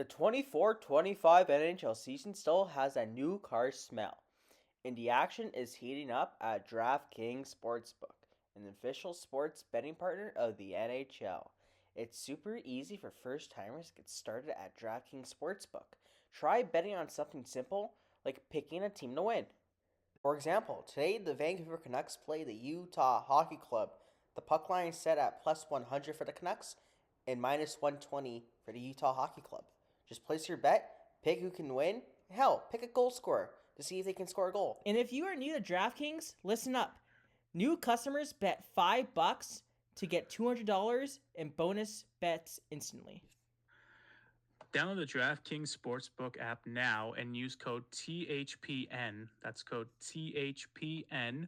The 24-25 NHL season still has a new car smell, and the action is heating up at DraftKings Sportsbook, an official sports betting partner of the NHL. It's super easy for first timers to get started at DraftKings Sportsbook. Try betting on something simple like picking a team to win. For example, today the Vancouver Canucks play the Utah Hockey Club. The puck line is set at plus 100 for the Canucks and minus 120 for the Utah Hockey Club. Just place your bet, pick who can win, hell, pick a goal scorer to see if they can score a goal. And if you are new to DraftKings, listen up. New customers bet $5 to get $200 in bonus bets instantly. Download the DraftKings Sportsbook app now and use code THPN. That's code THPN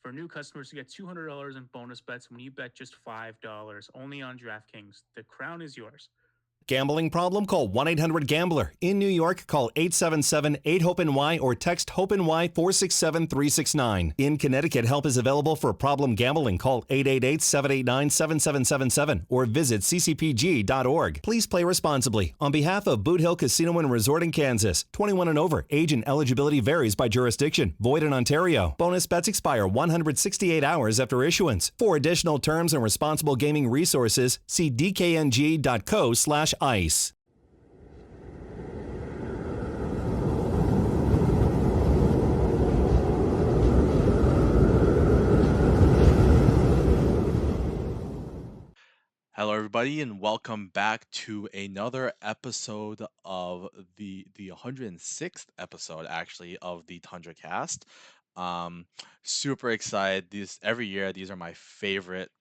for new customers to get $200 in bonus bets when you bet just $5 only on DraftKings. The crown is yours. Gambling problem? Call 1-800-GAMBLER. In New York, call 877-8-HOPENY or text HOPENY 467-369. In Connecticut, help is available for problem gambling. Call 888-789-7777 or visit ccpg.org. Please play responsibly. On behalf of Boot Hill Casino and Resort in Kansas, 21 and over. Age and eligibility varies by jurisdiction. Void in Ontario. Bonus bets expire 168 hours after issuance. For additional terms and responsible gaming resources, see dkng.co/ice. Hello, everybody, and welcome back to another episode of the 106th episode, actually, of the Tundra Cast. Super excited. Every year, these are my favorite,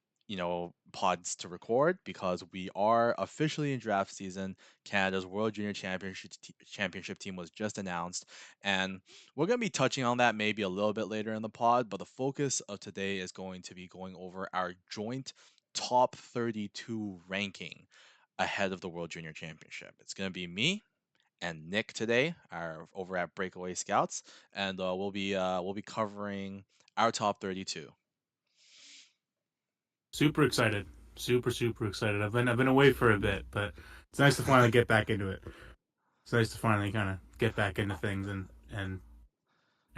pods to record because we are officially in draft season. Canada's World Junior Championship team was just announced, and we're going to be touching on that maybe a little bit later in the pod. But the focus of today is going to be going over our joint top 32 ranking ahead of the World Junior Championship. It's going to be me and Nick today, over at Breakaway Scouts, and we'll be covering our top 32. Super excited. Super excited. I've been away for a bit, but it's nice to finally get back into it. It's nice to finally kind of get back into things and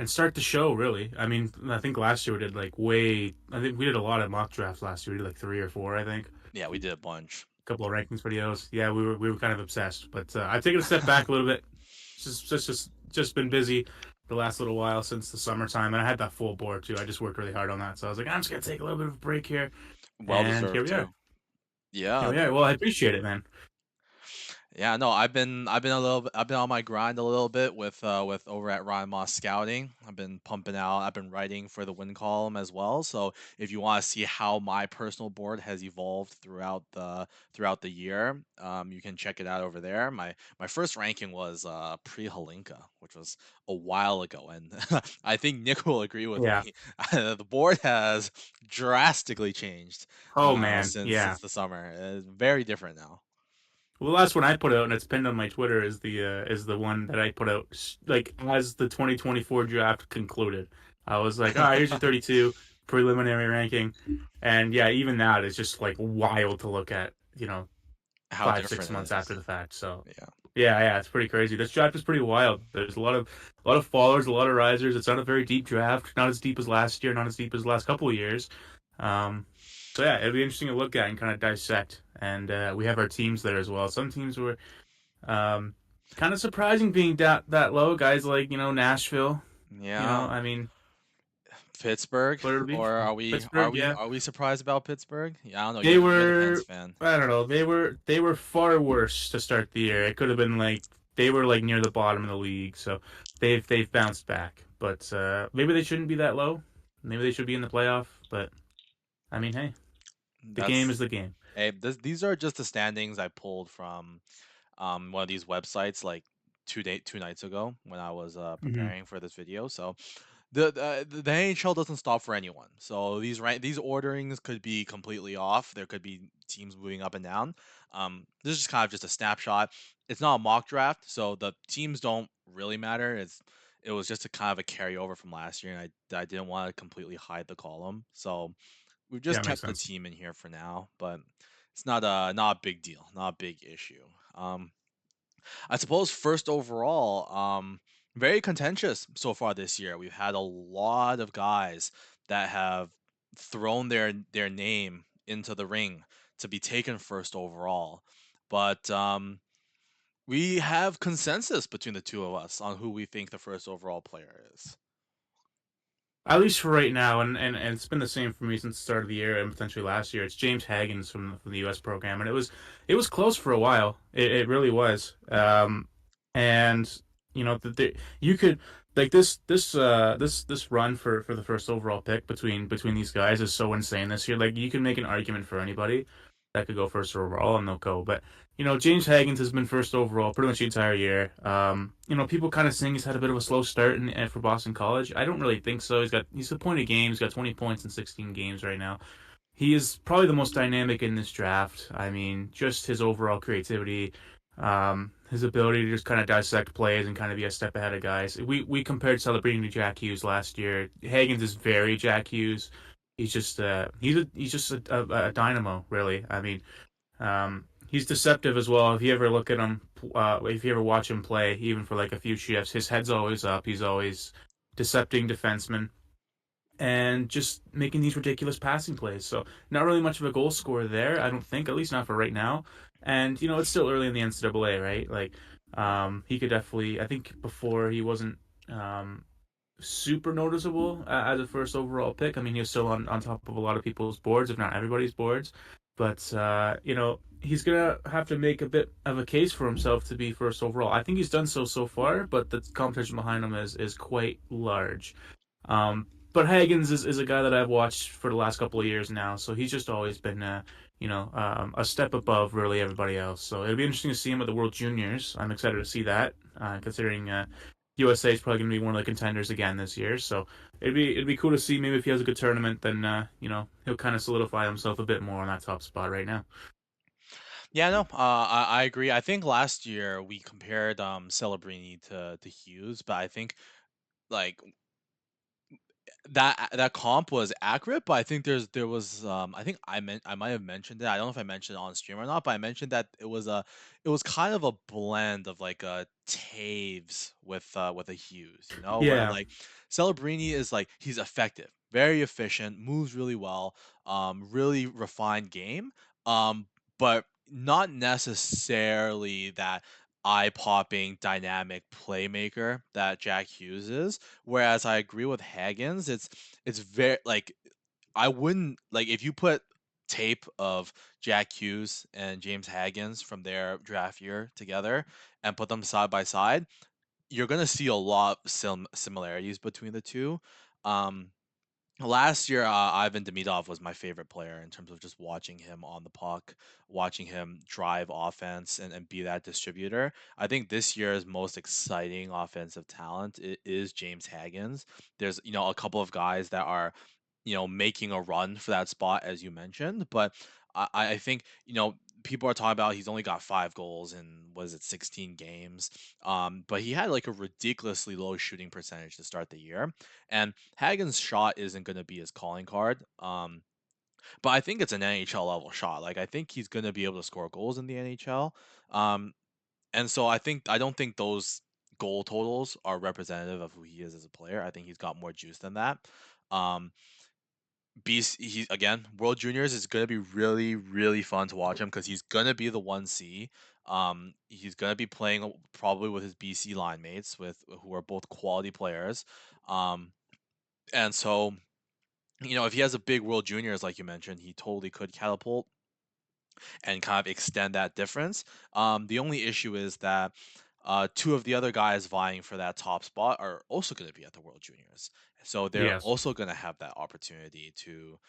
start the show, really. I mean, I think last year we did I think we did a lot of mock drafts last year. We did like 3 or 4, I think. Yeah, we did a bunch. A couple of rankings videos. Yeah, we were kind of obsessed, but I've taken a step back a little bit. Just been busy the last little while since the summertime, and I had that full board too. I just worked really hard on that, so I was like, I'm just gonna take a little bit of a break here. Well And deserved here we are. too. Yeah. Here we are. Well, I appreciate it, man. Yeah, no, I've been on my grind a little bit with over at Ryan Moss Scouting. I've been pumping out. I've been writing for the win column as well. So if you want to see how my personal board has evolved throughout the year, you can check it out over there. My first ranking was pre Halinka, which was a while ago, and I think Nick will agree with Yeah. me. The board has drastically changed Oh man. since Yeah. since the summer. It's very different now. Well, the last one I put out, and it's pinned on my Twitter, is the one that I put out like as the 2024 draft concluded. I was like, all right, here's your 32 preliminary ranking, and yeah, even that is just like wild to look at. How 5, different 6 it months is. after the fact. So Yeah. yeah, it's pretty crazy. This draft is pretty wild. There's a lot of fallers, a lot of risers. It's not a very deep draft, not as deep as last year, not as deep as the last couple of years. So yeah, it'll be interesting to look at and kind of dissect. And we have our teams there as well. Some teams were kind of surprising being that low. Guys like Nashville. Yeah. I mean Pittsburgh, or are we Pittsburgh. Yeah, are we surprised about Pittsburgh? Yeah, I don't know. they You're the were. Pens fan. I don't know. They were far worse to start the year. It could have been like they were like near the bottom of the league. So they've bounced back. But maybe they shouldn't be that low. Maybe they should be in the playoff. But I mean, hey, the game is the game. Hey, these are just the standings I pulled from one of these websites like 2 nights ago when I was Mm-hmm. preparing for this video. So the NHL doesn't stop for anyone. So these orderings could be completely off. There could be teams moving up and down. This is just kind of just a snapshot. It's not a mock draft, so the teams don't really matter. It was just a kind of a carryover from last year, and I didn't want to completely hide the column. So we've Yeah, just makes kept the sense. team in here for now, but it's not a big deal, not a big issue. I suppose first overall, very contentious so far this year. We've had a lot of guys that have thrown their name into the ring to be taken first overall. But we have consensus between the two of us on who we think the first overall player is. At least for right now, and it's been the same for me since the start of the year and potentially last year. It's James Haggins from the U.S. program, and it was close for a while. It really was. And you could like this run for the first overall pick between these guys is so insane this year. Like you can make an argument for anybody that could go first overall and they'll go, but James Haggins has been first overall pretty much the entire year. People kind of saying he's had a bit of a slow start for Boston College. I don't really think so. He's the point of games. He's got 20 points in 16 games right now. He is probably the most dynamic in this draft. I mean, just his overall creativity, his ability to just kind of dissect plays and kind of be a step ahead of guys. We compared Celebrini to Jack Hughes last year. Haggins is very Jack Hughes. He's just a dynamo, really. I mean, he's deceptive as well. If you ever look at him, if you ever watch him play, even for like a few shifts, his head's always up. He's always decepting defensemen and just making these ridiculous passing plays. So not really much of a goal scorer there, I don't think, at least not for right now. And it's still early in the NCAA, right? Like, he could definitely. I think before he wasn't super noticeable as a first overall pick. I mean, he was still on top of a lot of people's boards, if not everybody's boards. But he's gonna have to make a bit of a case for himself to be first overall. I think he's done so far, but the competition behind him is quite large. But Haggins is a guy that I've watched for the last couple of years now, so he's just always been a step above really everybody else. So it'll be interesting to see him at the World Juniors. I'm excited to see that, considering USA is probably going to be one of the contenders again this year. So it'd be cool to see maybe if he has a good tournament, then he'll kind of solidify himself a bit more on that top spot right now. Yeah, no, I agree. I think last year we compared Celebrini to Hughes, but I think like that comp was accurate, but I think there was I think I might have mentioned it. I don't know if I mentioned it on stream or not, but I mentioned that it was kind of a blend of like a Taves with a Hughes, where Yeah, like Celebrini is like he's effective, very efficient, moves really well, really refined game, um, but not necessarily that eye-popping dynamic playmaker that Jack Hughes is. Whereas I agree with Haggins, it's very like I wouldn't like if you put tape of Jack Hughes and James Haggins from their draft year together and put them side by side, you're gonna see a lot of similarities between the two. Um, Last year, Ivan Demidov was my favorite player in terms of just watching him on the puck, watching him drive offense and be that distributor. I think this year's most exciting offensive talent is James Haggins. There's, a couple of guys that are, making a run for that spot, as you mentioned, but I think, people are talking about he's only got 5 goals in, was it 16 games? But he had like a ridiculously low shooting percentage to start the year. And Hagen's shot isn't going to be his calling card. But I think it's an NHL level shot. Like I think he's going to be able to score goals in the NHL. Um, and so I don't think those goal totals are representative of who he is as a player. I think he's got more juice than that. Um, he again, World Juniors is gonna be really, really fun to watch him because he's gonna be the 1C. He's gonna be playing probably with his BC line mates, with who are both quality players. Um, and so if he has a big World Juniors like you mentioned, he totally could catapult and kind of extend that difference. The only issue is that two of the other guys vying for that top spot are also going to be at the World Juniors. So they're yes. also going to have that opportunity to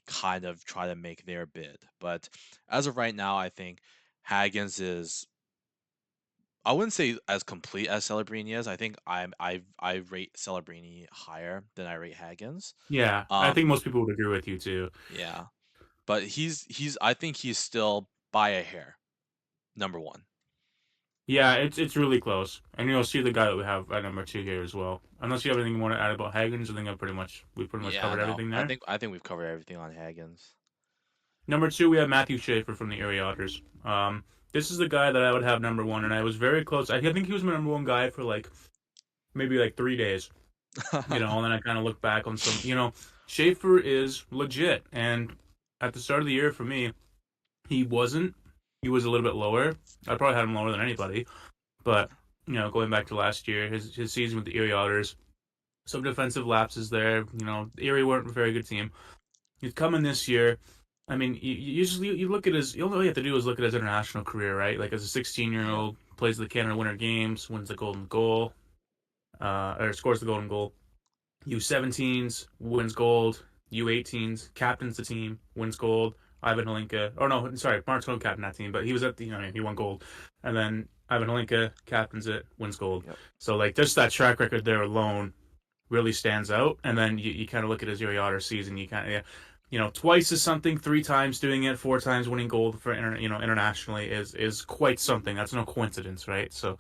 kind of try to make their bid. But as of right now, I think Haggins is. I wouldn't say as complete as Celebrini is. I think I rate Celebrini higher than I rate Haggins. Yeah, I Um, think most people would agree with you too. yeah, but he's I think he's still by a hair number one. Yeah, it's really close, and you'll see the guy that we have at number 2 here as well. Unless you have anything you want to add about Haggins, I think we pretty much Yeah, covered no. everything I there. think I think we've covered everything on Haggins. Number 2, we have Matthew Schaefer from the Erie Otters. this is the guy that I would have number one, and I was very close. I think he was my number one guy for like maybe like 3 days, and then I kind of look back on some, Schaefer is legit, and at the start of the year for me, he wasn't. He was a little bit lower. I probably had him lower than anybody, but going back to last year, his season with the Erie Otters, some defensive lapses there. Erie weren't a very good team. He's coming this year. I mean, you look at his. All you have to do is look at his international career, right? Like as a 16-year-old, plays the Canada Winter Games, wins the Golden Goal, or scores the Golden Goal. U17s wins gold. U18s captains the team, wins gold. Ivan Halinka, or no, sorry, Mark Stone captained that team, but he was at the, he won gold, and then Ivan Halinka captains it, wins gold. Yep. So like just that track record there alone really stands out. And then you kind of look at his Erie Otter season, you kind of twice is something, 3 times doing it, 4 times winning gold for internationally is quite something. That's no coincidence, right? So,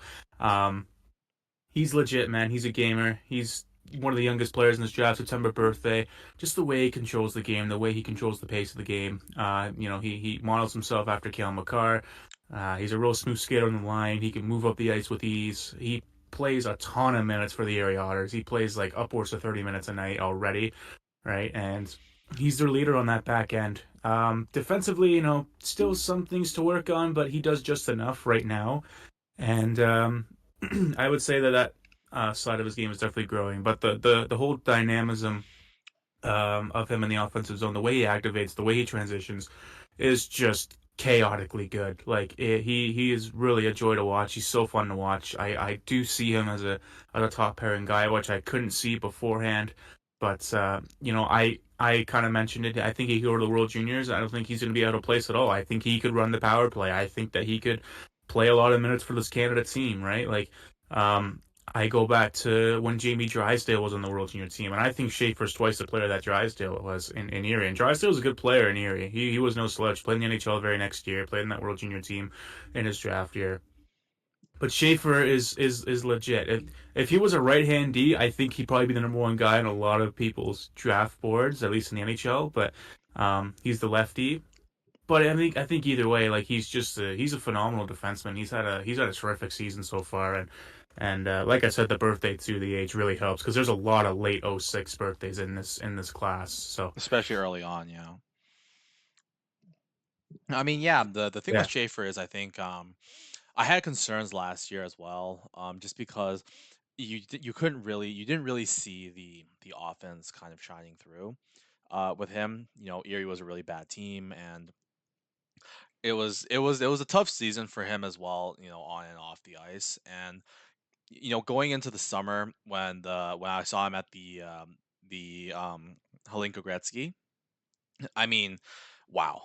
he's legit, man. He's a gamer. He's one of the youngest players in this draft. September birthday. Just the way he controls the game, the way he controls the pace of the game. He models himself after Cale Makar. He's a real smooth skater on the line. He can move up the ice with ease. He plays a ton of minutes for the Erie Otters. He plays like upwards of 30 minutes a night already, right? And he's their leader on that back end. Defensively, still some things to work on, but he does just enough right now. And I would say that side of his game is definitely growing. But the whole dynamism of him in the offensive zone, the way he activates, the way he transitions, is just chaotically good. Like he is really a joy to watch. He's so fun to watch. I do see him as a top pairing guy, which I couldn't see beforehand. But I kind of mentioned it. I think he could go to the World Juniors. I don't think he's going to be out of place at all. I think he could run the power play. I think that he could play a lot of minutes for this Canada team, right? Like, I go back to when Jamie Drysdale was on the World Junior team, and I think Schaefer's twice the player that Drysdale was in Erie. And Drysdale was a good player in Erie. He was no slouch. Played in the NHL the very next year. Played in that World Junior team in his draft year. But Schaefer is legit. If he was a right hand D, I think he'd probably be the number one guy on a lot of people's draft boards, at least in the NHL. But he's the lefty. But I think either way, like he's a phenomenal defenseman. He's had a terrific season so far, and like I said, the birthday to the age really helps because there's a lot of late '06 birthdays in this class. So Especially early on, I mean, yeah, the thing with yeah, Schaefer is I think I had concerns last year as well, just because you didn't really see the offense kind of shining through with him. Erie was a really bad team, and it was a tough season for him as well, on and off the ice. And going into the summer when I saw him at the Halinko Gretzky, I mean, wow.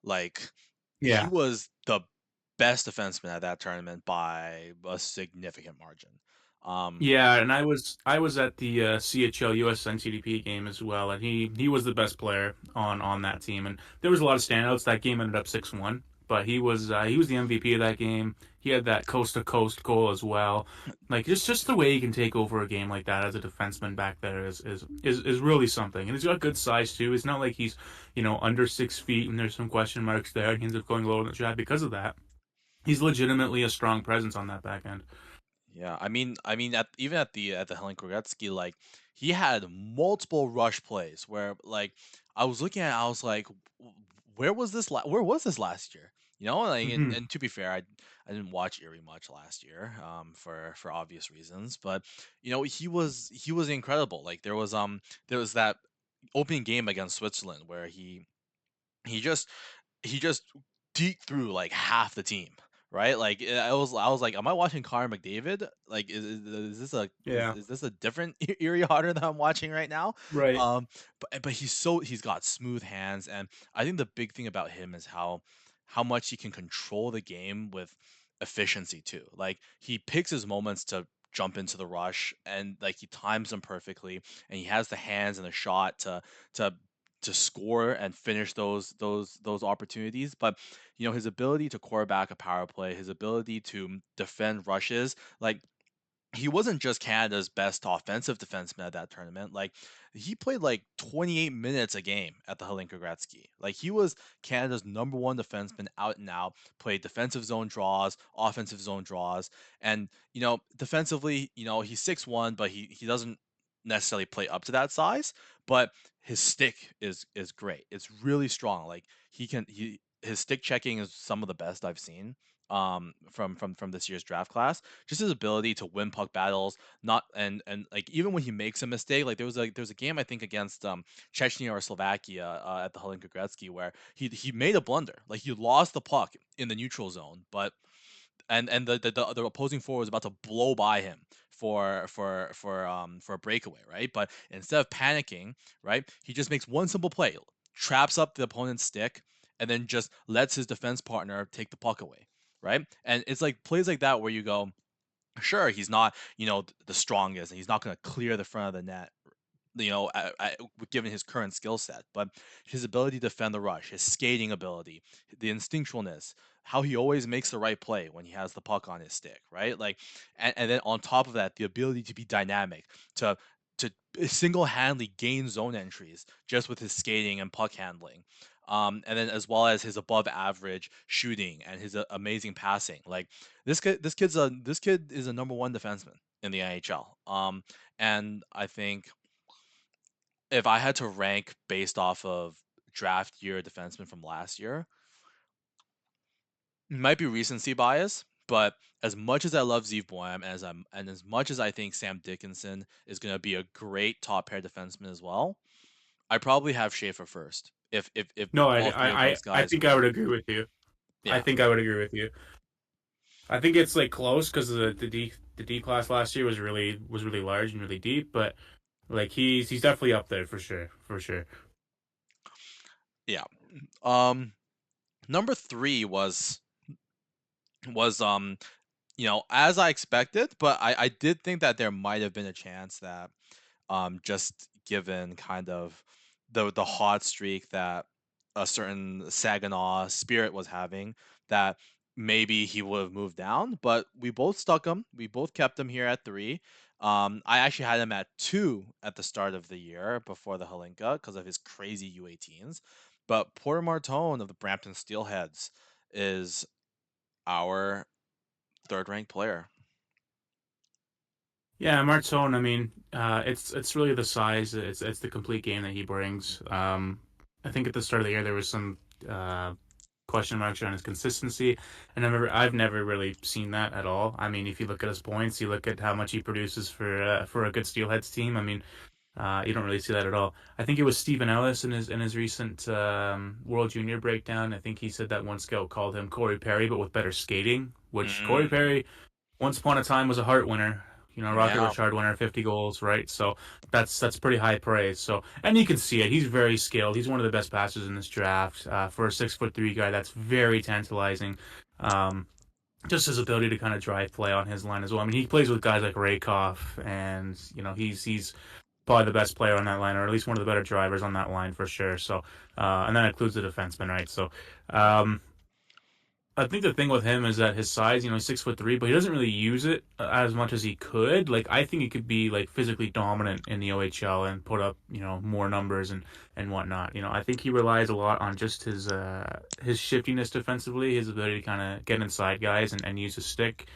Like, he yeah. was the best defenseman at that tournament by a significant margin. Um, Yeah, and I was at the CHL US NCDP game as well, and he was the best player on that team, and there was a lot of standouts. That game ended up 6-1, but he was the MVP of that game. He had that coast to coast goal as well. Like just the way he can take over a game like that as a defenseman back there is really something. And he's got good size too. It's not like he's under 6 feet and there's some question marks there, and he ends up going low in the draft because of that. He's legitimately a strong presence on that back end. Yeah, I mean, even at the Helen Gretzky, like, he had multiple rush plays where, like, I was looking at, it, I was like, Where was this last year? Like, and, Hmm. and to be fair, I didn't watch Erie much last year, for obvious reasons, but he was incredible. Like, there was that opening game against Switzerland where he just he just deked through like half the team, right? Like, I was like, am I watching Connor McDavid? Like, Yeah. is this a different Erie Otter that I'm watching right now? Right. But he's got smooth hands, and I think the big thing about him is how much he can control the game with efficiency too. Like, he picks his moments to jump into the rush, and like he times them perfectly, and he has the hands and the shot to to score and finish those opportunities. But his ability to quarterback a power play, his ability to defend rushes, like, he wasn't just Canada's best offensive defenseman at that tournament. Like he played like 28 minutes a game at the Hlinka Gretzky. Like he was Canada's number one defenseman out and out. Played defensive zone draws, offensive zone draws, and defensively, he's 6'1", but he doesn't necessarily play up to that size. But his stick is great. It's really strong. Like his stick checking is some of the best I've seen from this year's draft class. Just his ability to win puck battles, not and like even when he makes a mistake, like there was a game I think against Chechnya or Slovakia at the Hlinka Gretzky where he made a blunder, like he lost the puck in the neutral zone, but and the opposing forward was about to blow by him for a breakaway, right? But instead of panicking, right, he just makes one simple play, traps up the opponent's stick, and then just lets his defense partner take the puck away, right? And it's like plays like that where you go, sure, he's not, the strongest, and he's not going to clear the front of the net, given his current skill set, but his ability to defend the rush, his skating ability, the instinctualness, how he always makes the right play when he has the puck on his stick, right? Like, and then on top of that, the ability to be dynamic, to to single-handedly gain zone entries just with his skating and puck handling. And then as well as his above average shooting and his amazing passing. Like this kid is a number one defenseman in the NHL. And I think if I had to rank based off of draft year defenseman from last year, it might be recency bias, but as much as I love Zeev Boehm, and as much as I think Sam Dickinson is going to be a great top pair defenseman as well, I probably have Schaefer first. If No, all three of those I guys think I would were, agree with you. I yeah, think I would agree with you. I think it's like close because the D class last year was really large and really deep, but like he's definitely up there for sure. yeah. Um, Number three was as I expected, but I did think that there might have been a chance that just given kind of the hot streak that a certain Saginaw Spirit was having, that maybe he would have moved down. But we both stuck him. We both kept him here at 3. I actually had him at 2 at the start of the year before the Halinka because of his crazy U18s. But Porter Martone of the Brampton Steelheads is our third ranked player. Yeah, Martone. I mean, it's really the size. It's the complete game that he brings. I think at the start of the year there was some question marks around his consistency, and I've never really seen that at all. I mean, if you look at his points, you look at how much he produces for a good Steelheads team. I mean, you don't really see that at all. I think it was Stephen Ellis in his recent World Junior breakdown. I think he said that one scout called him Corey Perry, but with better skating. Which Corey Mm, Perry, once upon a time, was a Hart winner. Rocket yeah. Richard winner, 50 goals, right? So that's pretty high praise. So, and you can see it. He's very skilled. He's one of the best passers in this draft. For a 6'3" guy, that's very tantalizing. Um, just his ability to kind of drive play on his line as well. I mean, he plays with guys like Rakoff, and he's probably the best player on that line, or at least one of the better drivers on that line for sure. So, and that includes the defenseman, right? So, I think the thing with him is that his size, he's 6'3", but he doesn't really use it as much as he could. Like, I think he could be like physically dominant in the OHL and put up, more numbers and whatnot. I think he relies a lot on just his shiftiness defensively, his ability to kind of get inside guys and use his stick,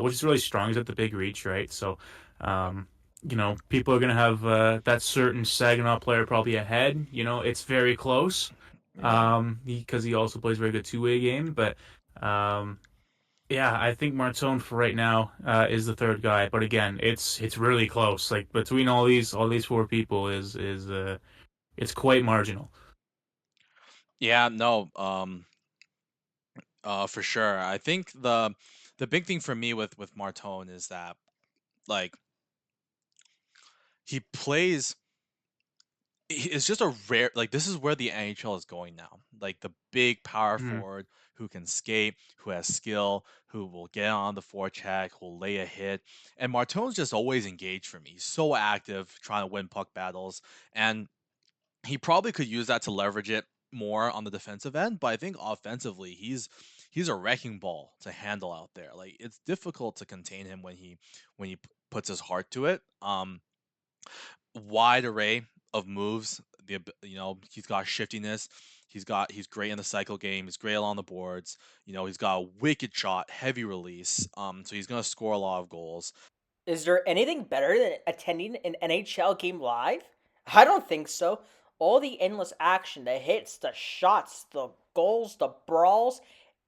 which is really strong. He's at the big reach, right? So, people are gonna have that certain Saginaw player probably ahead. It's very close, Yeah. because he also plays very good two-way game, but. Um, yeah, I think Martone for right now is the third guy, but again, it's really close. Like between all these four people is it's quite marginal. Yeah, no, for sure. I think the big thing for me with Martone is that like he plays it's just a rare, like this is where the NHL is going now. Like the big power Mm. forward who can skate, who has skill, who will get on the forecheck, who will lay a hit. And Martone's just always engaged for me. He's so active trying to win puck battles. And he probably could use that to leverage it more on the defensive end, but I think offensively, he's a wrecking ball to handle out there. Like it's difficult to contain him when he puts his heart to it. Wide array of moves. He's got shiftiness. He's great in the cycle game. He's great along the boards. He's got a wicked shot, heavy release. So he's gonna score a lot of goals. Is there anything better than attending an NHL game live? I don't think so. All the endless action, the hits, the shots, the goals, the brawls,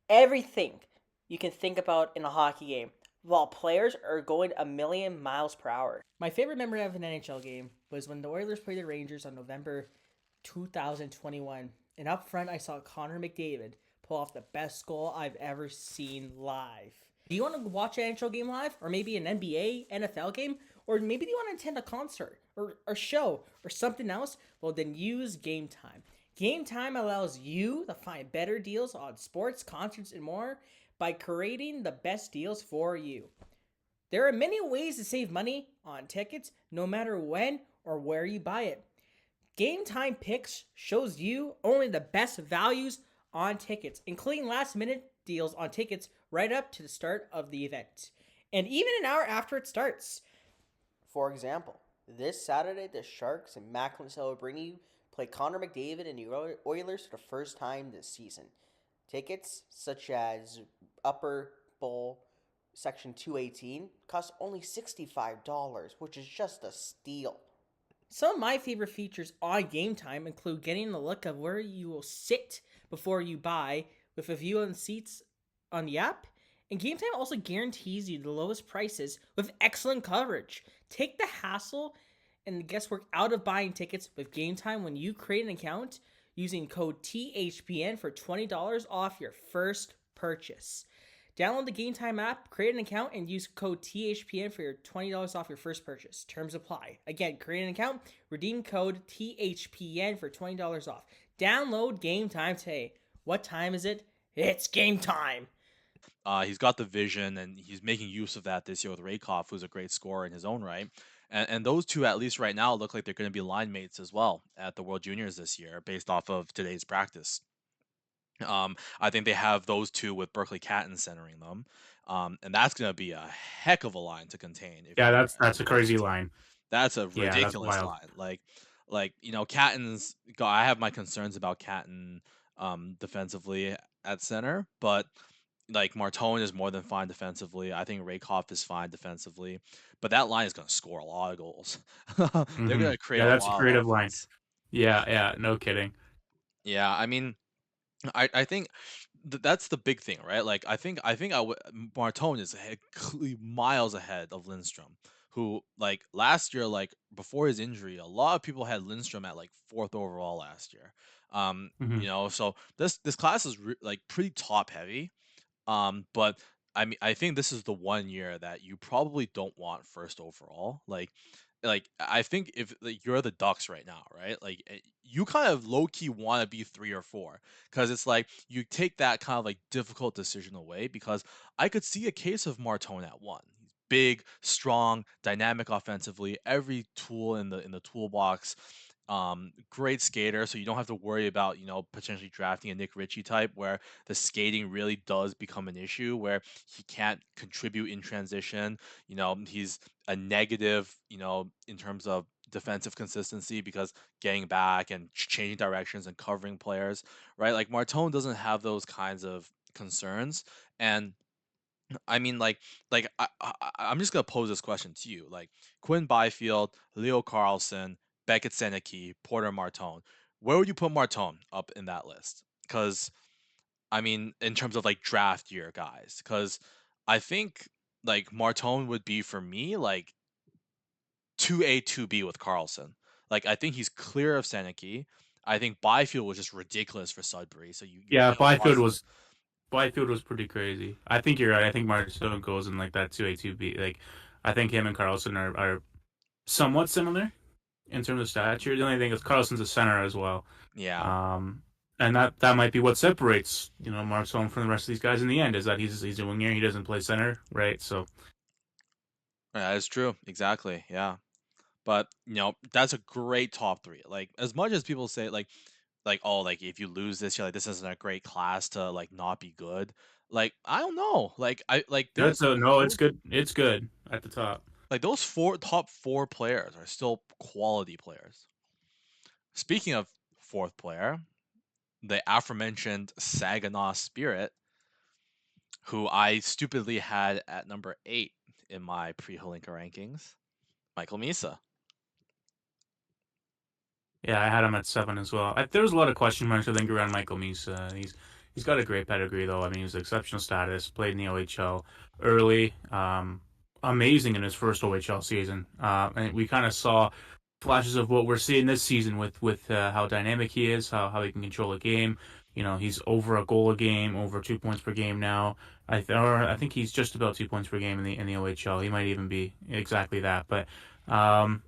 everything you can think about in a hockey game, while players are going a million miles per hour. My favorite memory of an NHL game was when the Oilers played the Rangers on November 2021. And up front, I saw Connor McDavid pull off the best goal I've ever seen live. Do you want to watch an NHL game live? Or maybe an NBA, NFL game? Or maybe you want to attend a concert or a show or something else? Well, then use Game Time. Game Time allows you to find better deals on sports, concerts, and more by creating the best deals for you. There are many ways to save money on tickets, no matter when or where you buy it. Game Time Picks shows you only the best values on tickets, including last-minute deals on tickets right up to the start of the event, and even an hour after it starts. For example, this Saturday, the Sharks and Macklin Celebrini play Connor McDavid and the Oilers for the first time this season. Tickets, such as Upper Bowl Section 218, cost only $65, which is just a steal. Some of my favorite features on Game Time include getting a look of where you will sit before you buy with a view on the seats on the app. And Game Time also guarantees you the lowest prices with excellent coverage. Take the hassle and the guesswork out of buying tickets with Game Time when you create an account using code THPN for $20 off your first purchase. Download the Game Time app, create an account, and use code THPN for your $20 off your first purchase. Terms apply. Again, create an account, redeem code THPN for $20 off. Download Game Time today. What time is it? It's game time. He's got the vision, and he's making use of that this year with Rakoff, who's a great scorer in his own right. And those two, at least right now, look like they're going to be line mates as well at the World Juniors this year, based off of today's practice. I think they have those two with Berkeley Catton centering them, and that's going to be a heck of a line to contain if Yeah, you're that's a the Oilers crazy team. line. That's a Yeah, that's ridiculous wild. line. Catton's. I have my concerns about Catton defensively at center, but like Martone is more than fine defensively. I think Rakoff is fine defensively, but that line is going to score a lot of goals. They're going to create Yeah, a that's a lot of creative line. offense. Yeah, no kidding. Yeah, I mean, I think that's the big thing, right? Like Martone is miles ahead of Lindstrom, who like last year, like before his injury, a lot of people had Lindstrom at like fourth overall last year. Hmm. So this class is like pretty top heavy. But I mean, I think this is the one year that you probably don't want first overall. Like I think if like, you're the Ducks right now, right? Like you kind of low key want to be 3 or 4 because it's like you take that kind of like difficult decision away. Because I could see a case of Martone at 1. He's big, strong, dynamic offensively, every tool in the toolbox. Great skater, so you don't have to worry about potentially drafting a Nick Ritchie type where the skating really does become an issue where he can't contribute in transition. He's a negative, in terms of defensive consistency because getting back and changing directions and covering players, right? Like Martone doesn't have those kinds of concerns. And I mean, I'm just gonna pose this question to you: like Quinn Byfield, Leo Carlson, Beckett Seneke, Porter Martone. Where would you put Martone up in that list? Because I mean, in terms of like draft year guys, because I think like Martone would be for me like 2A, 2B with Carlson. Like I think he's clear of Seneke. I think Byfield was just ridiculous for Sudbury. So you Yeah, kind of lost. Byfield was pretty crazy. I think you're right. I think Marcelo goes in like that 2A 2B. Like I think him and Carlson are somewhat similar in terms of stature. The only thing is Carlson's a center as well. Yeah. Um, and that might be what separates Marcelo from the rest of these guys in the end is that he's a winger. He doesn't play center, right? So Yeah, that's true. Exactly. Yeah. But that's a great top 3. Like as much as people say like like, oh, like if you lose this year, like this isn't a great class to like not be good. Like I don't know. Like I like That's there's a no. It's those, good. It's good at the top. like those top four players are still quality players. Speaking of fourth player, the aforementioned Saginaw Spirit, who I stupidly had at number 8 in my pre-Holinka rankings, Michael Misa. Yeah, I had him at 7 as well. There was a lot of question marks, I think, around Michael Misa. He's got a great pedigree, though. I mean, he's exceptional status. Played in the OHL early. Amazing in his first OHL season. And we kind of saw flashes of what we're seeing this season with how dynamic he is, how he can control a game. You know, he's over a goal a game, over 2 points per game now. I think he's just about 2 points per game in the OHL. He might even be exactly that, um,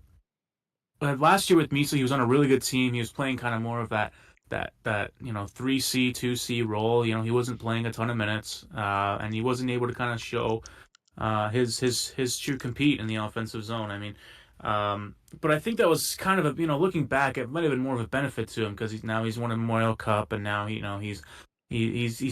but last year with Misa, he was on a really good team. He was playing kind of more of that 3C 2C role. You know, he wasn't playing a ton of minutes, and he wasn't able to kind of show his true compete in the offensive zone. I mean, but I think that was kind of looking back, it might have been more of a benefit to him because he's won a Memorial Cup, and now he's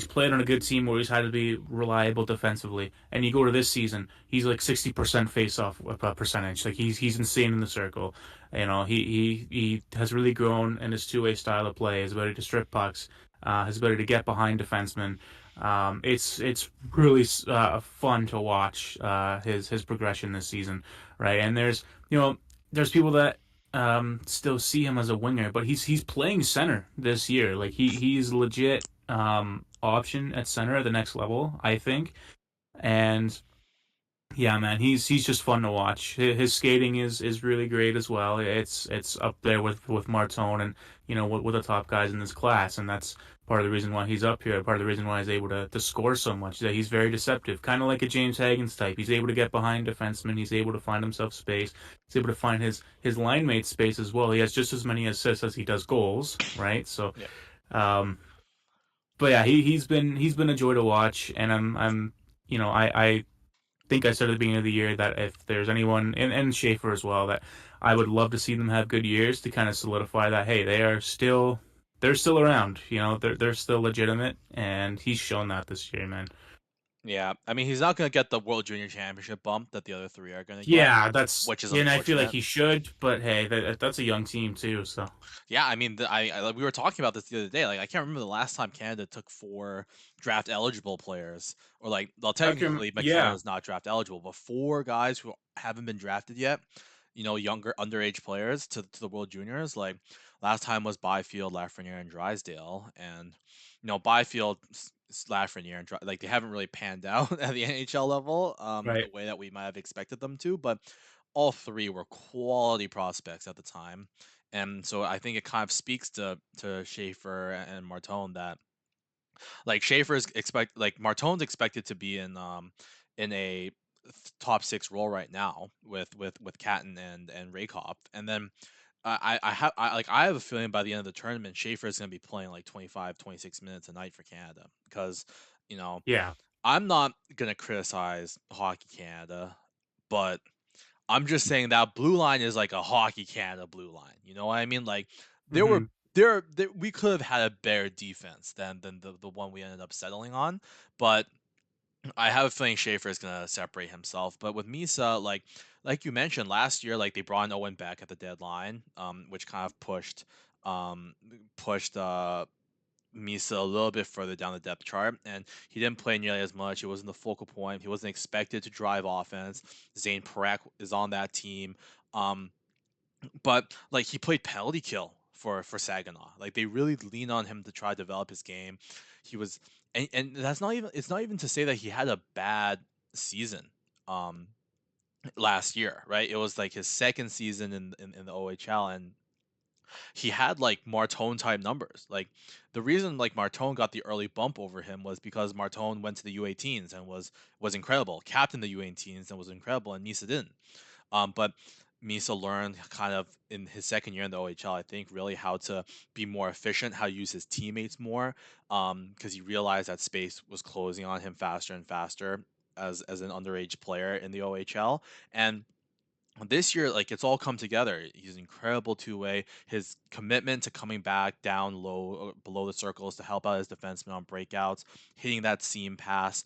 played on a good team where he's had to be reliable defensively. And you go to this season, he's like 60% face-off percentage. Like he's insane in the circle. You know, he has really grown in his two-way style of play, his ability to strip pucks, his ability to get behind defensemen. It's really fun to watch his progression this season, right? And there's people that still see him as a winger, but he's playing center this year. Like he's legit option at center at the next level, I think. And yeah, man, he's just fun to watch. His skating is really great as well. It's up there with Martone and with the top guys in this class, and that's part of the reason why he's up here. Part of the reason why he's able to score so much. That he's very deceptive, kind of like a James Hagens type. He's able to get behind defensemen. He's able to find himself space. He's able to find his line mate space as well. He has just as many assists as he does goals, right? So, Yeah. um, but yeah, he's been a joy to watch, and I'm I think I said at the beginning of the year that if there's anyone, and Schaefer as well, that I would love to see them have good years to kind of solidify that, hey, they're still around, they're still legitimate, and he's shown that this year, man. Yeah, I mean he's not gonna get the World Junior Championship bump that the other three are gonna get, Yeah, which is and I feel like unfortunate. he should, but hey, that's a young team too, so Yeah, I mean, we were talking about this the other day. Like, I can't remember the last time Canada took 4 draft eligible players, or like, well, technically McKenna yeah, is not draft eligible, but 4 guys who haven't been drafted yet, younger underage players to the World Juniors. Like, last time was Byfield, Lafreniere, and Drysdale, and Byfield, Lafreniere, and like they haven't really panned out at the NHL level, the right. way that we might have expected them to, but all 3 were quality prospects at the time. And so I think it kind of speaks to Schaefer and Martone that like Martone's expected to be in a top 6 role right now with Catton and Rakoff. And then I have a feeling by the end of the tournament Schaefer is going to be playing like 25 26 minutes a night for Canada because you know Yeah. I'm not going to criticize Hockey Canada, but I'm just saying that blue line is like a Hockey Canada blue line. You know what I mean? Like there were Hmm. there we could have had a better defense than the one we ended up settling on, but I have a feeling Schaefer is gonna separate himself. But with Misa, like you mentioned last year, like they brought in Owen Beck at the deadline, which kind of pushed Misa a little bit further down the depth chart, and he didn't play nearly as much. He wasn't the focal point. He wasn't expected to drive offense. Zane Parak is on that team, um, but like he played penalty kill for Saginaw. Like they really lean on him to try to develop his game. He was, and that's not even. It's not even to say that he had a bad season. Um, Last year, right? It was like his second season in the OHL, and he had like Martone type numbers. Like the reason like Martone got the early bump over him was because Martone went to the U18s and was incredible, captained the U18s and was incredible, and Misa didn't. But Misa learned kind of in his second year in the OHL, I think, really how to be more efficient, how to use his teammates more, because he realized that space was closing on him faster and faster as an underage player in the OHL, and this year, like it's all come together. He's an incredible two-way. His commitment to coming back down low below the circles to help out his defenseman on breakouts, hitting that seam pass.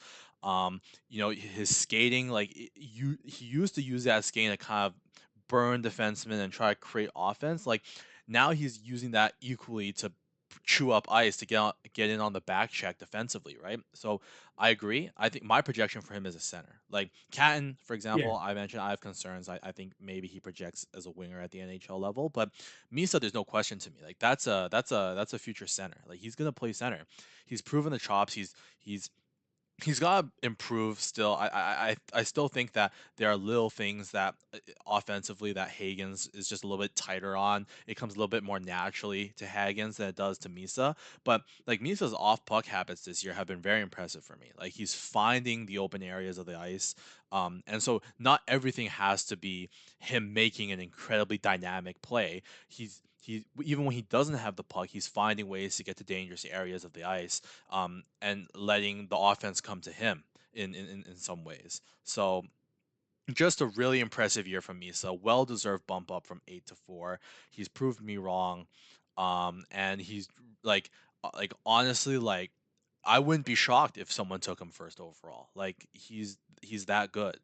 His skating, like he used to use that skating to kind of burn defensemen and try to create offense. Like now he's using that equally to chew up ice to get in on the back check defensively, right? So I agree. I think my projection for him is a center. Like Catton, for Yeah. example, I mentioned I have concerns. I think maybe he projects as a winger at the NHL level, but Misa, there's no question to me. Like that's a future center. Like he's gonna play center. He's proven the chops. He's got to improve still. I still think that there are little things that offensively that Hagen's is just a little bit tighter on. It comes a little bit more naturally to Hagen's than it does to Misa. But like Misa's off puck habits this year have been very impressive for me. Like he's finding the open areas of the ice. And so not everything has to be him making an incredibly dynamic play. He even when he doesn't have the puck, he's finding ways to get to dangerous areas of the ice, and letting the offense come to him in some ways. So just a really impressive year from Misa. Well deserved bump up from 8 to 4. He's proved me wrong. And he's like honestly, like I wouldn't be shocked if someone took him first overall. Like he's that good.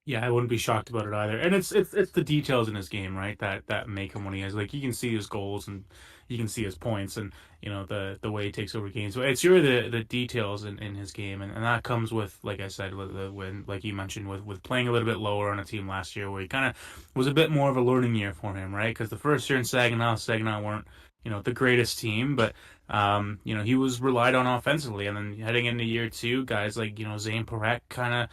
Yeah, I wouldn't be shocked about it either. And it's the details in his game, right? That make him when he is like you can see his goals and you can see his points and the way he takes over games. So it's really the details in his game and that comes with like I said when like you mentioned with playing a little bit lower on a team last year where he kind of was a bit more of a learning year for him, right? Because the first year in Saginaw weren't the greatest team, but he was relied on offensively, and then heading into year two, guys like Zane Parekh kind of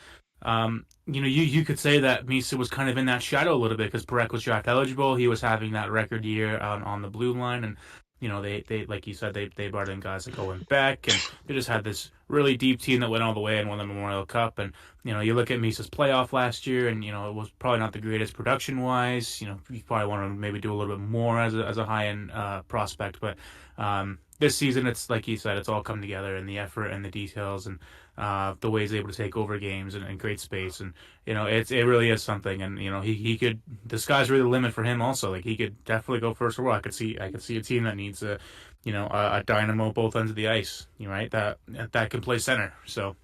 you could say that Misa was kind of in that shadow a little bit because Perek was draft eligible. He was having that record year on the blue line, and they like you said they brought in guys like Owen Beck, and they just had this really deep team that went all the way and won the Memorial Cup. And you look at Misa's playoff last year, and it was probably not the greatest production wise. You probably want to maybe do a little bit more as a high end prospect, but this season it's like you said, it's all come together in the effort and the details and the way he's able to take over games and create space, and it really is something. And he could the sky's really the limit for him. Also, like he could definitely go first overall. I could see a team that needs a dynamo both ends of the ice, right? That can play center. So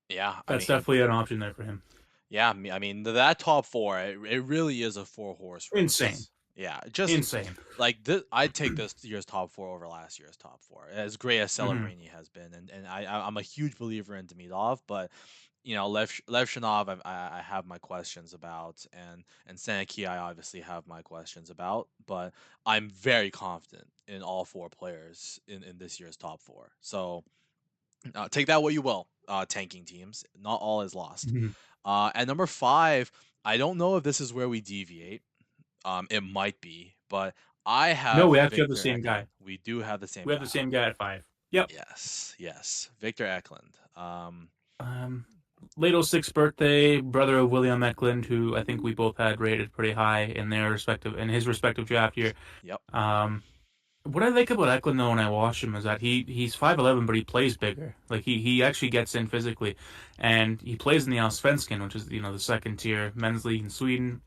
Yeah, I that's mean, definitely an option there for him. yeah, I mean that top four, it really is a four-horse Insane, race. Yeah, just insane. like I'd take this year's top four over last year's top four. As great as Hmm. Celebrini has been, and I'm a huge believer in Demidov, but Levshinov, I have my questions about, and Seneki I obviously have my questions about, but I'm very confident in all four players in this year's top four. So take that what you will, tanking teams. Not all is lost. Hmm. At number five, I don't know if this is where we deviate. It might be, but I No, have we actually have the Victor same Eklund. guy. We do have the same We have guy. the same guy at 5. Yep. Yes, yes, Victor Eklund. Um, late '06 birthday, brother of William Eklund, who I think we both had rated pretty high in his respective draft year. Yep. Um, what I like about Eklund though when I watch him is that he's 5'11", but he plays bigger. Like he actually gets in physically, and he plays in the Allsvenskan, which is the second tier men's league in Sweden.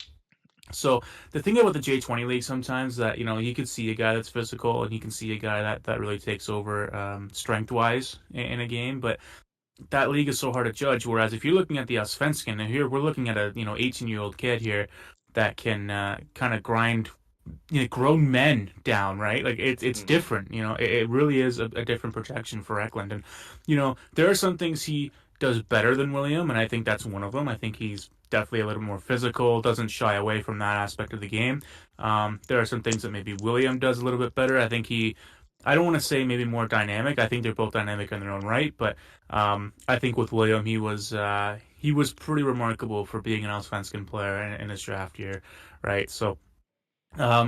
So the thing about the J20 league sometimes that you could see a guy that's physical and you can see a guy that really takes over strength wise in a game, but that league is so hard to judge. Whereas if you're looking at the Allsvenskan, and here we're looking at a 18-year-old kid here that can kind of grind grown men down, right? Like it's Hmm. different. It really is a different protection for Eklund, and there are some things he does better than William, and I think that's one of them. I think he's definitely a little more physical, doesn't shy away from that aspect of the game. There are some things that maybe William does a little bit better. I think I don't want to say maybe more dynamic. I think they're both dynamic in their own right, but I think with William, he was pretty remarkable for being an Allsvenskan player in his draft year, right? So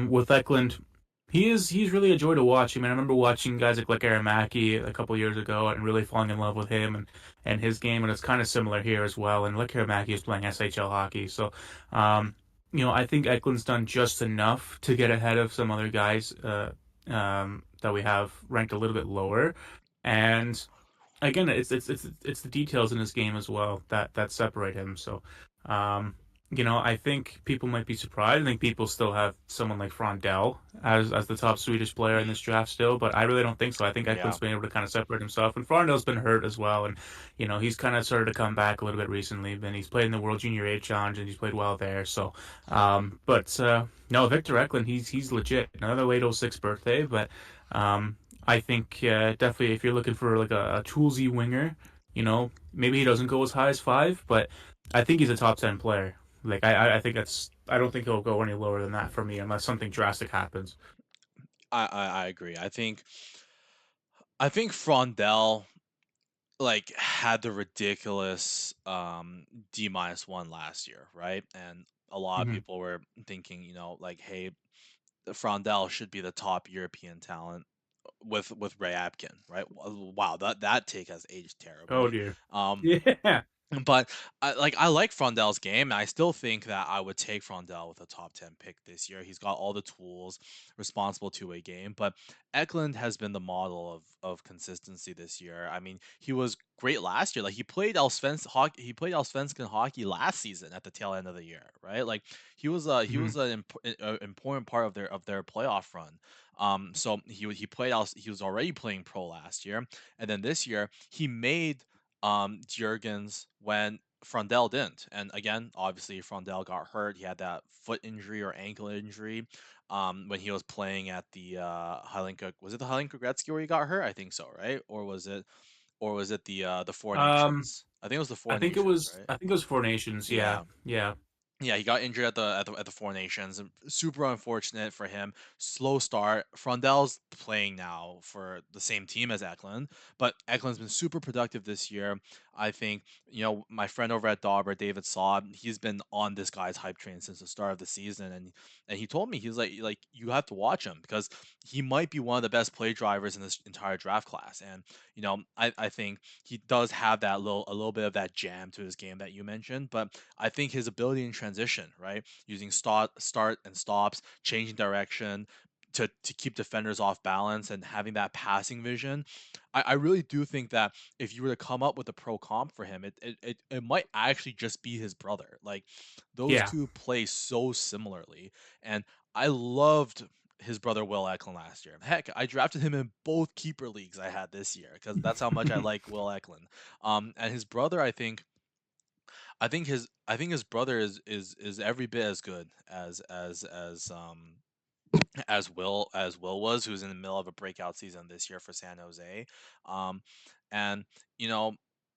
with Eklund, he's really a joy to watch. I mean, I remember watching guys like Aramaki a couple years ago and really falling in love with him and his game, and it's kind of similar here as well. And like Aramaki is playing SHL hockey, so I think Eklund's done just enough to get ahead of some other guys that we have ranked a little bit lower. And again, it's the details in his game as well that separate him. So. I think people might be surprised. I think people still have someone like Frondell as the top Swedish player in this draft still, but I really don't think so. I think Yeah. Eklund's been able to kind of separate himself, and Frondell's been hurt as well, and he's kind of started to come back a little bit recently. Then he's played in the World Junior A Challenge and he's played well there. So, but no, Victor Eklund, he's legit. Another late '06 birthday, but I think definitely if you're looking for like a toolsy winger, maybe he doesn't go as high as 5, but I think he's a top 10 player. Like I think I don't think he'll go any lower than that for me unless something drastic happens. I agree. I think Frondell like had the ridiculous D-1 last year, right? And a lot of Hmm. people were thinking, like, hey, Frondell should be the top European talent with Ray Apkin, right? Wow, that take has aged Oh terribly. dear. Um, Yeah. but I like Frondell's game, and I still think that I would take Frondell with a top 10 pick this year. He's got all the tools, responsible two-way game. But Eklund has been the model of consistency this year. I mean, he was great last year. Like he played Allsvenskan hockey last season at the tail end of the year, right? Like he Hmm. was an important part of their playoff run. So he was already playing pro last year, and then this year he made Jurgens when Frondell didn't. And again, obviously Frondell got hurt. He had that foot injury or ankle injury when he was playing at the Helinka. Was it the Helinka Gretzky where he got hurt? I think so, right? Or was it the Four Um, Nations? I think it was the I Four think it Nations, was right? I think it was Four Nations. Yeah, Yeah. yeah, Yeah, he got injured at the Four Nations. And super unfortunate for him. Slow start. Frondell's playing now for the same team as Eklund, but Eklund's been super productive this year. I think my friend over at Dauber, David Saab, he's been on this guy's hype train since the start of the season, and he told me he was like you have to watch him because he might be one of the best play drivers in this entire draft class. And I think he does have a little bit of that jam to his game that you mentioned, but I think his ability in transition, right, using start and stops, changing direction to keep defenders off balance and having that passing vision, I really do think that if you were to come up with a pro comp for him, it might actually just be his brother. Like those yeah. two play so similarly, and I loved his brother Will Eklund last year. Heck, I drafted him in both keeper leagues I had this year because that's how much I like Will Eklund. And his brother, I think his brother is every bit as good as Will was, who's in the middle of a breakout season this year for San Jose. Um, and you know,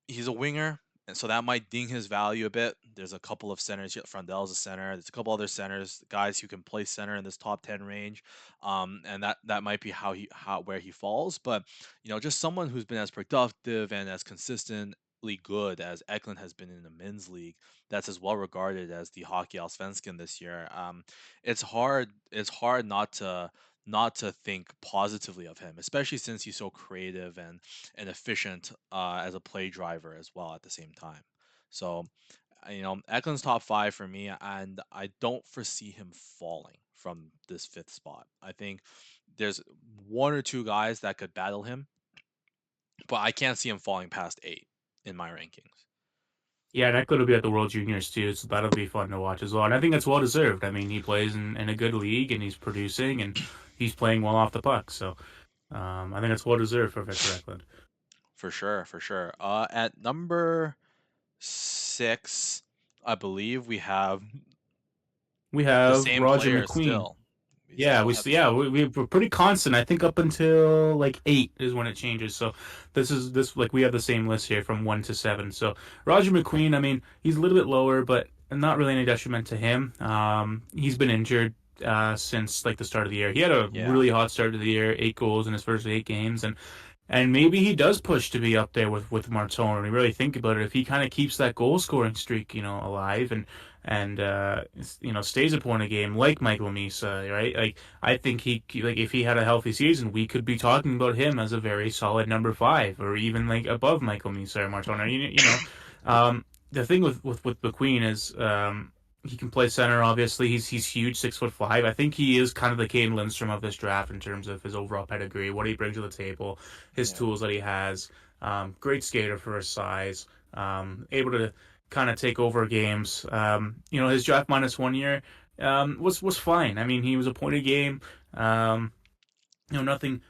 he's a winger, and so that might ding his value a bit. There's a couple of centers. Frondell's a center. There's a couple other centers, guys who can play center in this top 10 range. And that might be where he falls. But just someone who's been as productive and as consistently good as Eklund has been in the men's league, that's as well regarded as the hockey Allsvenskan this year. It's hard not to think positively of him, especially since he's so creative and efficient as a play driver as well at the same time. So, Eklund's top 5 for me, and I don't foresee him falling from this 5th spot. I think there's one or two guys that could battle him, but I can't see him falling past 8 in my rankings. Yeah, that could be at the World Juniors too, so that'll be fun to watch as well. And I think that's well deserved. I mean, he plays in a good league and he's producing and he's playing well off the puck. So I think it's well deserved for Victor Eklund. For sure, for sure. At number 6, I believe we have We the have same Roger player McQueen. still. We Yeah, still we have yeah we were pretty constant. I think up until like 8 is when it changes. So this like we have the same list here from 1 to 7. So Roger McQueen, I mean, he's a little bit lower, but not really any detriment to him. He's been injured since like the start of the year. He had a yeah, really hot start to the year, 8 goals in his first 8 games, and maybe he does push to be up there with Martone. When you really think about it, if he kind of keeps that goal scoring streak, alive and stays a point a game like Michael Misa, right? Like I think like if he had a healthy season, we could be talking about him as a very solid number 5 or even like above Michael Misa or Martone. The thing with McQueen is he can play center. Obviously, he's huge, 6'5". I think he is kind of the Kane Lindstrom of this draft in terms of his overall pedigree, what he brings to the table, his yeah, tools that he has. Great skater for his size. Able to kind of take over games. His draft minus 1 year was fine. I mean, he was a point a game. Um, nothing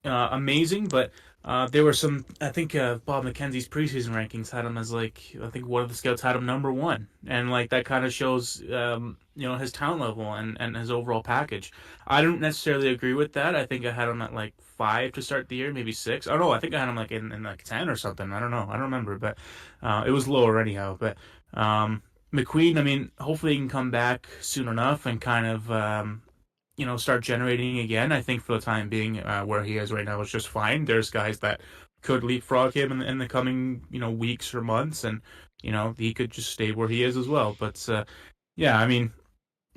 amazing, but there were some. I think Bob McKenzie's preseason rankings had him as like I think one of the scouts had him number 1, and like that kind of shows his talent level and his overall package. I don't necessarily agree with that. I think I had him at like 5 to start the year, maybe 6. Oh no, I think I had him like in like 10 or something. I don't know. I don't remember, but it was lower anyhow. But McQueen, I mean, hopefully he can come back soon enough and kind of start generating again. I think for the time being, where he is right now is just fine. There's guys that could leapfrog him in the coming, weeks or months, and he could just stay where he is as well. But yeah, I mean,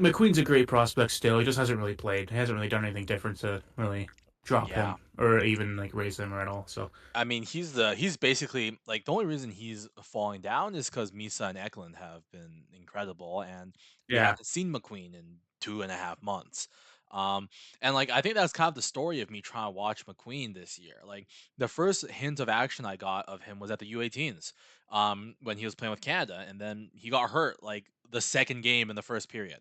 McQueen's a great prospect still. He just hasn't really played. He hasn't really done anything different to really drop Yeah. him or even like raise him or at all. So I mean, he's basically like the only reason he's falling down is because Misa and Eklund have been incredible, and we yeah. haven't seen McQueen in 2.5 months. Um, and like I think that's kind of the story of me trying to watch McQueen this year. Like the first hint of action I got of him was at the U18s, when he was playing with Canada, and then he got hurt like the second game in the first period,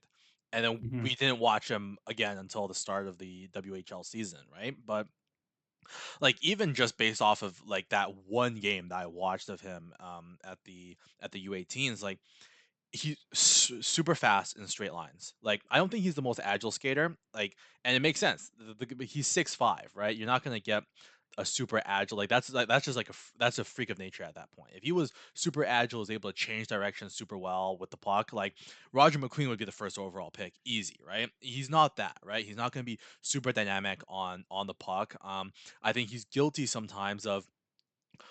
and then Hmm. we didn't watch him again until the start of the WHL season, right? But like even just based off of like that one game that I watched of him at the U18s, like he's super fast in straight lines. Like I don't think he's the most agile skater. Like, and it makes sense. He's 6'5", right? You're not gonna get a super agile that's just like that's a freak of nature at that point. If he was super agile, is able to change direction super well with the puck, like Roger McQueen would be the first overall pick, easy, right? He's not that, right? He's not gonna be super dynamic on the puck. I think he's guilty sometimes of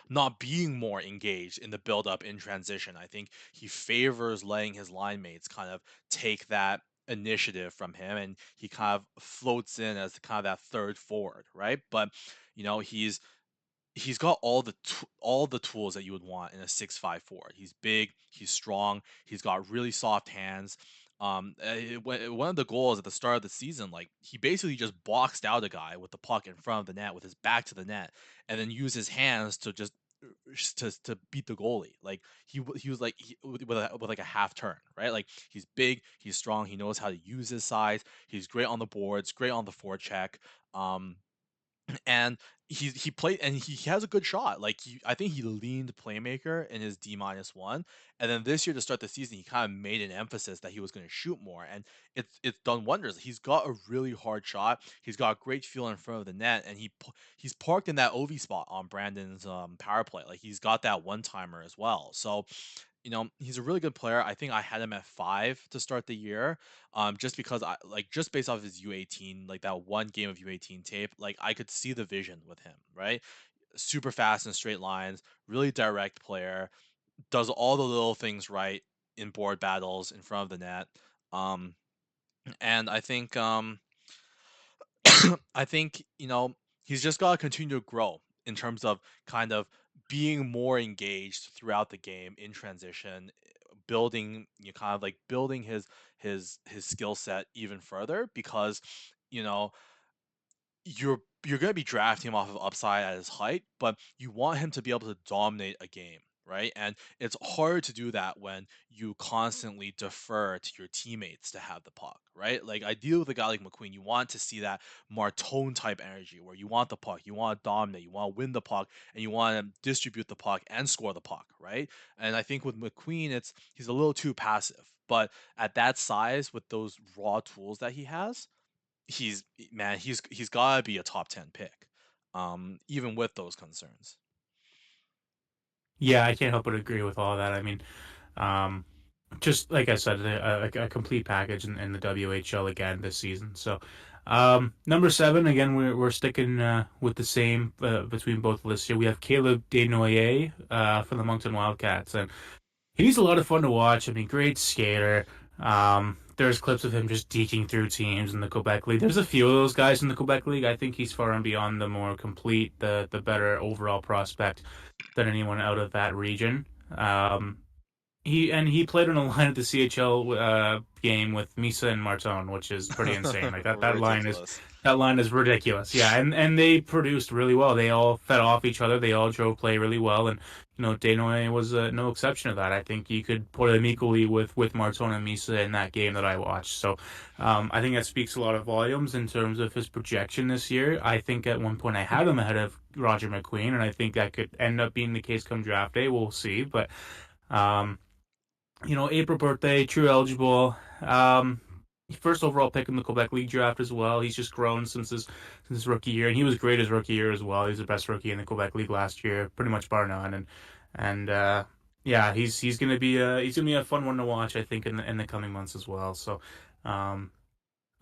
not being more engaged in the build up in transition. I think he favors letting his line mates kind of take that initiative from him, and he kind of floats in as kind of that third forward, right? But he's got all the tools that you would want in a 6'5" forward. He's big, he's strong, he's got really soft hands. One of the goals at the start of the season, like he basically just boxed out a guy with the puck in front of the net with his back to the net, and then used his hands to just to beat the goalie. Like he was like with like a half turn, right? Like he's big, he's strong, he knows how to use his size. He's great on the boards, great on the forecheck. Um, and he played and he has a good shot. Like I think he leaned playmaker in his D-1, and then this year to start the season, he kind of made an emphasis that he was going to shoot more, and it's done wonders. He's got a really hard shot. He's got a great feel in front of the net, and he's parked in that OV spot on Brandon's power play. Like he's got that one timer as well. So he's a really good player. I think I had him at 5 to start the year, just because I like just based off his U18, like that one game of U18 tape, like I could see the vision with him, right? Super fast in straight lines, really direct player, does all the little things right in board battles in front of the net. Um, and I think, he's just got to continue to grow in terms of kind of being more engaged throughout the game in transition, building, kind of like building his skill set even further, because, you know, you're going to be drafting him off of upside at his height, but you want him to be able to dominate a game, right? And it's hard to do that when you constantly defer to your teammates to have the puck, right? Like ideally with a guy like McQueen, you want to see that Martone type energy where you want the puck, you want to dominate, you want to win the puck, and you want to distribute the puck and score the puck, right? And I think with McQueen, he's a little too passive. But at that size, with those raw tools that he has, he's got to be a top 10 pick, even with those concerns. Yeah, I can't help but agree with all that. I mean, um, just like I said, a complete package in the WHL again this season. So, number 7 again, we're sticking with the same between both lists here. We have Caleb Desnoyers from the Moncton Wildcats, and he's a lot of fun to watch. I mean, great skater. There's clips of him just deking through teams in the Quebec League. There's a few of those guys in the Quebec League. I think he's far and beyond the more complete, the better overall prospect than anyone out of that region. He played on a line at the CHL game with Misa and Martone, which is pretty insane. Like that line is Ridiculous. That line is ridiculous. Yeah, and they produced really well. They all fed off each other. They all drove play really well, and Denoy was no exception to that. I think you could put him equally with Marton and Misa in that game that I watched. So, I think that speaks a lot of volumes in terms of his projection this year. I think at one point I had him ahead of Roger McQueen, and I think that could end up being the case come draft day. We'll see, but um, April birthday, true eligible. First overall pick in the Quebec League draft as well. He's just grown since his rookie year, and he was great his rookie year as well. He was the best rookie in the Quebec League last year, pretty much bar none. And yeah, he's gonna be a fun one to watch. I think in the coming months as well. So, um,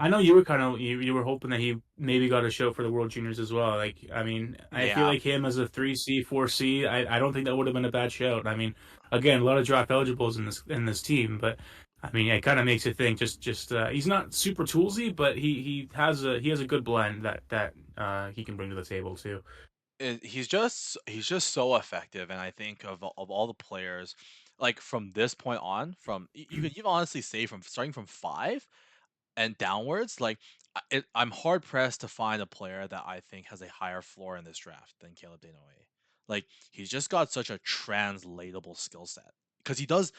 I know you were you were hoping that he maybe got a show for the World Juniors as well. Like, I mean, I feel Yeah. like him as a 3C, 4C, I don't think that would have been a bad shout. I mean, again, a lot of draft eligibles in this team, but I mean, it kind of makes you think. Just he's not super toolsy, but he has a good blend that he can bring to the table too. He's just so effective, and I think of all the players, like from this point on, you could even honestly say from starting from 5 and downwards, like I'm hard pressed to find a player that I think has a higher floor in this draft than Caleb Denoye. Like he's just got such a translatable skill set because he does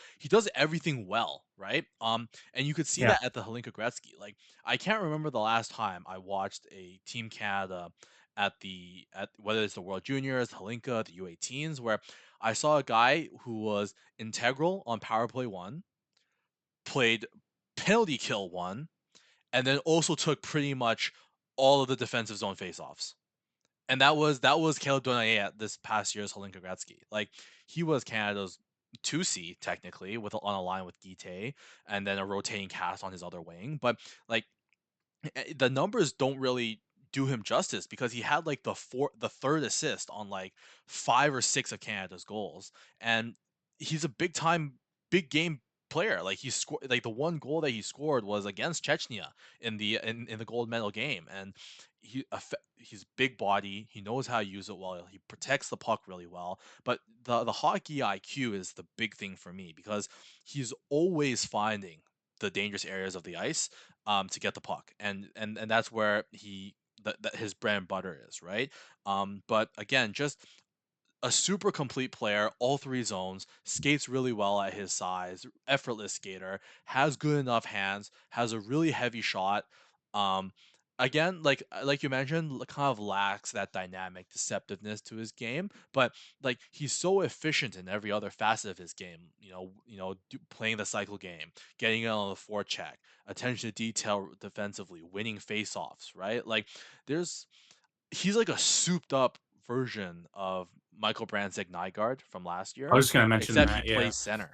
everything well, right? And you could see Yeah. that at the Helinka Gretzky. Like I can't remember the last time I watched a Team Canada at whether it's the World Juniors, Helinka, the U18s, where I saw a guy who was integral on power play one, played penalty kill one, and then also took pretty much all of the defensive zone faceoffs. And that was Caleb Donaye at this past year's Holinka Gretzky. Like he was Canada's 2C technically with on a line with Guite and then a rotating cast on his other wing. But like the numbers don't really do him justice because he had like the third assist on like 5 or 6 of Canada's goals, and he's a big game player. Like he scored like the one goal that he scored was against Chechnya in the gold medal game, and he's big body. He knows how to use it well. He protects the puck really well. But the hockey IQ is the big thing for me because he's always finding the dangerous areas of the ice to get the puck, and that's where that his bread and butter is, right? But again, just a super complete player, all 3 zones, skates really well at his size, effortless skater, has good enough hands, has a really heavy shot. Um, Again, like you mentioned, kind of lacks that dynamic deceptiveness to his game, but like he's so efficient in every other facet of his game. Playing the cycle game, getting it on the forecheck, attention to detail defensively, winning faceoffs, right? Like there's he's like a souped up version of Michael Brandt's Nygaard from last I year, was just gonna mention except he that. Yeah. plays center.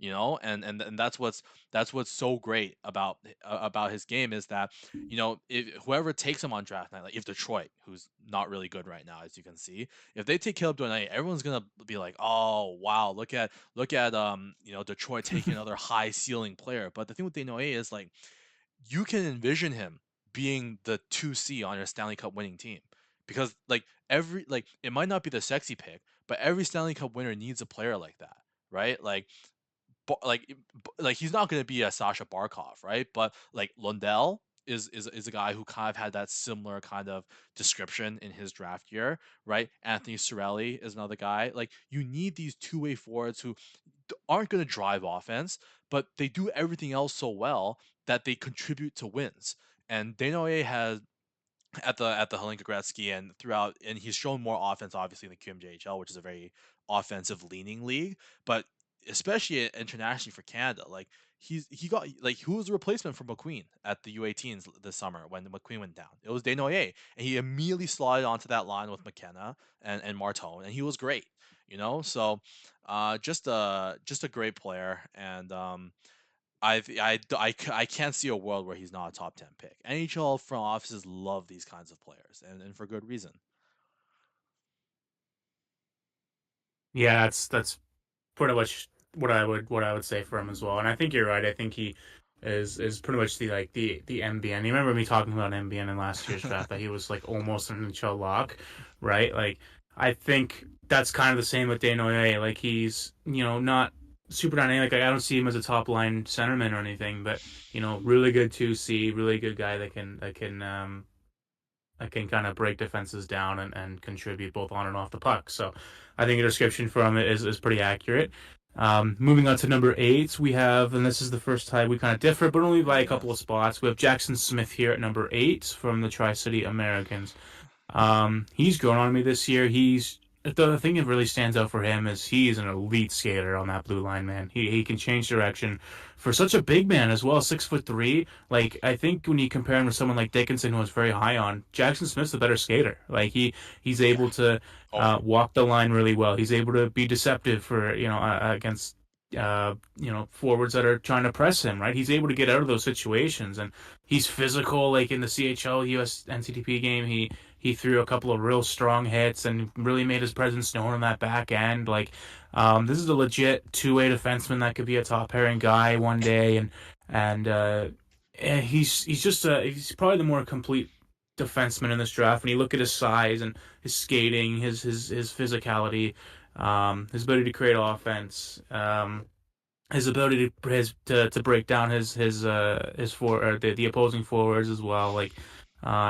And that's what's so great about his game is that if whoever takes him on draft night, like if Detroit, who's not really good right now, as you can see, if they take Caleb Duvernay, everyone's gonna be like, oh wow, look at Detroit taking another high ceiling player. But the thing with Denoye is like you can envision him being the 2C on your Stanley Cup winning team because like it might not be the sexy pick, but every Stanley Cup winner needs a player like that, right? Like he's not going to be a Sasha Barkov, right? But like Lundell is a guy who kind of had that similar kind of description in his draft year, right? Anthony Cirelli is another guy. Like you need these two-way forwards who aren't going to drive offense, but they do everything else so well that they contribute to wins. And Denoye has at the Helinka Gretzky and throughout, and he's shown more offense obviously in the QMJHL, which is a very offensive leaning league, but especially internationally for Canada, like he got like who was the replacement for McQueen at the U18s this summer when McQueen went down? It was Desnoyers, and he immediately slotted onto that line with McKenna and Martone, and he was great, So, just a great player, and I can't see a world where he's not a top 10 pick. NHL front offices love these kinds of players, and for good reason. Yeah, that's pretty much what I would say for him as well. And I think you're right. I think he is pretty much the MBN. You remember me talking about MBN in last year's draft that he was like almost an NHL lock, right? Like I think that's kind of the same with Desnoyers. Like he's not super dynamic. Like, I don't see him as a top line centerman or anything, but really good 2C, really good guy that can can kind of break defenses down and contribute both on and off the puck. So I think your description from it is pretty accurate. Moving on to number 8, we have, and this is the first time we kind of differ, but only by a Yeah. couple of spots. We have Jackson Smith here at number 8 from the Tri City Americans. He's grown on me this year. The thing that really stands out for him is he's an elite skater on that blue line, man. He can change direction for such a big man as well, 6'3". Like I think when you compare him to someone like Dickinson, who was very high on, Jackson Smith's a better skater. Like he's Yeah. able to Oh, walk the line really well. He's able to be deceptive for against forwards that are trying to press him. Right, he's able to get out of those situations, and he's physical. Like in the CHL US NCTP game, he threw a couple of real strong hits and really made his presence known on that back end. Like, this is a legit two-way defenseman that could be a top pairing guy one day, and he's probably the more complete defenseman in this draft. When you look at his size and his skating, his physicality, his ability to create offense, his ability to break down the opposing forwards as well. Like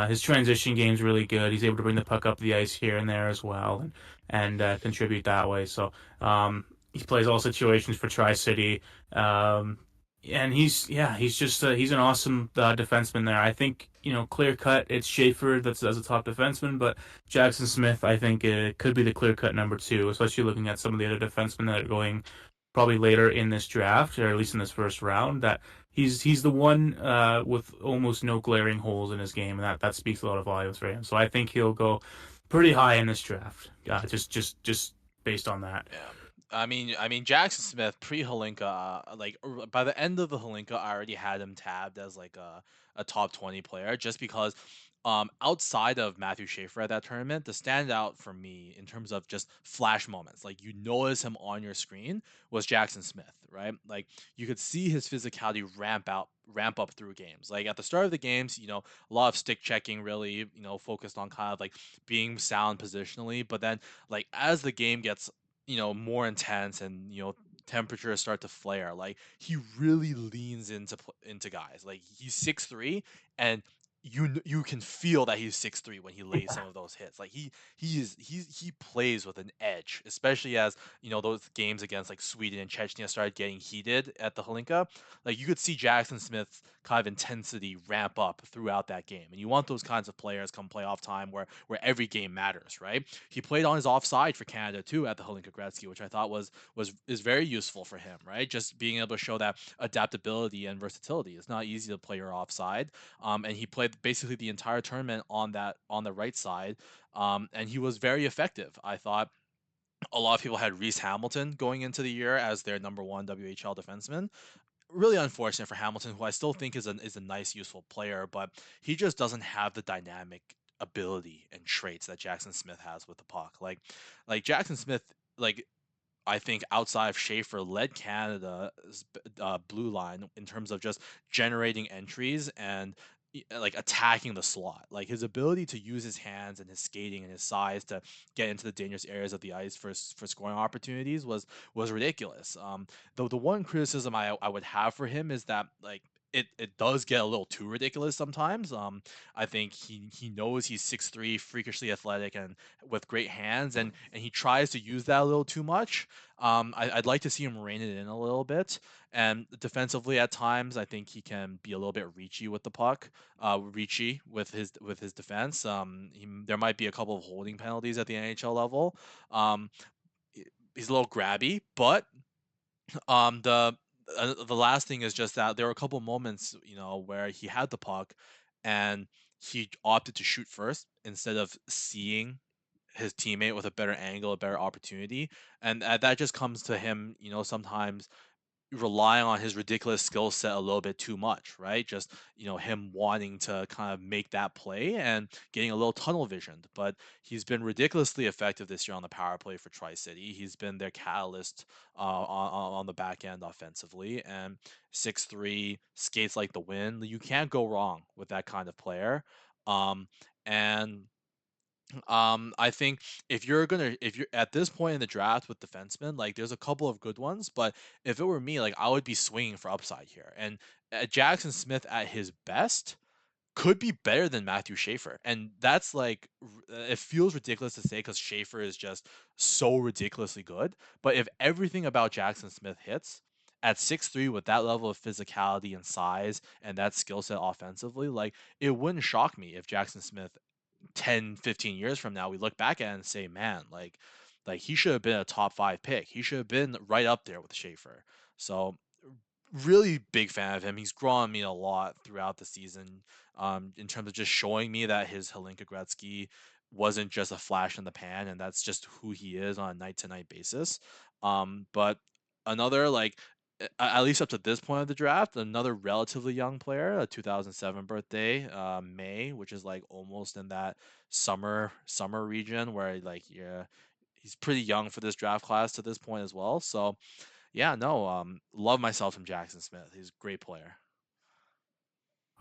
his transition game's really good. He's able to bring the puck up the ice here and there as well, and contribute that way. So he plays all situations for Tri City. And he's an awesome defenseman there. I think clear cut it's Schaefer that's as a top defenseman, but Jackson Smith I think could be the clear cut number 2, especially looking at some of the other defensemen that are going probably later in this draft, or at least in this first round, that he's the one with almost no glaring holes in his game, and that speaks a lot of volumes for him. So I think he'll go pretty high in this draft, just based on that. yeah. I mean, Jackson Smith pre-Holinka, by the end of the Holinka, I already had him tabbed as like a top 20 player, just because outside of Matthew Schaefer at that tournament, the standout for me in terms of just flash moments, like you notice him on your screen, was Jackson Smith, right? Like you could see his physicality ramp up through games. Like at the start of the games, a lot of stick checking, really, focused on kind of like being sound positionally, but then like as the game gets more intense, and temperatures start to flare, like he really leans into guys. Like he's 6'3", and you can feel that he's 6'3" when he lays some of those hits. Like he plays with an edge, especially as those games against like Sweden and Chechnya started getting heated at the Holinka. Like you could see Jackson Smith's kind of intensity ramp up throughout that game, and you want those kinds of players come playoff time where every game matters, right? He played on his offside for Canada too at the Holinka Gretzky, which I thought is very useful for him, right? Just being able to show that adaptability and versatility. It's not easy to play your offside, and he played basically the entire tournament on the right side, and he was very effective. I thought a lot of people had Reese Hamilton going into the year as their number one WHL defenseman. Really unfortunate for Hamilton, who I still think is a nice, useful player, but he just doesn't have the dynamic ability and traits that Jackson Smith has with the puck. Like Jackson Smith, like I think outside of Schaefer, led Canada's blue line in terms of just generating entries and like attacking the slot. Like his ability to use his hands and his skating and his size to get into the dangerous areas of the ice for scoring opportunities was ridiculous. The one criticism I would have for him is that like it does get a little too ridiculous sometimes. I think he knows he's 6'3", freakishly athletic and with great hands, and he tries to use that a little too much. I'd like to see him rein it in a little bit. And defensively, at times, I think he can be a little bit reachy with the puck, reachy with his defense. There might be a couple of holding penalties at the NHL level. Um, he's a little grabby, but the last thing is just that there were a couple moments, where he had the puck, and he opted to shoot first instead of seeing his teammate with a better angle, a better opportunity, and that just comes to him, sometimes relying on his ridiculous skill set a little bit too much, right? Just, him wanting to kind of make that play and getting a little tunnel visioned. But he's been ridiculously effective this year on the power play for Tri City. He's been their catalyst on the back end offensively. And 6'3", skates like the wind. You can't go wrong with that kind of player. Um, and I think if you're at this point in the draft with defensemen, like there's a couple of good ones, but if it were me, like I would be swinging for upside here. And Jackson Smith at his best could be better than Matthew Schaefer. And that's like, it feels ridiculous to say because Schaefer is just so ridiculously good. But if everything about Jackson Smith hits at 6'3" with that level of physicality and size and that skill set offensively, like it wouldn't shock me if Jackson Smith 10, 15 years from now, we look back at it and say, man, like he should have been a top 5 pick. He should have been right up there with Schaefer. So really big fan of him. He's grown on me a lot throughout the season, in terms of just showing me that his Hlinka Gretzky wasn't just a flash in the pan, and that's just who he is on a night to night basis. But another like at least up to this point of the draft, another relatively young player, a 2007 birthday, May, which is like almost in that summer region where like yeah, he's pretty young for this draft class to this point as well. So yeah, no, love myself from Jackson Smith. He's a great player.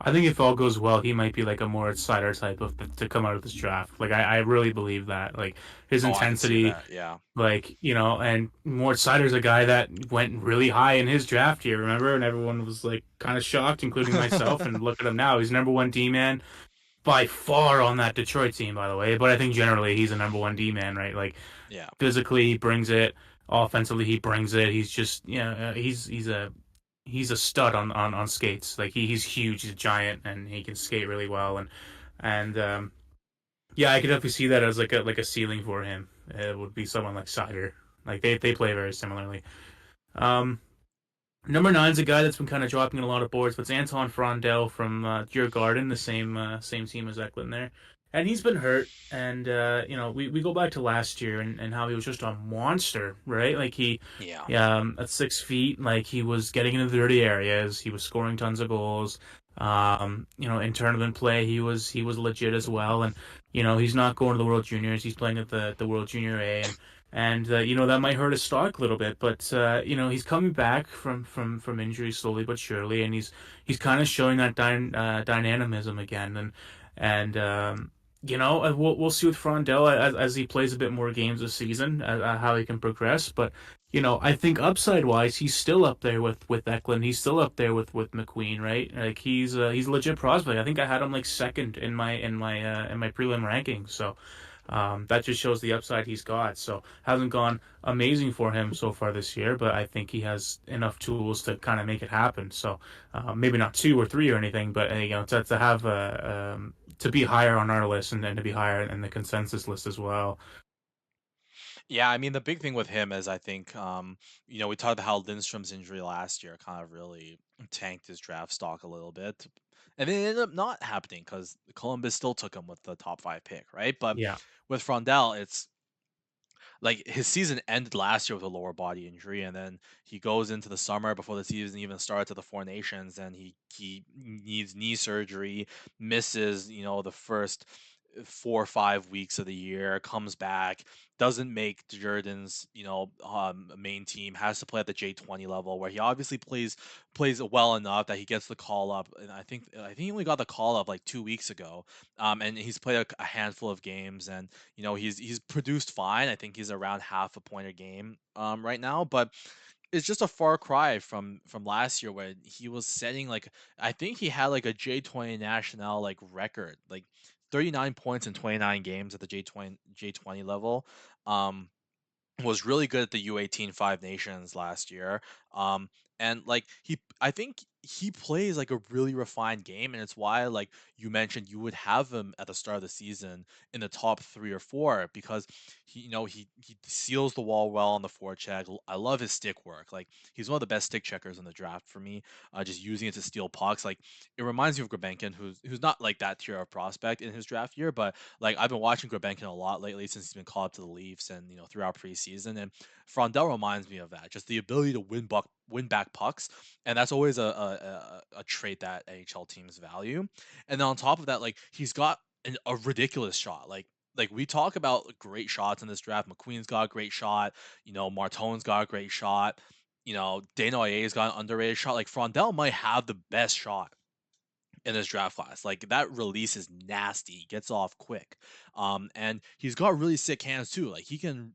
I think if all goes well, he might be like a more Sider type of to come out of this draft. Like I really believe that. Like his Oh, I can see intensity, that. Yeah. like and Mort Sider's a guy that went really high in his draft year. Remember, and everyone was like kind of shocked, including myself. And look at him now; he's number one D man by far on that Detroit team, by the way. But I think generally he's a number one D man, right? Like Yeah. physically, he brings it. Offensively, he brings it. He's just he's a stud on skates. Like he's huge, he's a giant, and he can skate really well. And yeah, I could definitely see that as like a ceiling for him. It would be someone like Sider. Like they play very similarly. Um, Number nine's a guy that's been kind of dropping in a lot of boards, but it's Anton Frondel from Djurgården, the same team as Eklund there, and he's been hurt. And we go back to last year and how he was just a monster, right? Like he, Yeah. at 6 feet, like he was getting into the dirty areas, he was scoring tons of goals. In tournament play, he was legit as well, and he's not going to the World Juniors, he's playing at the World Junior A, and that might hurt his stock a little bit, but he's coming back from injury slowly but surely, and he's kind of showing that dynamism again, and we'll see with Frondell as he plays a bit more games this season, how he can progress. But I think upside wise, he's still up there with Eklund. He's still up there with McQueen, right? Like he's a legit prospect. I think I had him like second in my prelim rankings. So that just shows the upside he's got. So hasn't gone amazing for him so far this year, but I think he has enough tools to kind of make it happen. So maybe not two or three or anything, but to have to be higher on our list and then to be higher in the consensus list as well. Yeah, I mean the big thing with him is I think we talked about how Lindstrom's injury last year kind of really tanked his draft stock a little bit. And it ended up not happening because Columbus still took him with the top 5 pick, right? But Yeah. with Frondell, it's like his season ended last year with a lower body injury, and then he goes into the summer before the season even starts to the Four Nations, and he needs knee surgery, misses the first 4 or 5 weeks of the year, comes back, doesn't make Jordan's main team, has to play at the J20 level where he obviously plays well enough that he gets the call up, and I think he only got the call up like 2 weeks ago, and he's played a handful of games, and he's produced fine. I think he's around half a point a game right now, but it's just a far cry from last year where he was setting like I think he had like a J20 national like record, like 39 points in 29 games at the J20 level. Um was really good at the U18 Five Nations last year. Um, and like I think he plays like a really refined game, and it's why like you mentioned you would have him at the start of the season in the top 3 or 4 because he seals the wall well on the forecheck. I love his stick work. Like he's one of the best stick checkers in the draft for me. Just using it to steal pucks. Like it reminds me of Grebenkin, who's not like that tier of prospect in his draft year, but like I've been watching Grebenkin a lot lately since he's been called up to the Leafs and throughout preseason. And Frondell reminds me of that, just the ability to win back pucks, and that's always a trait that NHL teams value. And then on top of that, like he's got a ridiculous shot. Like we talk about great shots in this draft. McQueen's got a great shot. Martone's got a great shot. Desnoyers got an underrated shot. Like Frondell might have the best shot in this draft class. Like that release is nasty, gets off quick. And he's got really sick hands too. Like he can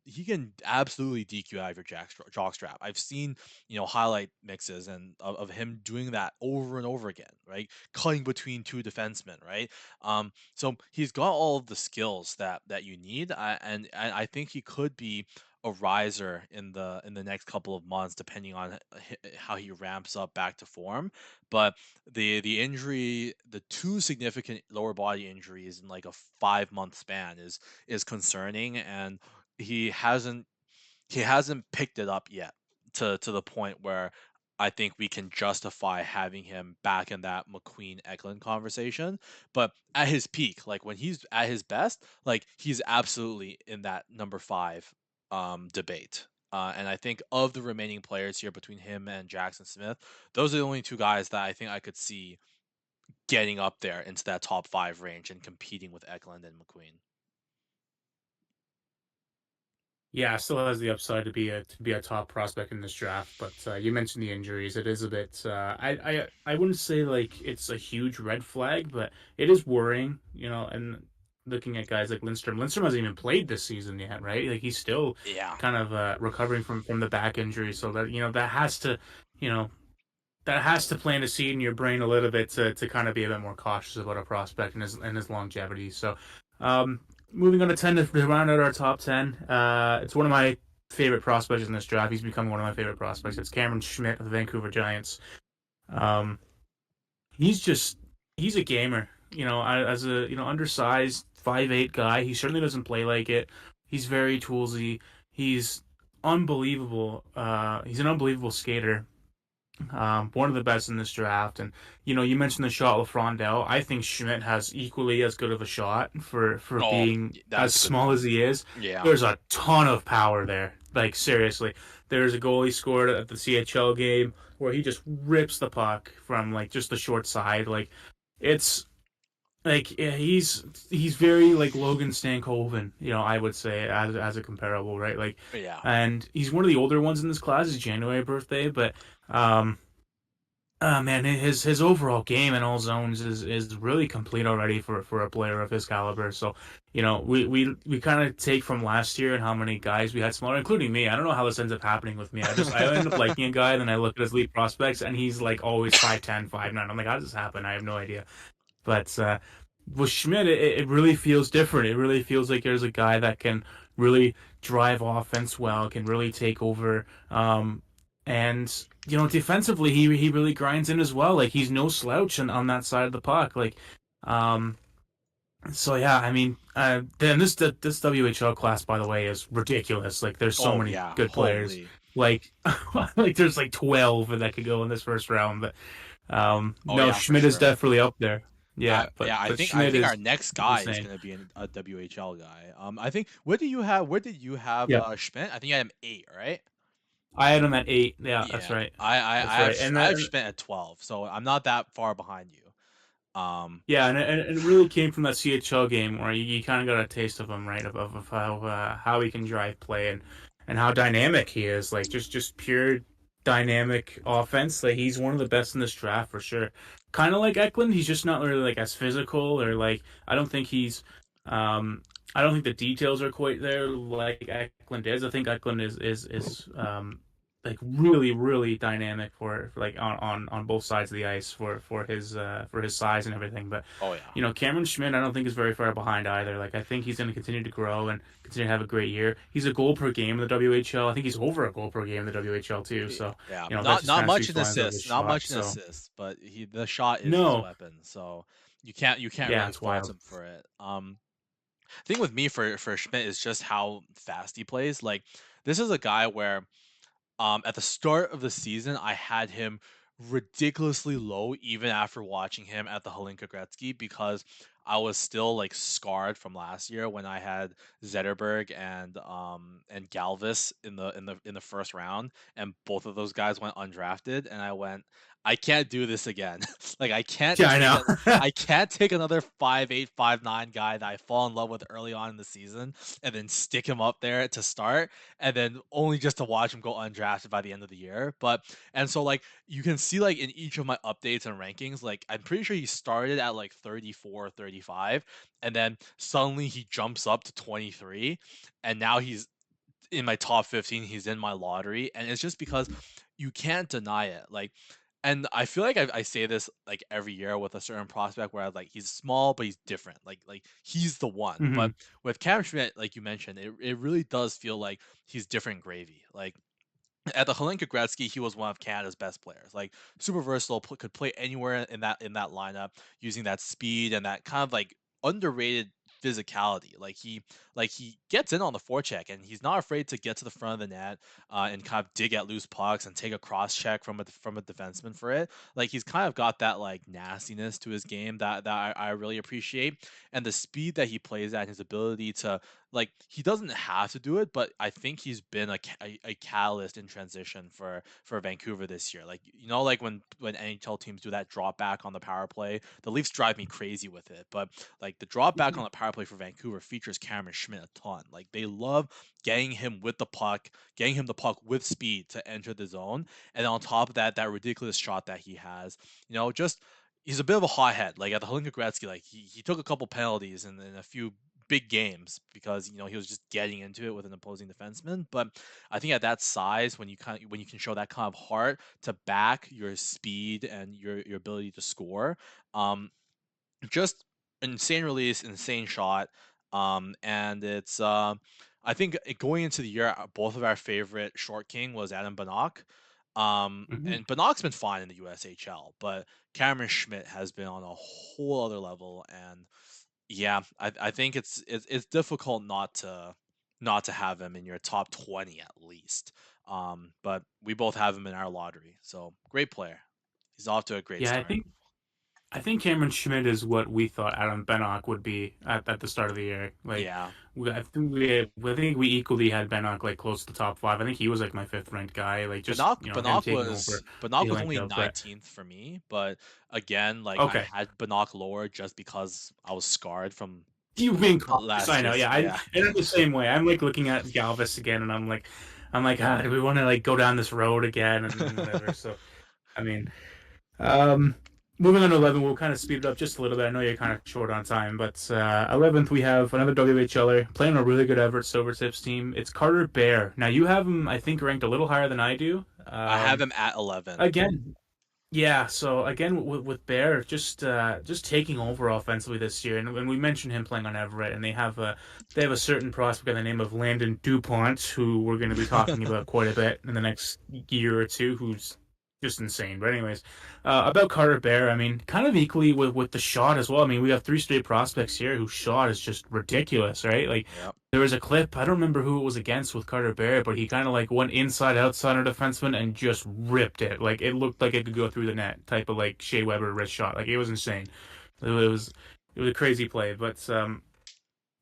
absolutely DQ out of your jock strap. I've seen, highlight mixes and of him doing that over and over again, right? Cutting between two defensemen, right? So he's got all of the skills that you need, and I think he could be a riser in the next couple of months, depending on how he ramps up back to form. But the injury, the two significant lower body injuries in like a 5 month span is concerning, and he hasn't he hasn't picked it up yet to the point where I think we can justify having him back in that McQueen Eklund conversation. But at his peak, like when he's at his best, like he's absolutely in that number five debate. And I think of the remaining players here between him and Jackson Smith, those are the only two guys that I think I could see getting up there into that top five range and competing with Eklund and McQueen. Yeah, still has the upside to be a top prospect in this draft, but you mentioned the injuries. It is a bit. I wouldn't say like it's a huge red flag, but it is worrying. And looking at guys like Lindstrom, Lindstrom hasn't even played this season yet, right? Like he's still Yeah. kind of recovering from the back injury, so that has to, you know, that has to plant a seed in your brain a little bit to kind of be a bit more cautious about a prospect and his longevity. So, um, moving on to 10 to round out our top 10. It's one of my favorite prospects in this draft. He's becoming one of my favorite prospects. It's Cameron Schmidt of the Vancouver Giants. Um, he's just he's a gamer. As a undersized 5'8" guy, he certainly doesn't play like it. He's very toolsy. He's unbelievable. He's an unbelievable skater, one of the best in this draft. And you mentioned the shot LaFrondell. I think Schmidt has equally as good of a shot for Oh, being as that's a good small point. as he is. Yeah. There's a ton of power there. Like seriously, there's a goal he scored at the CHL game where he just rips the puck from like just the short side. Like it's like yeah, he's very like Logan Stankoven, I would say as a comparable, right? Like, Yeah. and he's one of the older ones in this class. His January birthday, but um man, his overall game in all zones is really complete already for a player of his caliber. So, we kind of take from last year and how many guys we had smaller, including me. I don't know how this ends up happening with me. I end up liking a guy, then I look at his lead prospects, and he's like always 5'10", 5'9". I'm like, how does this happen? I have no idea. But with Schmidt, it really feels different. It really feels like there's a guy that can really drive offense well, can really take over. And defensively, he really grinds in as well. Like he's no slouch on that side of the puck. Like, um, so yeah, I mean, then this WHL class, by the way, is ridiculous. Like, there's so Oh many yeah. good players. Holy. Like, like there's like 12 that could go in this first round. But Oh no, yeah, for Schmidt is sure. definitely up there. Yeah, but Yeah, I but think I Schmidt think our is next guy is insane. gonna be a WHL guy. I think where did you have Yeah, Schmidt? I think I had him 8, right? I had him at 8. Yeah, that's Yeah. right. I I That's I have right. Sch- And I have then Schmidt at 12, so I'm not that far behind you. yeah, and it really came from that CHL game where you kind of got a taste of him, right? Of how he can drive play and how dynamic he is. Like just pure dynamic offense. Like he's one of the best in this draft for sure. Kind of like Eklund, he's just not really like as physical or like I don't think he's I don't think the details are quite there like Eklund is. I think Eklund is like really dynamic for like on both sides of the ice for his size and everything. But Oh yeah. Cameron Schmidt, I don't think is very far behind either. Like I think he's going to continue to grow and continue to have a great year. He's a goal per game in the WHL. I think he's over a goal per game in the WHL too. So Yeah. that Not just not kind of much speaks in volumes of his assists, not shot. much in So assists, but the shot is his no, weapon. So you can't yeah, really it's fault wild. him for it. Thing with me for Schmidt is just how fast he plays. Like this is a guy where at the start of the season, I had him ridiculously low, even after watching him at the Hlinka Gretzky, because I was still like scarred from last year when I had Zetterberg and Galvis in the first round, and both of those guys went undrafted, and I can't do this again. Like Yeah, I know. I can't take another 5'8", 5'9" guy that I fall in love with early on in the season and then stick him up there to start and then only just to watch him go undrafted by the end of the year. But and so like you can see like in each of my updates and rankings, like I'm pretty sure he started at like 34, 35, and then suddenly he jumps up to 23, and now he's in my top 15, he's in my lottery, and it's just because you can't deny it. Like, and I feel like I say this like every year with a certain prospect where I like he's small but he's different. Like he's the one. Hmm. But with Cam Schmidt, like you mentioned, it really does feel like he's different gravy. Like at the Hlinka Gretzky, he was one of Canada's best players. Like super versatile, could play anywhere in that lineup using that speed and that kind of like underrated physicality. Like he gets in on the forecheck and he's not afraid to get to the front of the net and kind of dig at loose pucks and take a cross check from a defenseman for it. Like he's kind of got that like nastiness to his game that I really appreciate, and the speed that he plays at, his ability to like he doesn't have to do it, but I think he's been a catalyst in transition for Vancouver this year. Like like when NHL teams do that drop back on the power play, the Leafs drive me crazy with it. But like the drop back on the power play for Vancouver features Cameron Schmidt a ton. Like they love getting him with the puck, getting him the puck with speed to enter the zone, and on top of that, that ridiculous shot that he has, just he's a bit of a hothead. Like at the Hlinka Gretzky, like he took a couple penalties in a few big games because he was just getting into it with an opposing defenseman. But I think at that size, when you can show that kind of heart to back your speed and your ability to score, um, just insane release, insane shot. And it's I think going into the year, both of our favorite short king was Adam Bannock. Hmm. And Bannock's been fine in the USHL, but Cameron Schmidt has been on a whole other level, and yeah, I think it's difficult not to have him in your top 20 at least. But we both have him in our lottery, so great player. He's off to a great Yeah, start. I think Cameron Schmidt is what we thought Adam Bennock would be at the start of the year. Like, Yeah, I think we equally had Bennock like close to the top five. I think he was like my fifth ranked guy. Like, just him taking over Bannock the was only Linka. But 19th for me, but again, like I okay, had Bannock lower just because I was scarred from you being cautious, I last know. year's. Yeah, Yeah, and I'm the same way. I'm like looking at Galvis again, and I'm like, do we want to like go down this road again and whatever. So, I mean, Um, moving on to 11, we'll kind of speed it up just a little bit. I know you're kind of short on time, but 11th we have another WHLer playing a really good Everett Silvertips team. It's Carter Bear. Now you have him, I think, ranked a little higher than I do. I have him at 11. Again, yeah. So again, with Bear, just taking over offensively this year, and we mentioned him playing on Everett, and they have a certain prospect by the name of Landon Dupont, who we're going to be talking about quite a bit in the next year or two, who's just insane. But anyways, about Carter Bear, I mean, kind of equally with the shot as well. I mean, we have three straight prospects here whose shot is just ridiculous, right? Like Yep. there was a clip, I don't remember who it was against with Carter Bear, but he kind of like went inside outside our defenseman and just ripped it. Like it looked like it could go through the net, type of like Shea Weber wrist shot. Like it was insane. It was a crazy play. But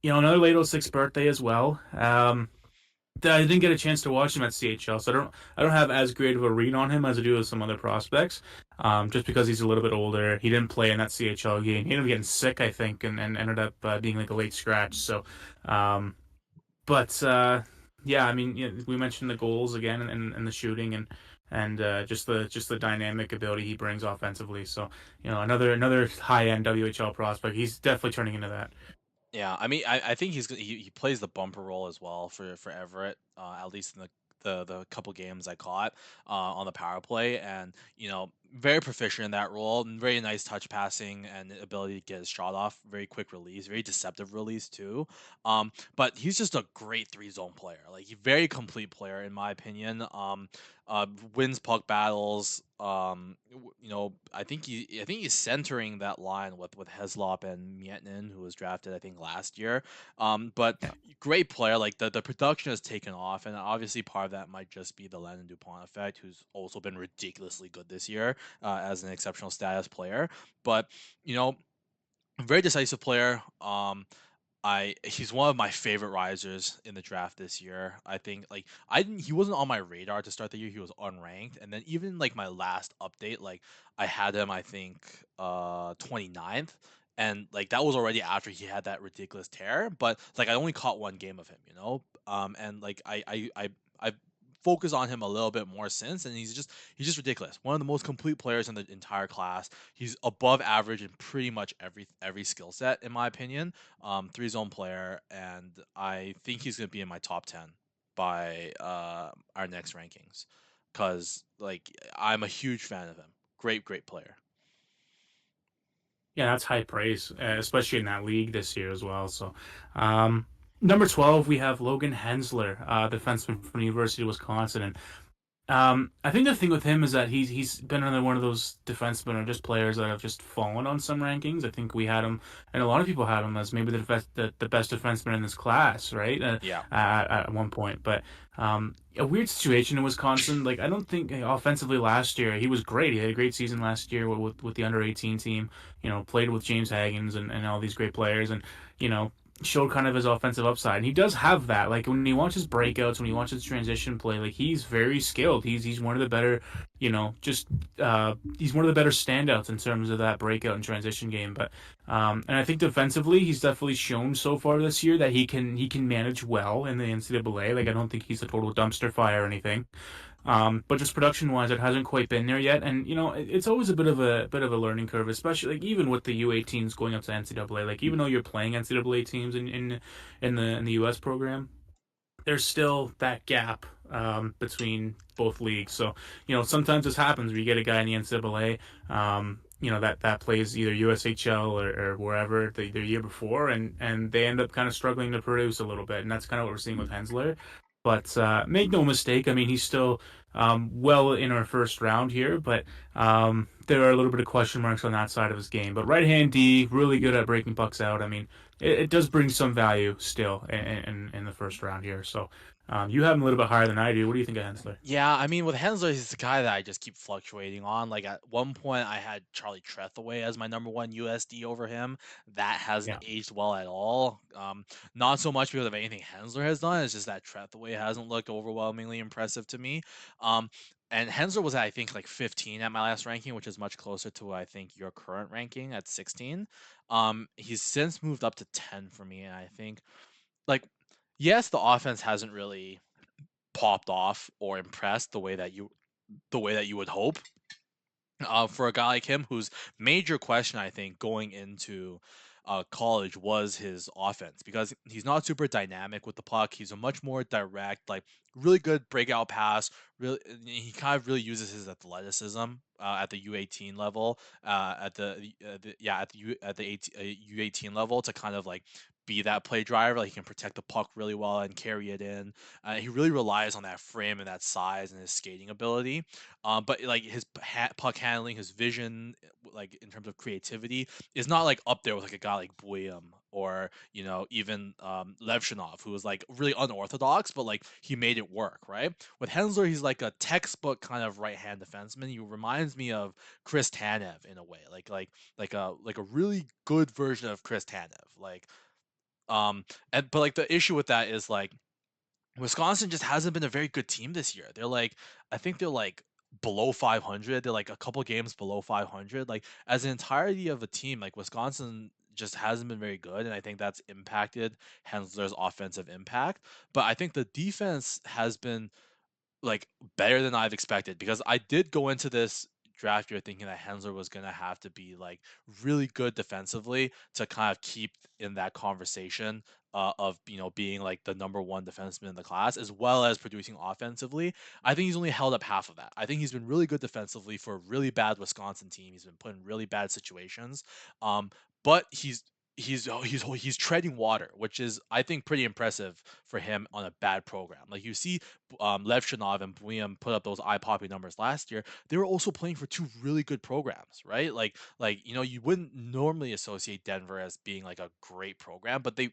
another late 06 birthday as well. I didn't get a chance to watch him at CHL, so I don't have as great of a read on him as I do with some other prospects. Just because he's a little bit older, he didn't play in that CHL game. He ended up getting sick, I think, and ended up being like a late scratch. So, but yeah, I mean, we mentioned the goals again and the shooting and just the dynamic ability he brings offensively. So, another high end WHL prospect. He's definitely turning into that. Yeah, I mean, I think he plays the bumper role as well for Everett, at least in the couple games I caught on the power play, and very proficient in that role, and very nice touch passing and ability to get his shot off, very quick release, very deceptive release too. But he's just a great three zone player, like he very complete player in my opinion. Wins puck battles. I think he's centering that line with Heslop and Mietnin, who was drafted I think last year. But Yeah. great player. Like the production has taken off, and obviously part of that might just be the Landon Dupont effect, who's also been ridiculously good this year as an exceptional status player. But you know, very decisive player. He's one of my favorite risers in the draft this year. I think like I didn't he wasn't on my radar to start the year. He was unranked. And then even like my last update, like I had him I think 29th, and like that was already after he had that ridiculous tear, but like I only caught one game of him, you know? And like I focus on him a little bit more since, and he's just ridiculous. One of the most complete players in the entire class. He's above average in pretty much every skill set in my opinion. Three zone player, and I think he's gonna be in my top 10 by our next rankings, because like I'm a huge fan of him. Great player. Yeah, that's high praise, especially in that league this year as well. So, um, number 12, we have Logan Hensler, defenseman from the University of Wisconsin. And I think the thing with him is that he's been another one of those defensemen or just players that have just fallen on some rankings. I think we had him, and a lot of people had him as maybe the best defenseman in this class, right? Yeah. At one point, but a weird situation in Wisconsin. Like I don't think offensively last year he was great. He had a great season last year with the under 18 team. You know, played with James Hagens and all these great players, and you know showed kind of his offensive upside. And he does have that. Like when he watches breakouts, when he watches transition play, like he's very skilled. He's one of the better, he's one of the better standouts in terms of that breakout and transition game. But and I think defensively, he's definitely shown so far this year that he can manage well in the NCAA. Like I don't think he's a total dumpster fire or anything. But just production wise, it hasn't quite been there yet, and it's always a bit of a learning curve, especially like even with the U18s going up to NCAA. Like even though you're playing NCAA teams in the US program, there's still that gap between both leagues. So sometimes this happens where you get a guy in the NCAA. That plays either USHL or wherever the year before, and they end up kind of struggling to produce a little bit, and that's kind of what we're seeing with Hensler. But make no mistake, I mean, he's still well in our first round here, but there are a little bit of question marks on that side of his game. But right hand D, really good at breaking pucks out. I mean, it does bring some value still in the first round here. So you have him a little bit higher than I do. What do you think of Hensler? Yeah, I mean, with Hensler, he's the guy that I just keep fluctuating on. Like at one point, I had Charlie Trethaway as my number one USD over him. That hasn't Yeah. aged well at all. Not so much because of anything Hensler has done. It's just that Trethaway hasn't looked overwhelmingly impressive to me. Um, and Hensler was at, I think, like 15 at my last ranking, which is much closer to I think your current ranking at 16. He's since moved up to 10 for me, and I think like yes, the offense hasn't really popped off or impressed the way that you would hope for a guy like him, whose major question I think going into college was his offense, because he's not super dynamic with the puck. He's a much more direct, like really good breakout pass. Really, he kind of really uses his athleticism at the U18 level, at the U18 level to kind of like be that play driver. Like he can protect the puck really well and carry it in. He really relies on that frame and that size and his skating ability. But like his puck handling, his vision, like in terms of creativity, is not like up there with like a guy like Boyum or even Levshinov, who was like really unorthodox, but like he made it work, right? With Hensler, he's like a textbook kind of right hand defenseman. He reminds me of Chris Tanev in a way, like a really good version of Chris Tanev, like but like the issue with that is like Wisconsin just hasn't been a very good team this year. I think they're like below 500. They're like a couple games below 500. Like as an entirety of a team, like Wisconsin just hasn't been very good, and I think that's impacted Hensler's offensive impact. But I think the defense has been like better than I've expected, because I did go into this draft year thinking that Hensler was gonna have to be like really good defensively to kind of keep in that conversation of being like the number one defenseman in the class, as well as producing offensively. I think he's only held up half of that. I think he's been really good defensively for a really bad Wisconsin team. He's been put in really bad situations, but he's treading water, which is I think pretty impressive for him on a bad program. Like you see Levshinov and Buium put up those eye-popping numbers last year. They were also playing for two really good programs, right? You wouldn't normally associate Denver as being like a great program, but they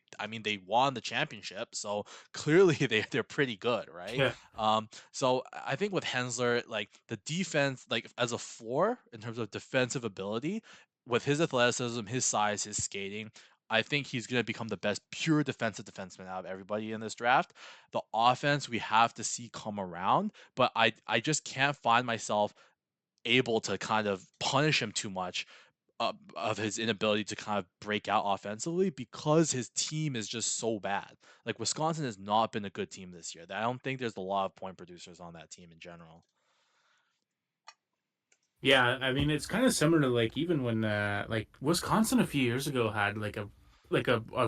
won the championship, so clearly they're pretty good, right? Yeah. So I think with Hensler, like the defense, like as a floor in terms of defensive ability, with his athleticism, his size, his skating, I think he's going to become the best pure defensive defenseman out of everybody in this draft. The offense we have to see come around, but I just can't find myself able to kind of punish him too much of his inability to kind of break out offensively because his team is just so bad. Like Wisconsin has not been a good team this year. I don't think there's a lot of point producers on that team in general. Yeah, I mean it's kind of similar to like even when like Wisconsin a few years ago had like a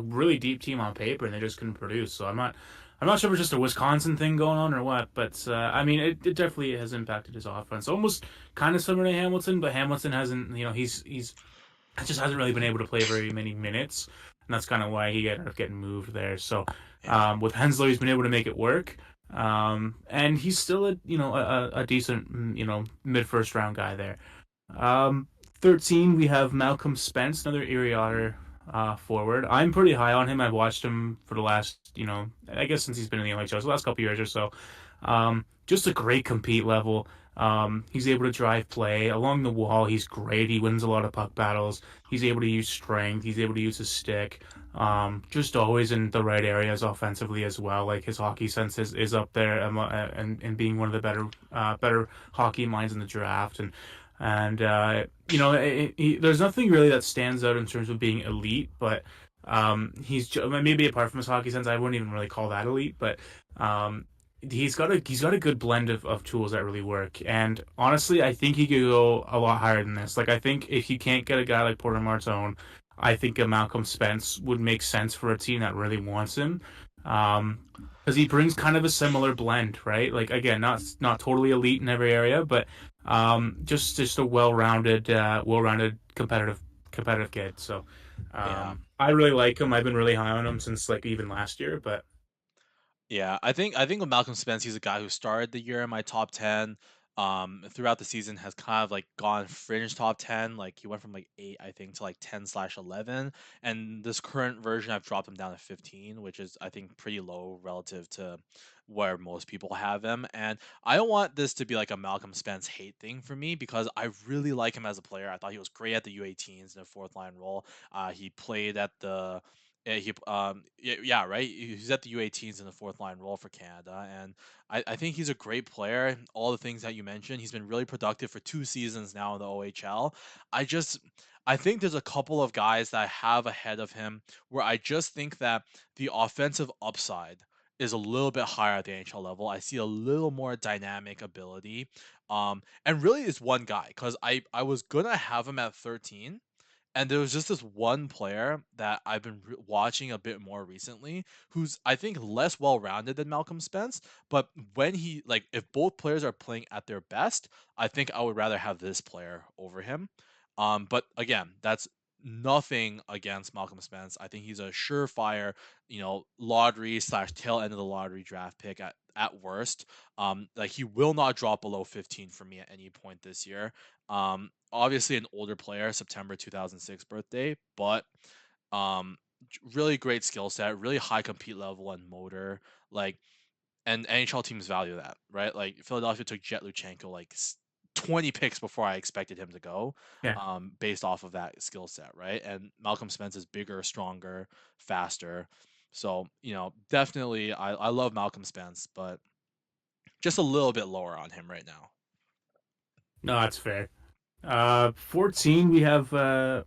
really deep team on paper and they just couldn't produce. So I'm not sure if it's just a Wisconsin thing going on or what, but I mean it definitely has impacted his offense. Almost kind of similar to Hamilton, but Hamilton hasn't he's just hasn't really been able to play very many minutes, and that's kind of why he ended up getting moved there. So Yeah. with Hensler, he's been able to make it work. And he's still a decent mid first round guy there. Um, 13, we have Malcolm Spence, another Erie Otter forward. I'm pretty high on him. I've watched him for the last, I guess since he's been in the NHL, so the last couple years or so. Just a great compete level. He's able to drive play along the wall. He's great. He wins a lot of puck battles. He's able to use strength. He's able to use his stick. Just always in the right areas offensively as well. Like his hockey sense is up there, and being one of the better hockey minds in the draft. There's nothing really that stands out in terms of being elite, but maybe apart from his hockey sense, I wouldn't even really call that elite, but um, he's got a good blend of tools that really work. And honestly, I think he could go a lot higher than this. Like I think if you can't get a guy like Porter Martone, I think a Malcolm Spence would make sense for a team that really wants him. Because he brings kind of a similar blend, right? Like again, not totally elite in every area, but just a well-rounded competitive kid. So Yeah. I really like him. I've been really high on him since like even last year, but Yeah, I think with Malcolm Spence, he's a guy who started the year in my top 10. Throughout the season has kind of like gone fringe top 10. Like he went from like 8, I think, to like 10/11. And this current version, I've dropped him down to 15, which is I think pretty low relative to where most people have him. And I don't want this to be like a Malcolm Spence hate thing for me because I really like him as a player. I thought he was great at the U18s in a fourth line role. He played at the yeah, right. He's at the U18s in the fourth line role for Canada, and I think he's a great player. All the things that you mentioned, he's been really productive for 2 seasons now in the OHL. I just I think there's a couple of guys that I have ahead of him where I just think that the offensive upside is a little bit higher at the NHL level. I see a little more dynamic ability. And really is one guy because I was gonna have him at 13, and there was just this one player that I've been watching a bit more recently, who's I think less well-rounded than Malcolm Spence. But when he like, if both players are playing at their best, I think I would rather have this player over him. But again, that's nothing against Malcolm Spence. I think he's a surefire, lottery slash tail end of the lottery draft pick at worst. Like he will not drop below 15 for me at any point this year. Obviously an older player, September 2006 birthday, but um, really great skill set, really high compete level and motor. Like, and NHL teams value that, right? Like Philadelphia took Jet Luchenko like 20 picks before I expected him to go, yeah. based off of that skill set, right? And Malcolm Spence is bigger, stronger, faster. So, definitely I love Malcolm Spence, but just a little bit lower on him right now. No, that's fair. 14, we have a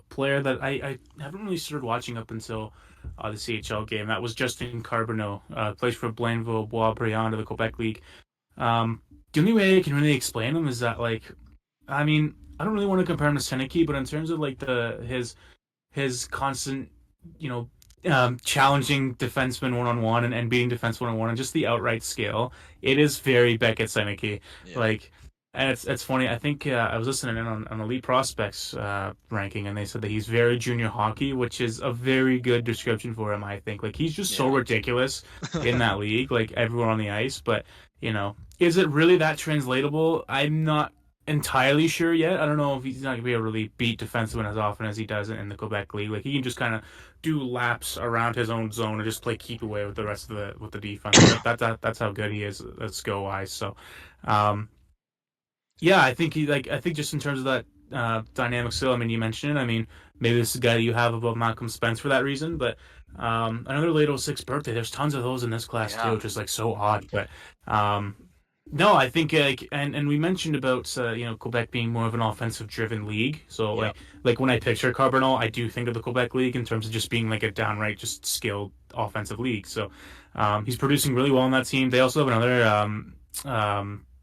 player that I haven't really started watching up until the CHL game. That was Justin Carbonneau, plays for Blainville Boisbriand of the Quebec League. The only way I can really explain him is that, like, I mean, I don't really want to compare him to Seneke, but in terms of like his constant, you know, challenging defenseman one on one and beating defense one on one and just the outright skill, it is very Beckett Seneke. Yeah. Like, and it's funny. I think I was listening in on Elite Prospects ranking, and they said that he's very junior hockey, which is a very good description for him. I think like he's just so Yeah. ridiculous in that league, like everyone on the ice. But is it really that translatable? I'm not entirely sure yet. I don't know if he's not gonna be able to really beat defensemen as often as he does in the Quebec League. Like he can just kind of do laps around his own zone and just play keep away with the rest of the defense. That's how good he is skill wise. So, yeah, I think just in terms of that dynamic still. I mean, you mentioned it. I mean, maybe this is a guy you have above Malcolm Spence for that reason, but another late '06 birthday. There's tons of those in this class too, Yeah. which is like so odd. But um, no, I think and we mentioned about Quebec being more of an offensive driven league. So Yep. like when I picture Carbonell, I do think of the Quebec League in terms of just being like a downright just skilled offensive league. So he's producing really well on that team. They also have another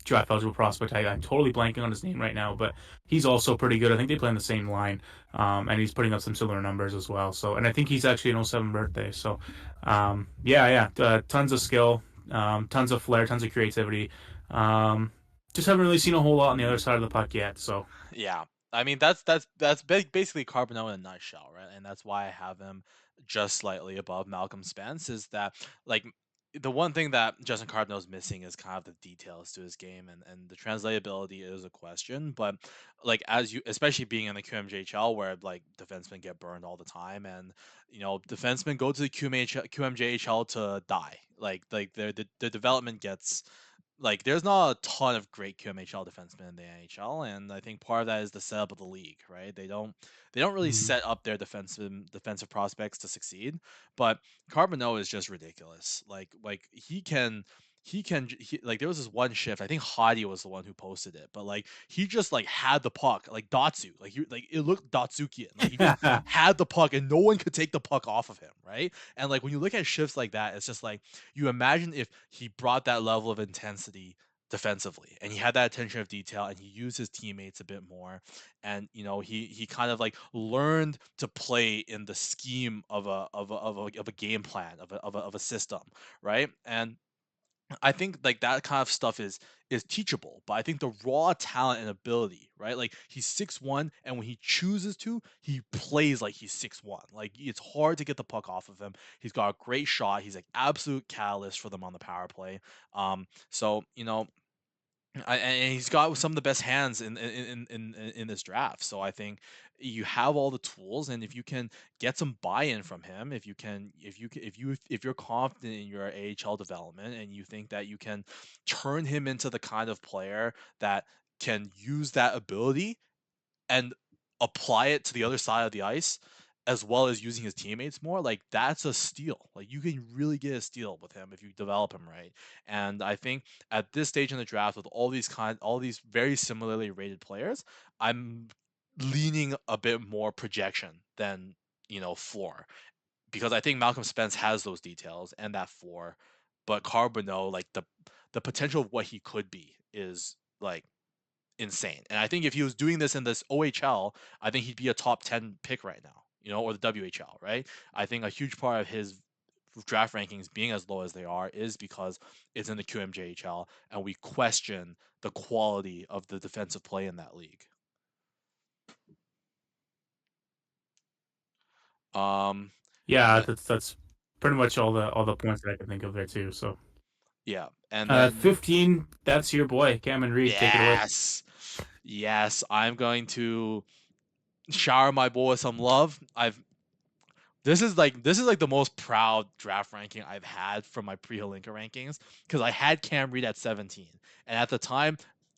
draft eligible prospect. I'm totally blanking on his name right now, but he's also pretty good. I think they play on the same line, and he's putting up some similar numbers as well. So, and I think he's actually an '07 birthday. So, tons of skill, tons of flair, tons of creativity. Um, just haven't really seen a whole lot on the other side of the puck yet. So, Yeah. I mean, basically Carbonell in a nutshell, right? And that's why I have him just slightly above Malcolm Spence. Is that like the one thing that Justin Carbonell is missing is kind of the details to his game, and the translatability is a question. But like as you, especially being in the QMJHL where like defensemen get burned all the time, and defensemen go to the QMJHL to die. Like their development gets like there's not a ton of great QMHL defensemen in the NHL, and I think part of that is the setup of the league, right? They don't really mm. set up their defensive prospects to succeed. But Carbonneau is just ridiculous. Like like there was this one shift. I think Hadi was the one who posted it, but like he just like had the puck like Datsu, like it looked Datsukian. Like he just had the puck and no one could take the puck off of him, right? And like when you look at shifts like that, it's just like you imagine if he brought that level of intensity defensively and he had that attention of detail and he used his teammates a bit more, and he kind of like learned to play in the scheme of a game plan of a system, right? And I think like that kind of stuff is teachable, but I think the raw talent and ability, right? Like he's 6'1", and when he chooses to, he plays like he's 6'1". Like it's hard to get the puck off of him. He's got a great shot. He's like absolute catalyst for them on the power play. So and he's got some of the best hands in this draft. So I think you have all the tools, and if you can get some buy-in from him, if you're confident in your AHL development, and you think that you can turn him into the kind of player that can use that ability and apply it to the other side of the ice, as well as using his teammates more, like that's a steal. Like you can really get a steal with him if you develop him right. And I think at this stage in the draft, with all these very similarly rated players, I'm leaning a bit more projection than floor, because I think Malcolm Spence has those details and that floor, but Carbonneau, like the potential of what he could be is like insane. And I think if he was doing this in this OHL, I think he'd be a top 10 pick right now, or the WHL, right? I think a huge part of his draft rankings being as low as they are is because it's in the QMJHL and we question the quality of the defensive play in that league. Um Yeah, the, that's pretty much all the points that I can think of there too. So, yeah, and then 15. That's your boy, Cameron Reed. Take it away. yes. Yes, I'm going to shower my boy with some love. This is like the most proud draft ranking I've had from my pre-Holinka rankings, because I had Cam Reed at 17, and at the time,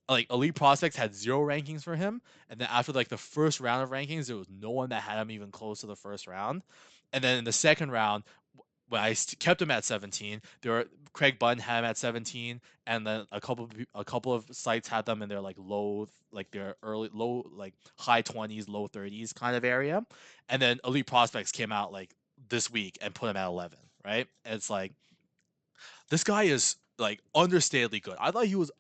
like Elite Prospects had 0 rankings for him, and then after like the first round of rankings, there was no one that had him even close to the first round, and then in the second round, when I kept him at 17, there were Craig Bunn had him at 17, and then a couple of sites had them in their like low, like their early low, like high 20s, low 30s kind of area, and then Elite Prospects came out like this week and put him at 11, right? And it's like this guy is like understatedly good. I thought he was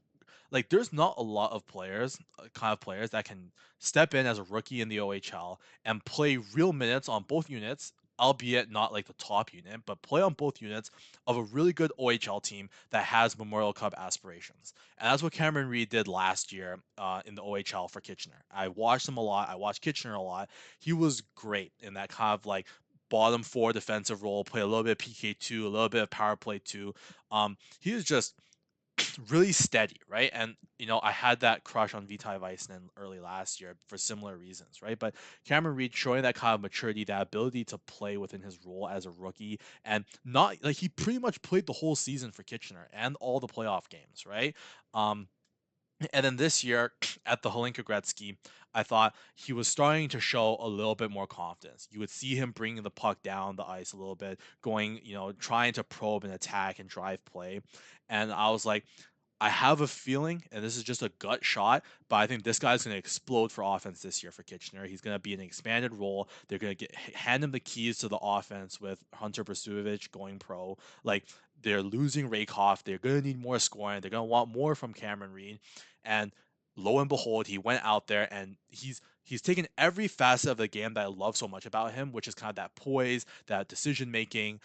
like there's not a lot of players, kind of players that can step in as a rookie in the OHL and play real minutes on both units, albeit not like the top unit, but play on both units of a really good OHL team that has Memorial Cup aspirations. And that's what Cameron Reed did last year in the OHL for Kitchener. I watched him a lot. I watched Kitchener a lot. He was great in that kind of like bottom four defensive role, play a little bit of PK2, a little bit of power play too. He was just really steady, right? And I had that crush on Vitaly Väisänen early last year for similar reasons, right? But Cameron Reed showing that kind of maturity, that ability to play within his role as a rookie, and not like he pretty much played the whole season for Kitchener and all the playoff games, right? Um, And then this year at the Holinka Gretzky, I thought he was starting to show a little bit more confidence. You would see him bringing the puck down the ice a little bit, going, trying to probe and attack and drive play. And I was like, I have a feeling, and this is just a gut shot, but I think this guy's going to explode for offense this year for Kitchener. He's going to be an expanded role. They're going to hand him the keys to the offense with Hunter Brasutovich going pro. Like, they're losing Rakoff. They're going to need more scoring. They're going to want more from Cameron Reed. And lo and behold, he went out there and he's taken every facet of the game that I love so much about him, which is kind of that poise, that decision making,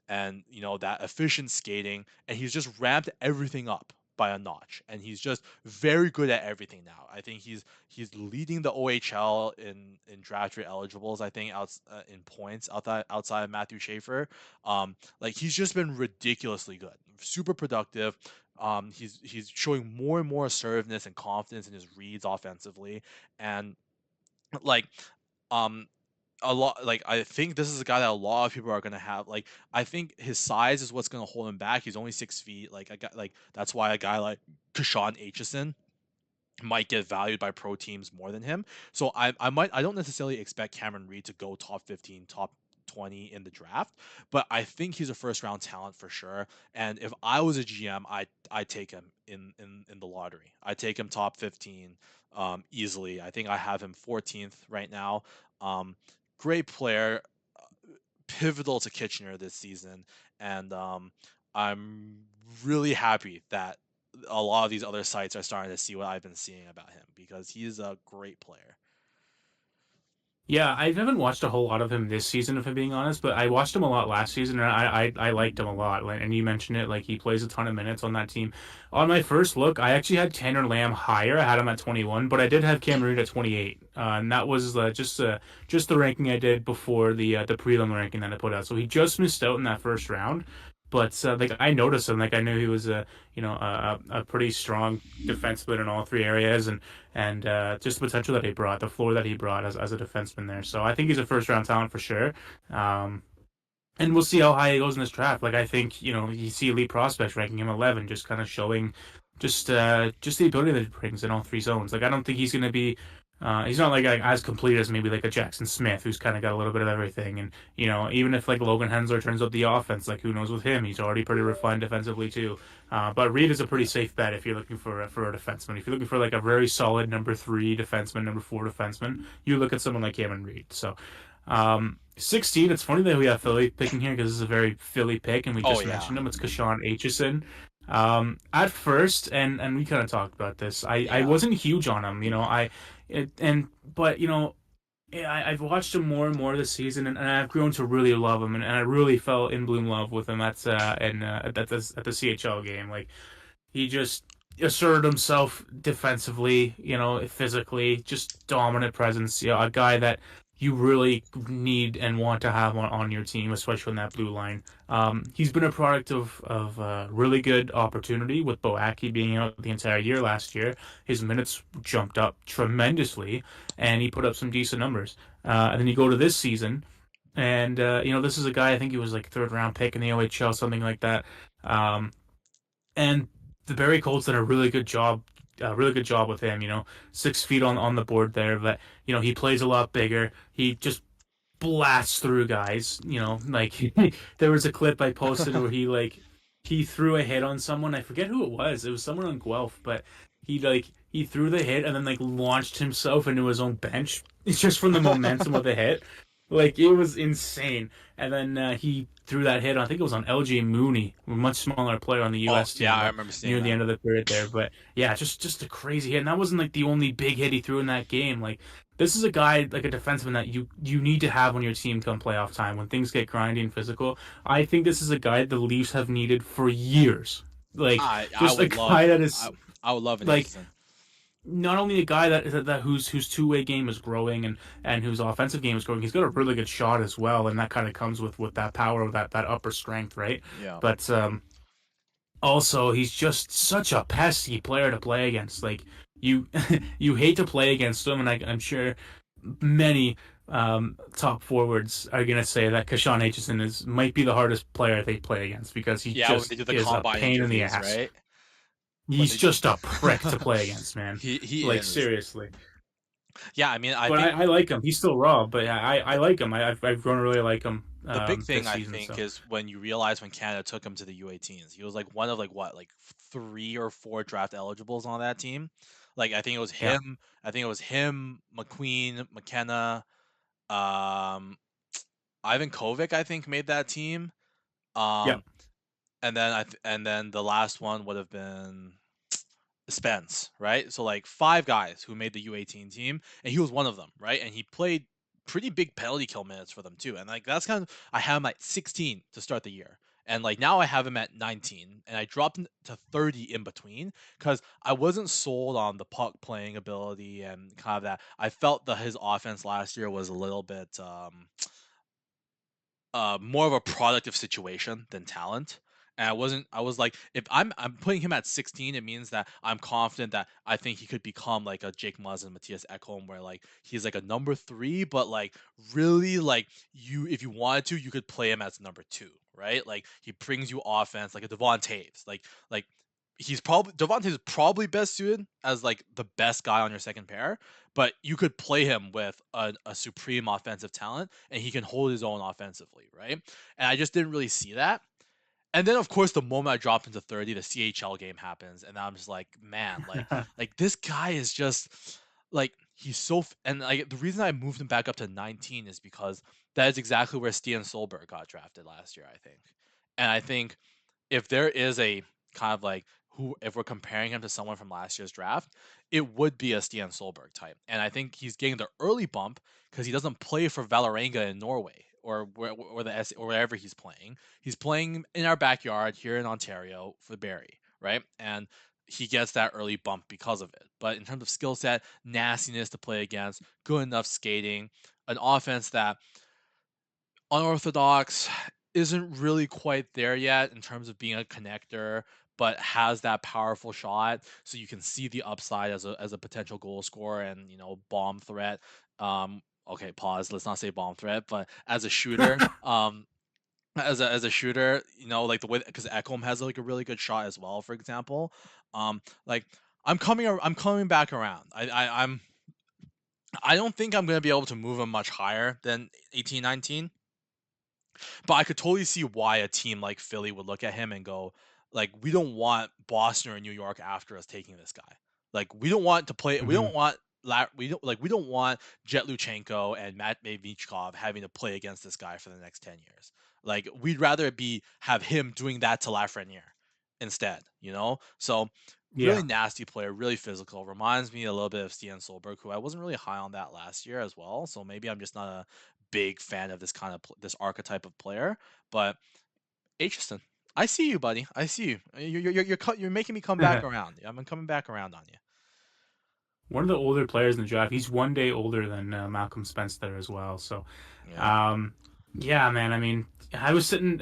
and that efficient skating, and he's just ramped everything up by a notch, and he's just very good at everything now. I think he's leading the OHL in draft rate eligibles. I think in points outside of Matthew Schaefer. Like, he's just been ridiculously good, super productive. He's showing more and more assertiveness and confidence in his reads offensively, and like um a lot, like, I think this is a guy that a lot of people are gonna have. Like, I think his size is what's gonna hold him back. He's only 6 feet. Like, that's why a guy like Kashawn Aitchison might get valued by pro teams more than him. So I don't necessarily expect Cameron Reed to go top 15, top 20 in the draft, but I think he's a first round talent for sure. And if I was a GM, I take him in the lottery. I take him top 15 easily. I think I have him 14th right now. Um, Great player, pivotal to Kitchener this season, and I'm really happy that a lot of these other sites are starting to see what I've been seeing about him, because he's a great player. Yeah, I haven't watched a whole lot of him this season, if I'm being honest, but I watched him a lot last season, and I liked him a lot. And you mentioned it, like he plays a ton of minutes on that team. On my first look, I actually had Tanner Lamb higher. I had him at 21, but I did have Cam Root at 28, and that was just the ranking I did before the prelim ranking that I put out. So he just missed out in that first round. But like I noticed him, like I knew he was a pretty strong defenseman in all three areas, and just the potential that he brought, the floor that he brought as a defenseman there. So I think he's a first round talent for sure. Um, and we'll see how high he goes in this draft. Like I think you see elite prospects ranking him 11, just kind of showing just the ability that he brings in all three zones. Like I don't think he's going to be. He's not like as complete as maybe like a Jackson Smith, who's kind of got a little bit of everything. And even if like Logan Hensler turns out the offense, like who knows with him? He's already pretty refined defensively too. But Reed is a pretty safe bet if you're looking for a defenseman. If you're looking for like a very solid number three defenseman, number four defenseman, you look at someone like Cameron Reed. So 16. It's funny that we have Philly picking here because this is a very Philly pick, and we Oh just yeah. mentioned him. It's Kashawn Aitchison. At first, and we kind of talked about this. I Yeah. wasn't huge on him. But I've watched him more and more this season, and I've grown to really love him, and I really fell in bloom love with him at the CHL game. Like he just asserted himself defensively, physically, just dominant presence. A guy that you really need and want to have on your team, especially on that blue line. He's been a product of really good opportunity with Boaki being out the entire year last year. His minutes jumped up tremendously, and he put up some decent numbers. And then you go to this season, and this is a guy, I think he was like third round pick in the OHL, something like that. And the Barry Colts did a really good job with him. 6 feet on the board there, but he plays a lot bigger. He just blasts through guys. Like there was a clip I posted where he threw a hit on someone. I forget who it was. It was someone on Guelph, but he threw the hit and then like launched himself into his own bench. It's just from the momentum of the hit. Like it was insane. And then he threw that hit. I think it was on LJ Mooney, a much smaller player on the Oh U.S. yeah, team, I remember seeing near the that. end of the period there. But yeah, just a crazy hit. And that wasn't like the only big hit he threw in that game. Like this is a guy, like a defenseman that you need to have on your team come playoff time when things get grindy and physical. I think this is a guy the Leafs have needed for years. Like I just a would love guy that is I would love an like Aitchison. not only a guy that whose two-way game is growing and whose offensive game is growing, he's got a really good shot as well, and that kind of comes with that power, that upper strength, right? Yeah. But also he's just such a pesky player to play against. Like you you hate to play against him, and I'm sure many top forwards are gonna say that Kashawn Aitchison might be the hardest player they play against because he Yeah, when just they do the is a combine pain in the interviews, ass. right? when He's they just a prick to play against, man. he Like is. seriously. Yeah, I mean, I But think I like him. He's still raw, but I like him. I've grown to really like him the big thing this I season. think So is when you realize when Canada took him to the U18s, he was like one of like what, like 3 or 4 draft eligibles on that team. Like I think it was yeah, him. I think it was him, McQueen, McKenna, um, Ivan Kovic. I think made that team. yeah. Um, and then and then the last one would have been Spence, right? So like 5 guys who made the U18 team, and he was one of them, right? And he played pretty big penalty kill minutes for them too. And like that's kind of I have him at 16 to start the year. And like now I have him at 19, and I dropped him to 30 in between because I wasn't sold on the puck playing ability and kind of that. I felt that his offense last year was a little bit more of a product of situation than talent. And I was like, if I'm putting him at 16, it means that I'm confident that I think he could become like a Jake Muzzin, Matthias Ekholm, where like he's like a number 3, but like really like you if you wanted to, you could play him as number 2, right? Like he brings you offense like a Devon Taves. Like he's probably Devon Taves is probably best suited as like the best guy on your second pair, but you could play him with a supreme offensive talent and he can hold his own offensively, right? And I just didn't really see that. And then of course the moment I dropped into 30, the CHL game happens, and I'm just like, man, like this guy is just like he's so and like the reason I moved him back up to 19 is because that is exactly where Stian Solberg got drafted last year, I think. And I think if there is a kind of like who if we're comparing him to someone from last year's draft, it would be a Stian Solberg type. And I think he's getting the early bump because he doesn't play for Valerenga in Norway or the or wherever he's playing. He's playing in our backyard here in Ontario for Barrie, right? And he gets that early bump because of it. But in terms of skill set, nastiness to play against, good enough skating, an offense that unorthodox, isn't really quite there yet in terms of being a connector, but has that powerful shot, so you can see the upside as a potential goal scorer and bomb threat. Okay, pause. Let's not say bomb threat, but as a shooter, as a shooter, like the way because Ekholm has like a really good shot as well, for example. Like I'm coming back around. I don't think I'm gonna be able to move him much higher than 18, 19. But I could totally see why a team like Philly would look at him and go, like, we don't want Boston or New York after us taking this guy. Like, we don't want to play. We hmm don't want. We don't want Jet Luchenko and Matt Michkov having to play against this guy for the next 10 years. Like we'd rather have him doing that to Lafreniere instead, So Yeah. really nasty player, really physical. Reminds me a little bit of Stian Solberg, who I wasn't really high on that last year as well. So maybe I'm just not a big fan of this kind of this archetype of player. But Aitchison, I see you, buddy. I see you. You're making me come back around. I'm coming back around on you. One of the older players in the draft. He's 1 day older than Malcolm Spence there as well. So, Yeah. um, yeah, man. I mean, I was sitting.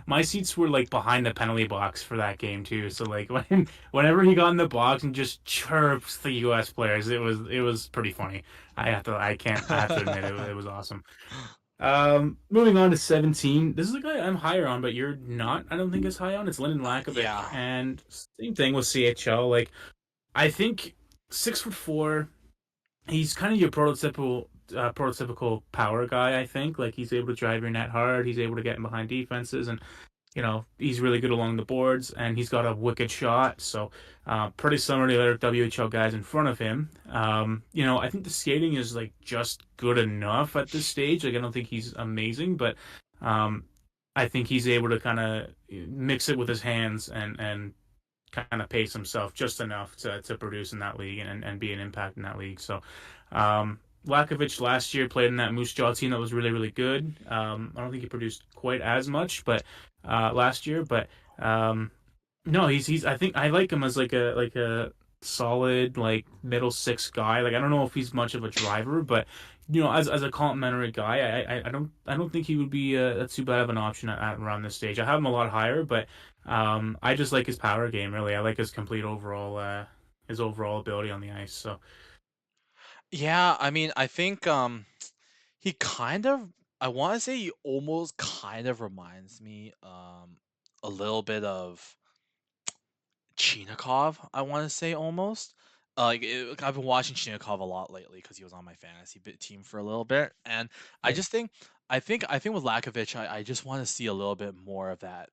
My seats were like behind the penalty box for that game too. So like whenever he got in the box and just chirps the U.S. players, it was pretty funny. I have to admit it was awesome. Moving on to 17. This is a guy I'm higher on, but you're not. I don't think as high on. It's Lyndon Lakovic, Yeah. and same thing with CHL. Like I think 6'4". He's kind of your prototypical power guy. I think like he's able to drive your net hard. He's able to get in behind defenses, and he's really good along the boards, and he's got a wicked shot. So pretty similar to the other WHL guys in front of him. I think the skating is like just good enough at this stage. Like I don't think he's amazing, but um, I think he's able to kind of mix it with his hands and kind of pace himself just enough to produce in that league and be an impact in that league. So, Lakovic last year played in that Moose Jaw team that was really, really good. I don't think he produced quite as much, but last year, but no, he's. I think I like him as like a solid like middle six guy. Like I don't know if he's much of a driver, but as a complimentary guy, I don't think he would be too bad of an option at around this stage. I have him a lot higher, but I just like his power game really. I like his complete overall ability on the ice. So Yeah, I mean, I think he kind of I want to say he almost kind of reminds me a little bit of Chinakov, I want to say almost. I've been watching Chinakov a lot lately because he was on my fantasy team for a little bit, and I Yeah. just think, I think with Lakovic, I just want to see a little bit more of that.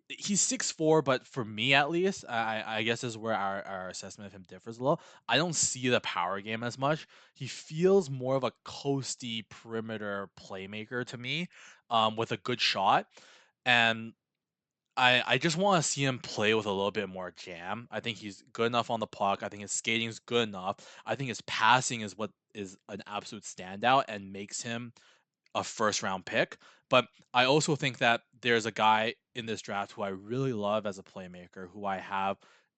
He's 6'4", but for me at least, I guess this is where our assessment of him differs a little. I don't see the power game as much. He feels more of a coasty perimeter playmaker to me, with a good shot, and I just want to see him play with a little bit more jam. I think he's good enough on the puck. I think his skating is good enough. I think his passing is what is an absolute standout and makes him a first round pick. But I also think that there's a guy in this draft who I really love as a playmaker who I have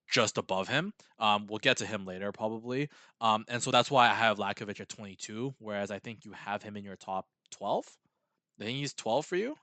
just above him. We'll get to him later probably. And so that's why I have Lakovic at 22, whereas I think you have him in your top 12. I think he's 12 for you.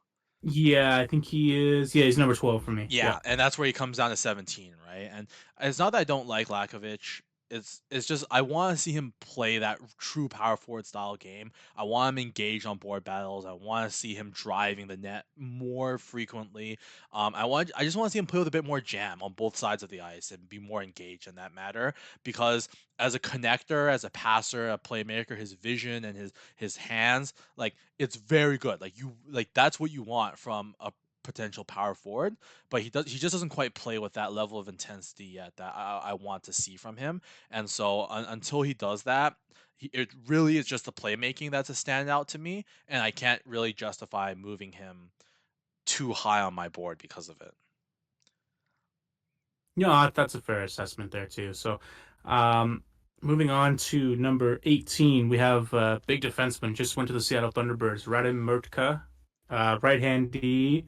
Yeah, I think he is. Yeah, he's number 12 for me. Yeah, Yep. and that's where he comes down to 17, right? And it's not that I don't like Lakovic. It's just I want to see him play that true power forward style game. I want him engaged on board battles. I want to see him driving the net more frequently. I just want to see him play with a bit more jam on both sides of the ice and be more engaged in that matter. Because as a connector, as a passer, a playmaker, his vision and his hands, like it's very good. Like that's what you want from a potential power forward, but he just doesn't quite play with that level of intensity yet that I want to see from him. And so until he does that, it really is just the playmaking that's a standout to me, and I can't really justify moving him too high on my board because of it. Yeah, that's a fair assessment there too. So, um, moving on to number 18, we have big defenseman. Just went to the Seattle Thunderbirds. Radim Murtka, right-handy.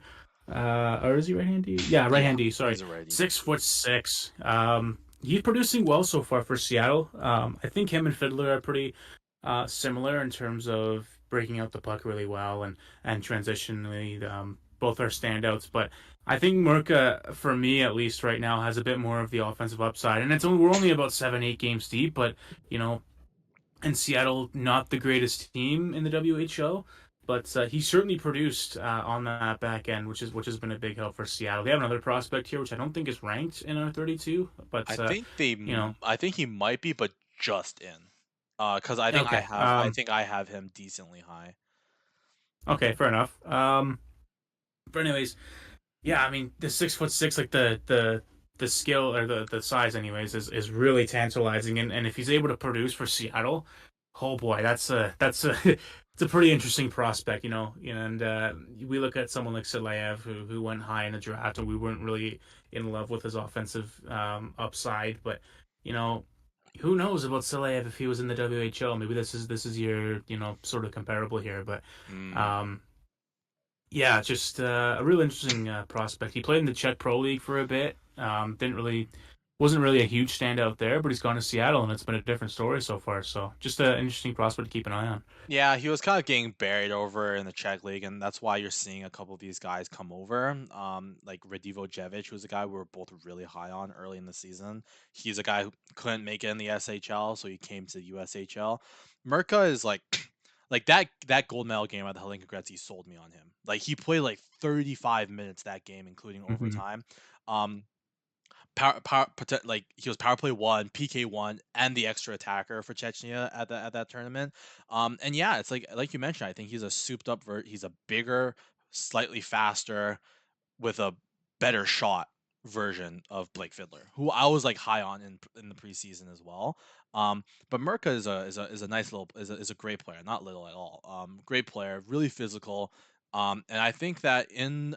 Or is he right-handy? Yeah, Yeah, right-handy. Sorry, he's already. 6'6". He's producing well so far for Seattle. I think him and Fiddler are pretty similar in terms of breaking out the puck really well and transitionally. Both are standouts, but I think Murka, for me at least right now, has a bit more of the offensive upside. And we're only about 7, 8 games deep, but you know, in Seattle, not the greatest team in the WHL, but he certainly produced on that back end, which has been a big help for Seattle. They have another prospect here, which I don't think is ranked in our 32, but you know, I think he might be, but just in. Because I think okay, I have him decently high. okay, fair enough. But anyways, yeah, I mean the 6'6", like the skill or the size, anyways, is really tantalizing. And if he's able to produce for Seattle, oh boy, that's a it's a pretty interesting prospect, you know. And we look at someone like Silayev who went high in the draft, and we weren't really in love with his offensive upside. But you know, who knows about Silayev if he was in the WHL? Maybe this is your sort of comparable here, but. Mm. Um, yeah, just a real interesting prospect. He played in the Czech Pro League for a bit. Wasn't really a huge standout there, but he's gone to Seattle, and it's been a different story so far. So just an interesting prospect to keep an eye on. Yeah, he was kind of getting buried over in the Czech league, and that's why you're seeing a couple of these guys come over. Like Radivojevic, who's a guy we were both really high on early in the season. He's a guy who couldn't make it in the SHL, so he came to the USHL. Merca is like, like that gold medal game at the Helsinki Gretzky sold me on him. Like he played like 35 minutes that game, including Hmm. overtime. Um, like he was power play one, PK one, and the extra attacker for Chechnya at that tournament. And yeah, it's like you mentioned, I think he's a souped up he's a bigger, slightly faster, with a better shot version of Blake Fiddler, who I was like high on in the preseason as well. But Merca is a nice little is a great player, not little at all. Great player, really physical. And I think that in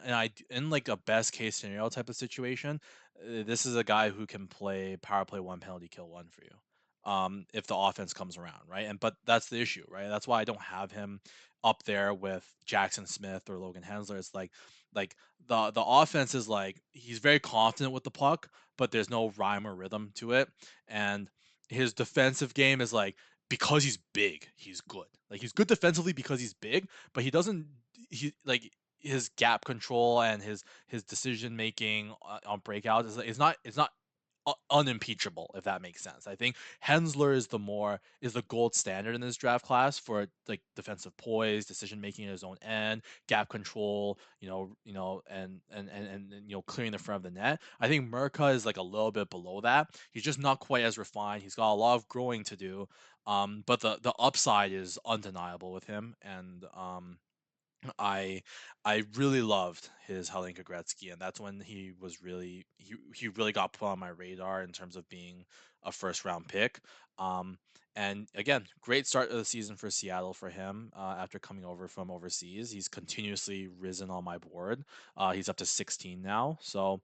like a best case scenario type of situation, this is a guy who can play power play one, penalty kill one for you. If the offense comes around, right? But that's the issue, right? That's why I don't have him up there with Jackson Smith or Logan Hensler. It's like the offense is like he's very confident with the puck, but there's no rhyme or rhythm to it. And his defensive game is like because he's big, he's good. Like he's good defensively because he's big, but he doesn't he like his gap control and his decision making on breakouts is not unimpeachable, if that makes sense. I think Hensler is the gold standard in this draft class for like defensive poise, decision making at his own end, gap control, and clearing the front of the net. I think Merca is like a little bit below that. He's just not quite as refined. He's got a lot of growing to do. But the upside is undeniable with him, and I I really loved his Helinka Gretzky, and that's when he really got put on my radar in terms of being a first round pick. Um, and again, great start of the season for Seattle for him after coming over from overseas. He's continuously risen on my board. He's up to 16 now, so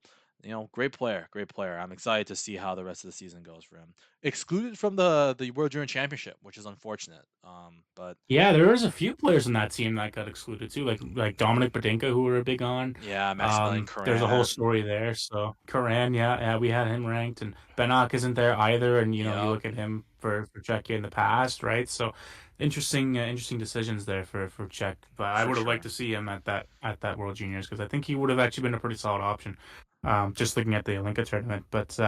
great player, great player. I'm excited to see how the rest of the season goes for him. Excluded from the World Junior Championship, which is unfortunate. But Yeah, there was a few players in that team that got excluded too, like Dominic Badinka, who were big on. yeah, Maximilian There's a whole Coran. story there. So Karan, yeah, we had him ranked, and Benak isn't there either. And you Yep. look at him for Czechia in the past, right? So interesting decisions there for Czech. But I For would have liked sure. to see him at that World Juniors because I think he would have actually been a pretty solid option. Just looking at the Olympia tournament, but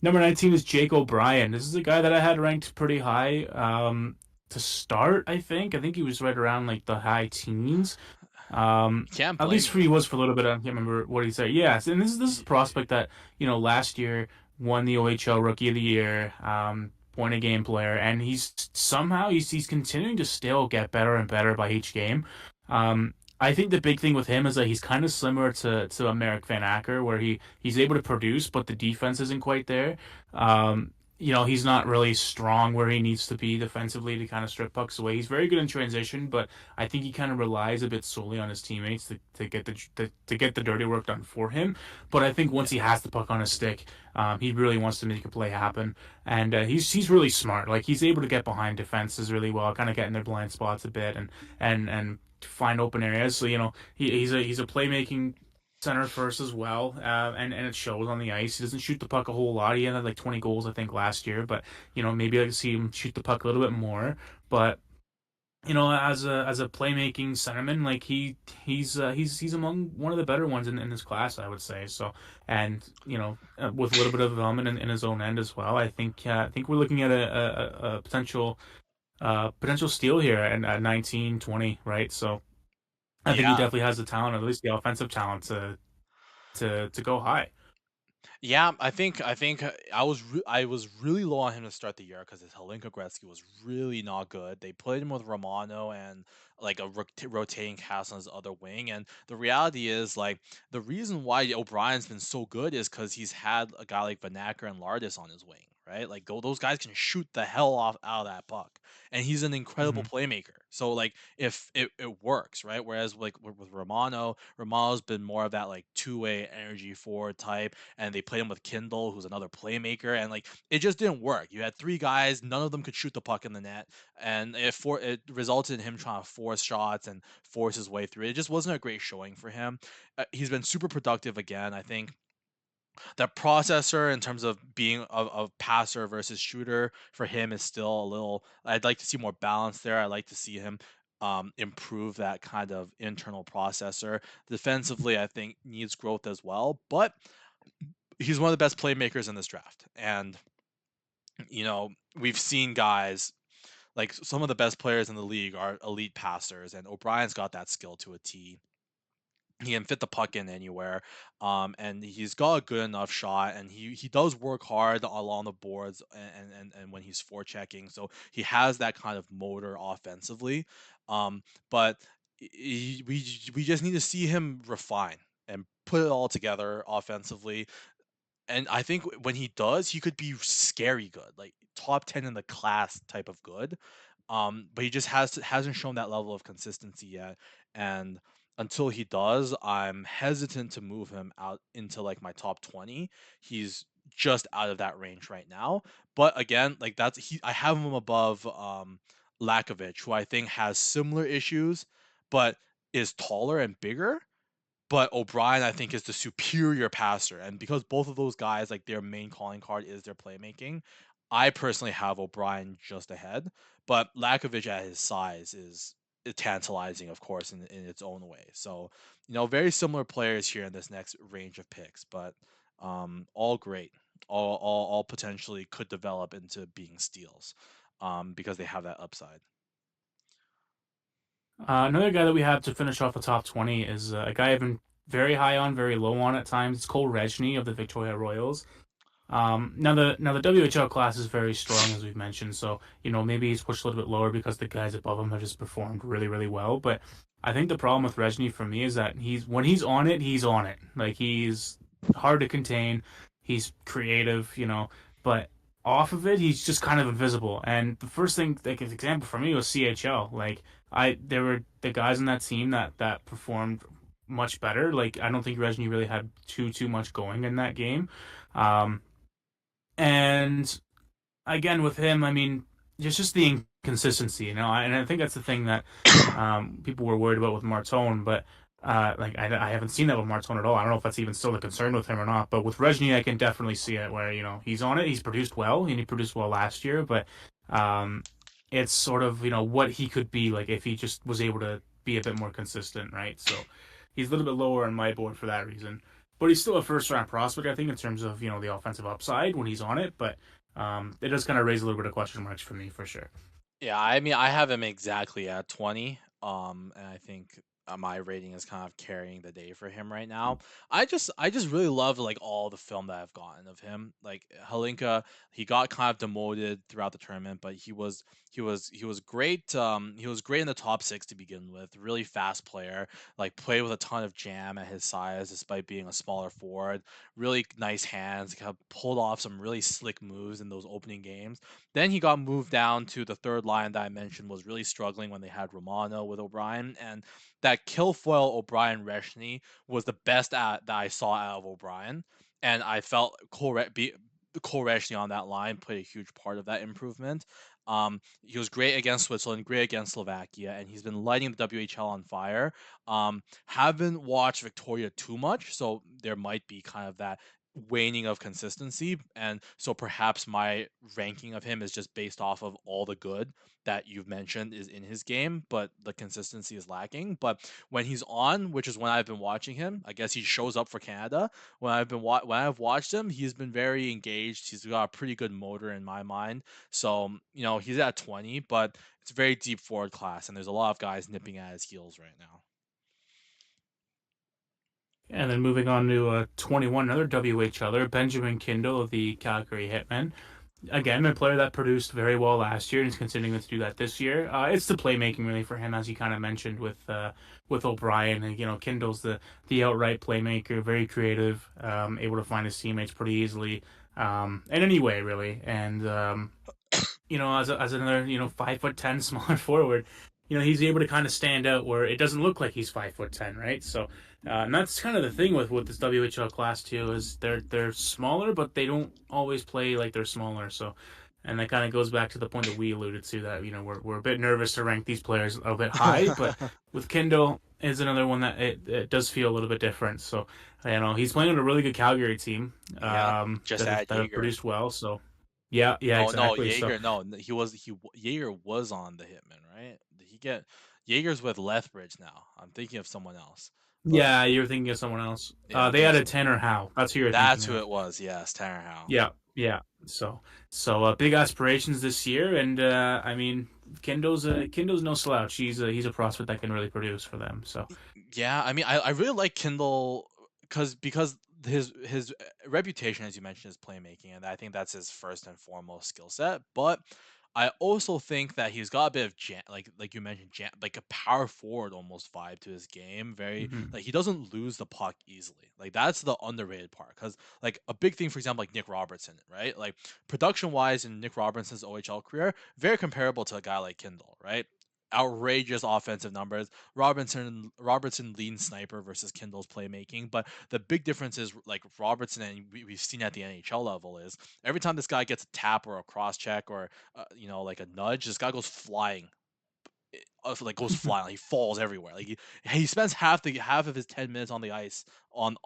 number 19 is Jake O'Brien. This is a guy that I had ranked pretty high. To start, I think he was right around like the high teens. You can't At blame least for you. he was for a little bit. I can't remember what he said. Yes, and this is a prospect that last year won the OHL Rookie of the Year, point a game player, and he's continuing to still get better and better by each game. I think the big thing with him is that he's kind of similar to a Merrick Van Acker, where he's able to produce, but the defense isn't quite there. He's not really strong where he needs to be defensively to kind of strip pucks away. He's very good in transition, but I think he kind of relies a bit solely on his teammates to get to get the dirty work done for him. But I think once Yeah. he has the puck on his stick, he really wants to make a play happen, and he's really smart. Like he's able to get behind defenses really well, kind of get in their blind spots a bit, and find open areas. So he's a playmaking center first as well, and it shows on the ice. He doesn't shoot the puck a whole lot. He had like 20 goals I think last year, but maybe I could see him shoot the puck a little bit more. But as a playmaking centerman, like he's among one of the better ones in this class, I would say. So, and with a little bit of development in his own end as well, I think we're looking at a potential steal here at 19, 20, right? So I think he Yeah. definitely has the talent, at least the offensive talent, to go high. Yeah, I was really low on him to start the year because his Helinka Gretzky was really not good. They played him with Romano and like a rotating cast on his other wing, and the reality is like the reason why O'Brien's been so good is because he's had a guy like Vanacker and Lardis on his wing, right? Like those guys can shoot the hell off out of that puck, and he's an incredible Hmm. playmaker. So like if it works, right? Whereas like with Romano, Romano's been more of that like two-way energy forward type, and they played him with Kindle, who's another playmaker, and like it just didn't work. You had three guys, none of them could shoot the puck in the net, and it resulted in him trying to force shots and force his way through. It just wasn't a great showing for him. He's been super productive again. I think that processor in terms of being a passer versus shooter for him is still a little. I'd like to see more balance there. I'd like to see him improve that kind of internal processor. Defensively, I think needs growth as well, but he's one of the best playmakers in this draft. And we've seen guys like some of the best players in the league are elite passers, and O'Brien's got that skill to a T. He can fit the puck in anywhere, and he's got a good enough shot, and he does work hard along the boards and when he's forechecking, so he has that kind of motor offensively. But we just need to see him refine and put it all together offensively, and I think when he does, he could be scary good, like top 10 in the class type of good. But he just hasn't shown that level of consistency yet. And until he does, I'm hesitant to move him out into like my top 20. He's just out of that range right now. But again, like I have him above Lakovic, who I think has similar issues, but is taller and bigger. But O'Brien, I think, is the superior passer. And because both of those guys, like their main calling card is their playmaking, I personally have O'Brien just ahead. But Lakovic at his size is tantalizing, of course, in its own way. So, very similar players here in this next range of picks, but all great. all potentially could develop into being steals, because they have that upside. Another guy that we have to finish off the top 20 is a guy I've been very high on, very low on at times. It's Cole Rejny of the Victoria Royals. Now the WHL class is very strong, as we've mentioned. So maybe he's pushed a little bit lower because the guys above him have just performed really, really well. But I think the problem with Rejny for me is that when he's on it, he's on it. Like he's hard to contain. He's creative, but off of it, he's just kind of invisible. And the first thing, like an example for me, was CHL. Like there were the guys on that team that performed much better. Like I don't think Rejny really had too much going in that game. Um, and again, with him, I mean, it's just the inconsistency, and I think that's the thing that people were worried about with Martone, but like I haven't seen that with Martone at all. I don't know if that's even still a concern with him or not, but with Rejny, I can definitely see it where, he's on it, he's produced well, and he produced well last year, but um, it's sort of, what he could be like if he just was able to be a bit more consistent, right? So he's a little bit lower on my board for that reason. But he's still a first round prospect, I think, in terms of, the offensive upside when he's on it. But it does kind of raise a little bit of question marks for me for sure. Yeah, I mean, I have him exactly at 20. And I think my rating is kind of carrying the day for him right now. I just really love like all the film that I've gotten of him. Like Halinka, he got kind of demoted throughout the tournament, but he was great. He was great in the top six to begin with. Really fast player, like played with a ton of jam at his size, despite being a smaller forward. Really nice hands, kind of pulled off some really slick moves in those opening games. Then he got moved down to the third line that I mentioned was really struggling when they had Romano with O'Brien, and that Kilfoyle O'Brien Reshny was the best that I saw out of O'Brien, and I felt Cole Reshny on that line played a huge part of that improvement. He was great against Switzerland, great against Slovakia, and he's been lighting the WHL on fire. Haven't watched Victoria too much, so there might be kind of that waning of consistency, and so perhaps my ranking of him is just based off of all the good that you've mentioned is in his game, but the consistency is lacking. But when he's on, which is when I've been watching him, I guess he shows up for Canada. When I've watched him, he's been very engaged. He's got a pretty good motor in my mind. So he's at 20, but it's a very deep forward class, and there's a lot of guys nipping at his heels right now. And then moving on to 21, another WHLer, Benjamin Kindle of the Calgary Hitmen. Again, a player that produced very well last year and is continuing to do that this year. It's the playmaking really for him, as you kind of mentioned with O'Brien. And, Kindle's the outright playmaker, very creative, able to find his teammates pretty easily, in any way really. And as another 5'10" smaller forward, he's able to kind of stand out where it doesn't look like he's 5'10", right? So, and that's kind of the thing with this WHL class too, is they're smaller, but they don't always play like they're smaller. So, and that kind of goes back to the point that we alluded to, that we're a bit nervous to rank these players a little bit high, but with Kindle is another one that it does feel a little bit different. So, he's playing on a really good Calgary team, Yeah, just that add have Jaeger. produced well. So. Yeah, No, exactly. So Jaeger. No, Jaeger was on the Hitman, right? Did he get Jaeger's with Lethbridge now? I'm thinking of someone else, but yeah, you're thinking of someone else. yeah, I'm They thinking of added someone. Tanner Howe. That's who you're That's thinking who of. it was. Yes, Tanner Howe. Yeah, yeah. So big aspirations this year, and I mean, Kindle's no slouch. He's a prospect that can really produce for them. So Yeah, I mean, I really like Kindle because his reputation, as you mentioned, is playmaking, and I think that's his first and foremost skill set. But I also think that he's got a bit of like you mentioned, like a power forward almost vibe to his game. Very mhm. like he doesn't lose the puck easily. Like that's the underrated part. Because like a big thing, for example, like Nick Robertson, right? Like production wise in Nick Robertson's OHL career, very comparable to a guy like Kindle, right? Outrageous offensive numbers. Robertson lean sniper versus Kindle's playmaking, but the big difference is like Robertson, and we've seen at the NHL level, is every time this guy gets a tap or a cross check or like a nudge, this guy goes flying. Like goes flying, like he falls everywhere. Like he spends half of his 10 minutes on the ice on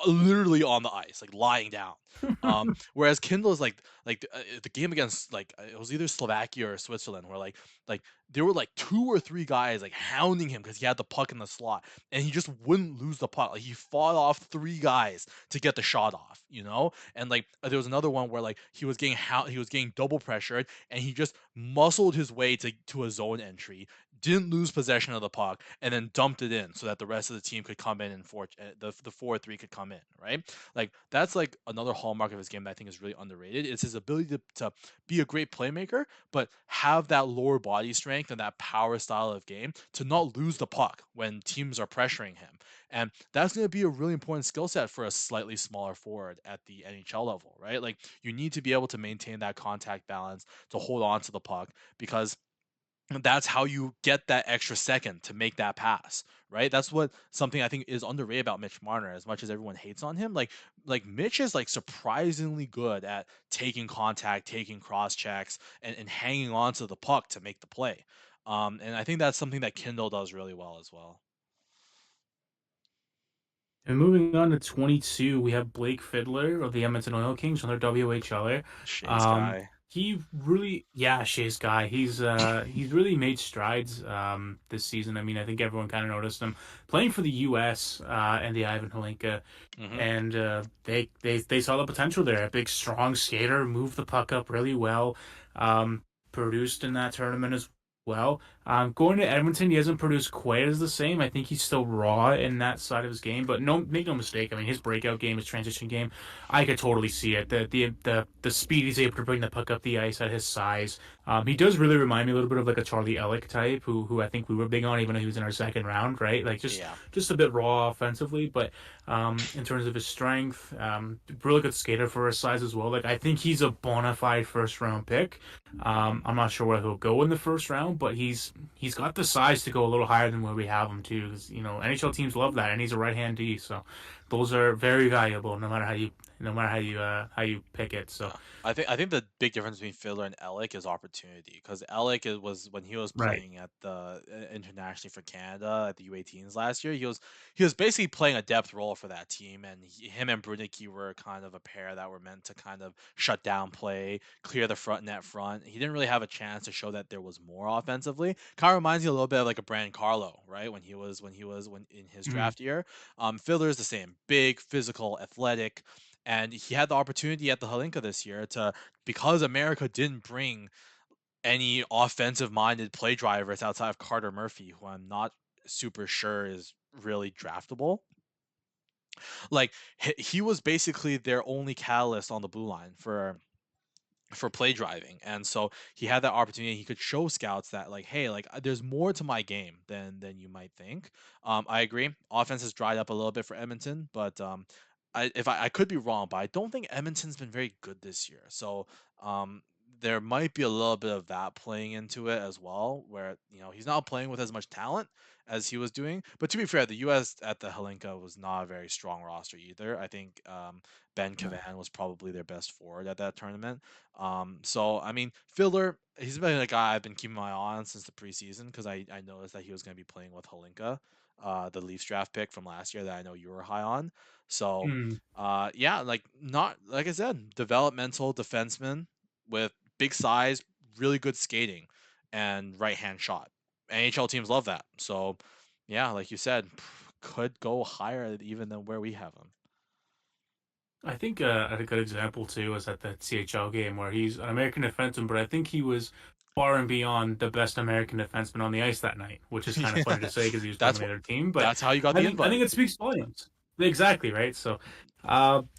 literally on the ice, like lying down. Whereas Kindle is like the game against it was either Slovakia or Switzerland, where like there were like 2 or 3 guys like hounding him because he had the puck in the slot, and he just wouldn't lose the puck. Like he fought off 3 guys to get the shot off, you know. And like there was another one where like he was getting double pressured, and he just muscled his way to a zone entry, didn't lose possession of the puck, and then dumped it in so that the rest of the team could come in and the 4-3 could come in, right? Like that's like another hallmark of his game that I think is really underrated. It's his ability to be a great playmaker, but have that lower body strength and that power style of game to not lose the puck when teams are pressuring him. And that's going to be a really important skill set for a slightly smaller forward at the NHL level, right? Like you need to be able to maintain that contact balance to hold on to the puck, because that's how you get that extra second to make that pass, right? That's what something I think is underrated about Mitch Marner. As much as everyone hates on him, like Mitch is like surprisingly good at taking contact, taking cross checks, and hanging on to the puck to make the play. And I think that's something that Kindle does really well as well. And moving on to 22, we have Blake Fiddler of the Edmonton Oil Kings, another WHLer. Shay's Um, guy. he really, yeah, Shea's guy. He's really made strides this season. I mean, I think everyone kind of noticed him playing for the U.S. And the Ivan Holinka, Hmm. and they saw the potential there. A big, strong skater, moved the puck up really well. Um, Produced in that tournament as well. Going to Edmonton, he hasn't produced quite as the same. I think he's still raw in that side of his game, but no, make no mistake. I mean, his breakout game, his transition game, I could totally see it. The speed he's able to bring the puck up the ice at his size. He does really remind me a little bit of like a Charlie Ellick type, who I think we were big on, even though he was in our second round, right? Like Yeah. just a bit raw offensively, but in terms of his strength, really good skater for his size as well. Like I think he's a bona fide first round pick. I'm not sure where he'll go in the first round, but he's got the size to go a little higher than where we have him too. 'Cause, NHL teams love that, and he's a right hand D, so those are very valuable no matter how you pick it. So Yeah. I think the big difference between Fiddler and Alec is opportunity, because Alec was when he was right. playing at the internationally for Canada at the U18s last year. He was basically playing a depth role for that team, and him and Brudnicki were kind of a pair that were meant to kind of shut down play, clear the front net front. He didn't really have a chance to show that there was more offensively. Kind of reminds me a little bit of like a Brandon Carlo, right? When in his Mhm. draft year. Fiddler is the same, big, physical, athletic, and he had the opportunity at the Halinka this year to, because America didn't bring any offensive minded play drivers outside of Carter Murphy, who I'm not super sure is really draftable. Like he was basically their only catalyst on the blue line for play driving. And so he had that opportunity. He could show scouts that like, hey, like there's more to my game than you might think. I agree. Offense has dried up a little bit for Edmonton, but I could be wrong, but I don't think Edmonton's been very good this year. So um, there might be a little bit of that playing into it as well, where he's not playing with as much talent as he was doing. But to be fair, the U.S. at the Helenka was not a very strong roster either. I think Ben Cavan was probably their best forward at that tournament. So I mean, Fiddler, he's been a guy I've been keeping my eye on since the preseason, because I noticed that he was going to be playing with Holinka, the Leafs draft pick from last year that I know you were high on. So Mm. yeah, like not like I said, developmental defenseman with big size, really good skating, and right hand shot. NHL teams love that. So yeah, like you said, could go higher even than where we have him. I think a good example too was at the CHL game where he's an American defenseman, but I think he was far and beyond the best American defenseman on the ice that night, which is kind of funny to say because he was playing That's on the what. other team. But That's how you got I the think I invite. think it speaks volumes. Exactly right. So,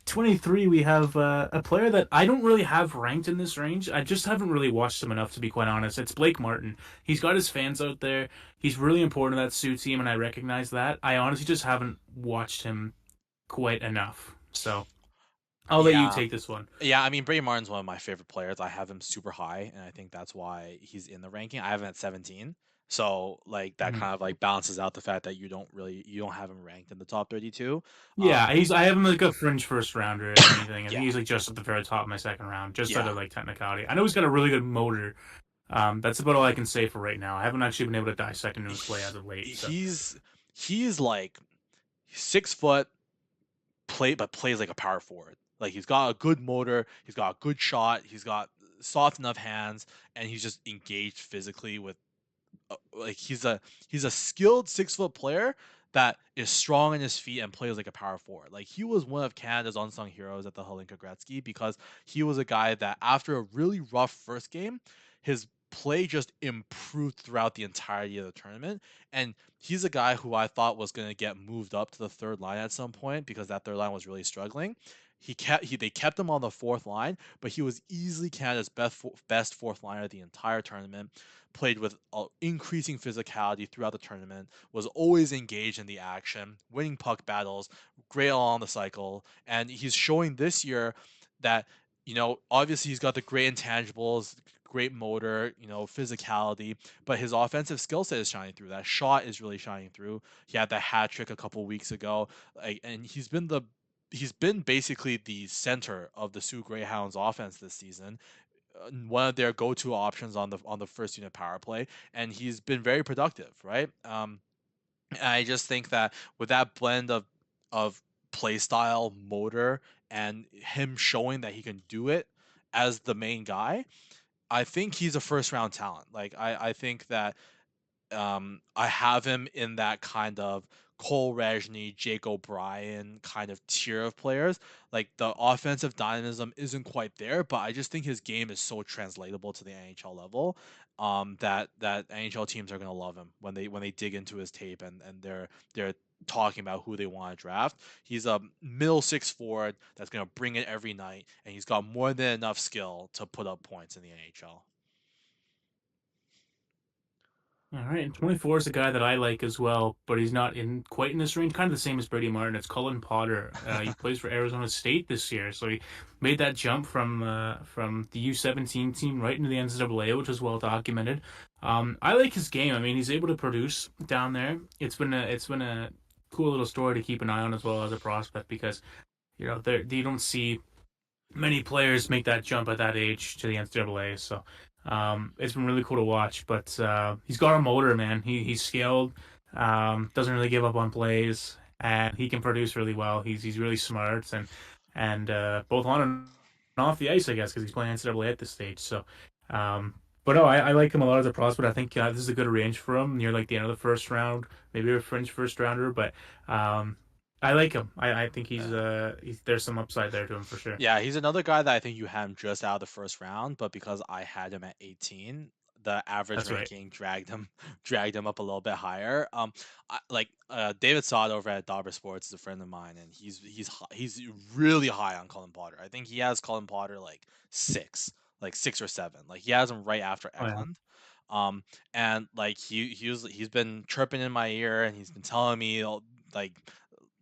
23, we have a player that I don't really have ranked in this range. I just haven't really watched him enough to be quite honest. It's Blake Martin. He's got his fans out there. He's really important to that Sioux team, and I recognize that. I honestly just haven't watched him quite enough. So. I'll let you Yeah. take this one. Yeah, I mean, Brady Martin's one of my favorite players. I have him super high, and I think that's why he's in the ranking. I have him at 17. So like that Mhm. kind of like balances out the fact that you don't have him ranked in the top 32. Um Yeah, I have him like a fringe first rounder, if anything. I think yeah. he's like just at the very top of my second round, just out Yeah. of like technicality. I know he's got a really good motor. That's about all I can say for right now. I haven't actually been able to dissect into his play as of late. So, He's like 6 foot, plays like a power forward. Like he's got a good motor, he's got a good shot, he's got soft enough hands, and he's just engaged physically with like he's a skilled 6 foot player that is strong in his feet and plays like a power forward. Like he was one of Canada's unsung heroes at the Hlinka Gretzky because he was a guy that after a really rough first game, his play just improved throughout the entirety of the tournament. And he's a guy who I thought was going to get moved up to the third line at some point because that third line was really struggling. They kept him on the fourth line, but he was easily Canada's best fourth liner the entire tournament. Played with increasing physicality throughout the tournament, was always engaged in the action, winning puck battles, great along the cycle, and he's showing this year that obviously he's got the great intangibles, great motor, physicality, but his offensive skill set is shining through. That shot is really shining through. He had that hat trick a couple weeks ago, and he's been basically the center of the Sioux Greyhounds offense this season, one of their go-to options on the first unit power play, and he's been very productive, right? And I just think that with that blend of play style, motor, and him showing that he can do it as the main guy, I think he's a first round talent. Like I think that I have him in that kind of Cole Rejny, Jake O'Brien kind of tier of players. Like the offensive dynamism isn't quite there, but I just think his game is so translatable to the NHL level, that NHL teams are gonna love him when they dig into his tape and they're talking about who they want to draft. He's a middle six forward that's gonna bring it every night, and he's got more than enough skill to put up points in the NHL. All right, and 24 is a guy that I like as well, but he's not in quite in this range. Kind of the same as Brady Martin. It's Cullen Potter. He plays for Arizona State this year, so he made that jump from the U17 team right into the NCAA, which is well documented. I like his game. I mean, he's able to produce down there. It's been a cool little story to keep an eye on as well as a prospect because there you don't see many players make that jump at that age to the NCAA. So it's been really cool to watch. But he's got a motor, man. He's skilled. Doesn't really give up on plays, and he can produce really well. He's really smart and both on and off the ice, I guess, because he's playing NCAA at this stage. So. But no, I like him a lot as a prospect. I think this is a good range for him near like the end of the first round, maybe a fringe first rounder. But I like him. I think he's there's some upside there to him for sure. Yeah, he's another guy that I think you had him just out of the first round, but because I had him at 18, the average That's right. ranking dragged him up a little bit higher. David Sod over at Dauber Sports is a friend of mine, and he's really high on Cullen Potter. I think he has Cullen Potter like six or seven. Like he has him right after Oh yeah. Eklund. Um, and like he's been chirping in my ear, and he's been telling me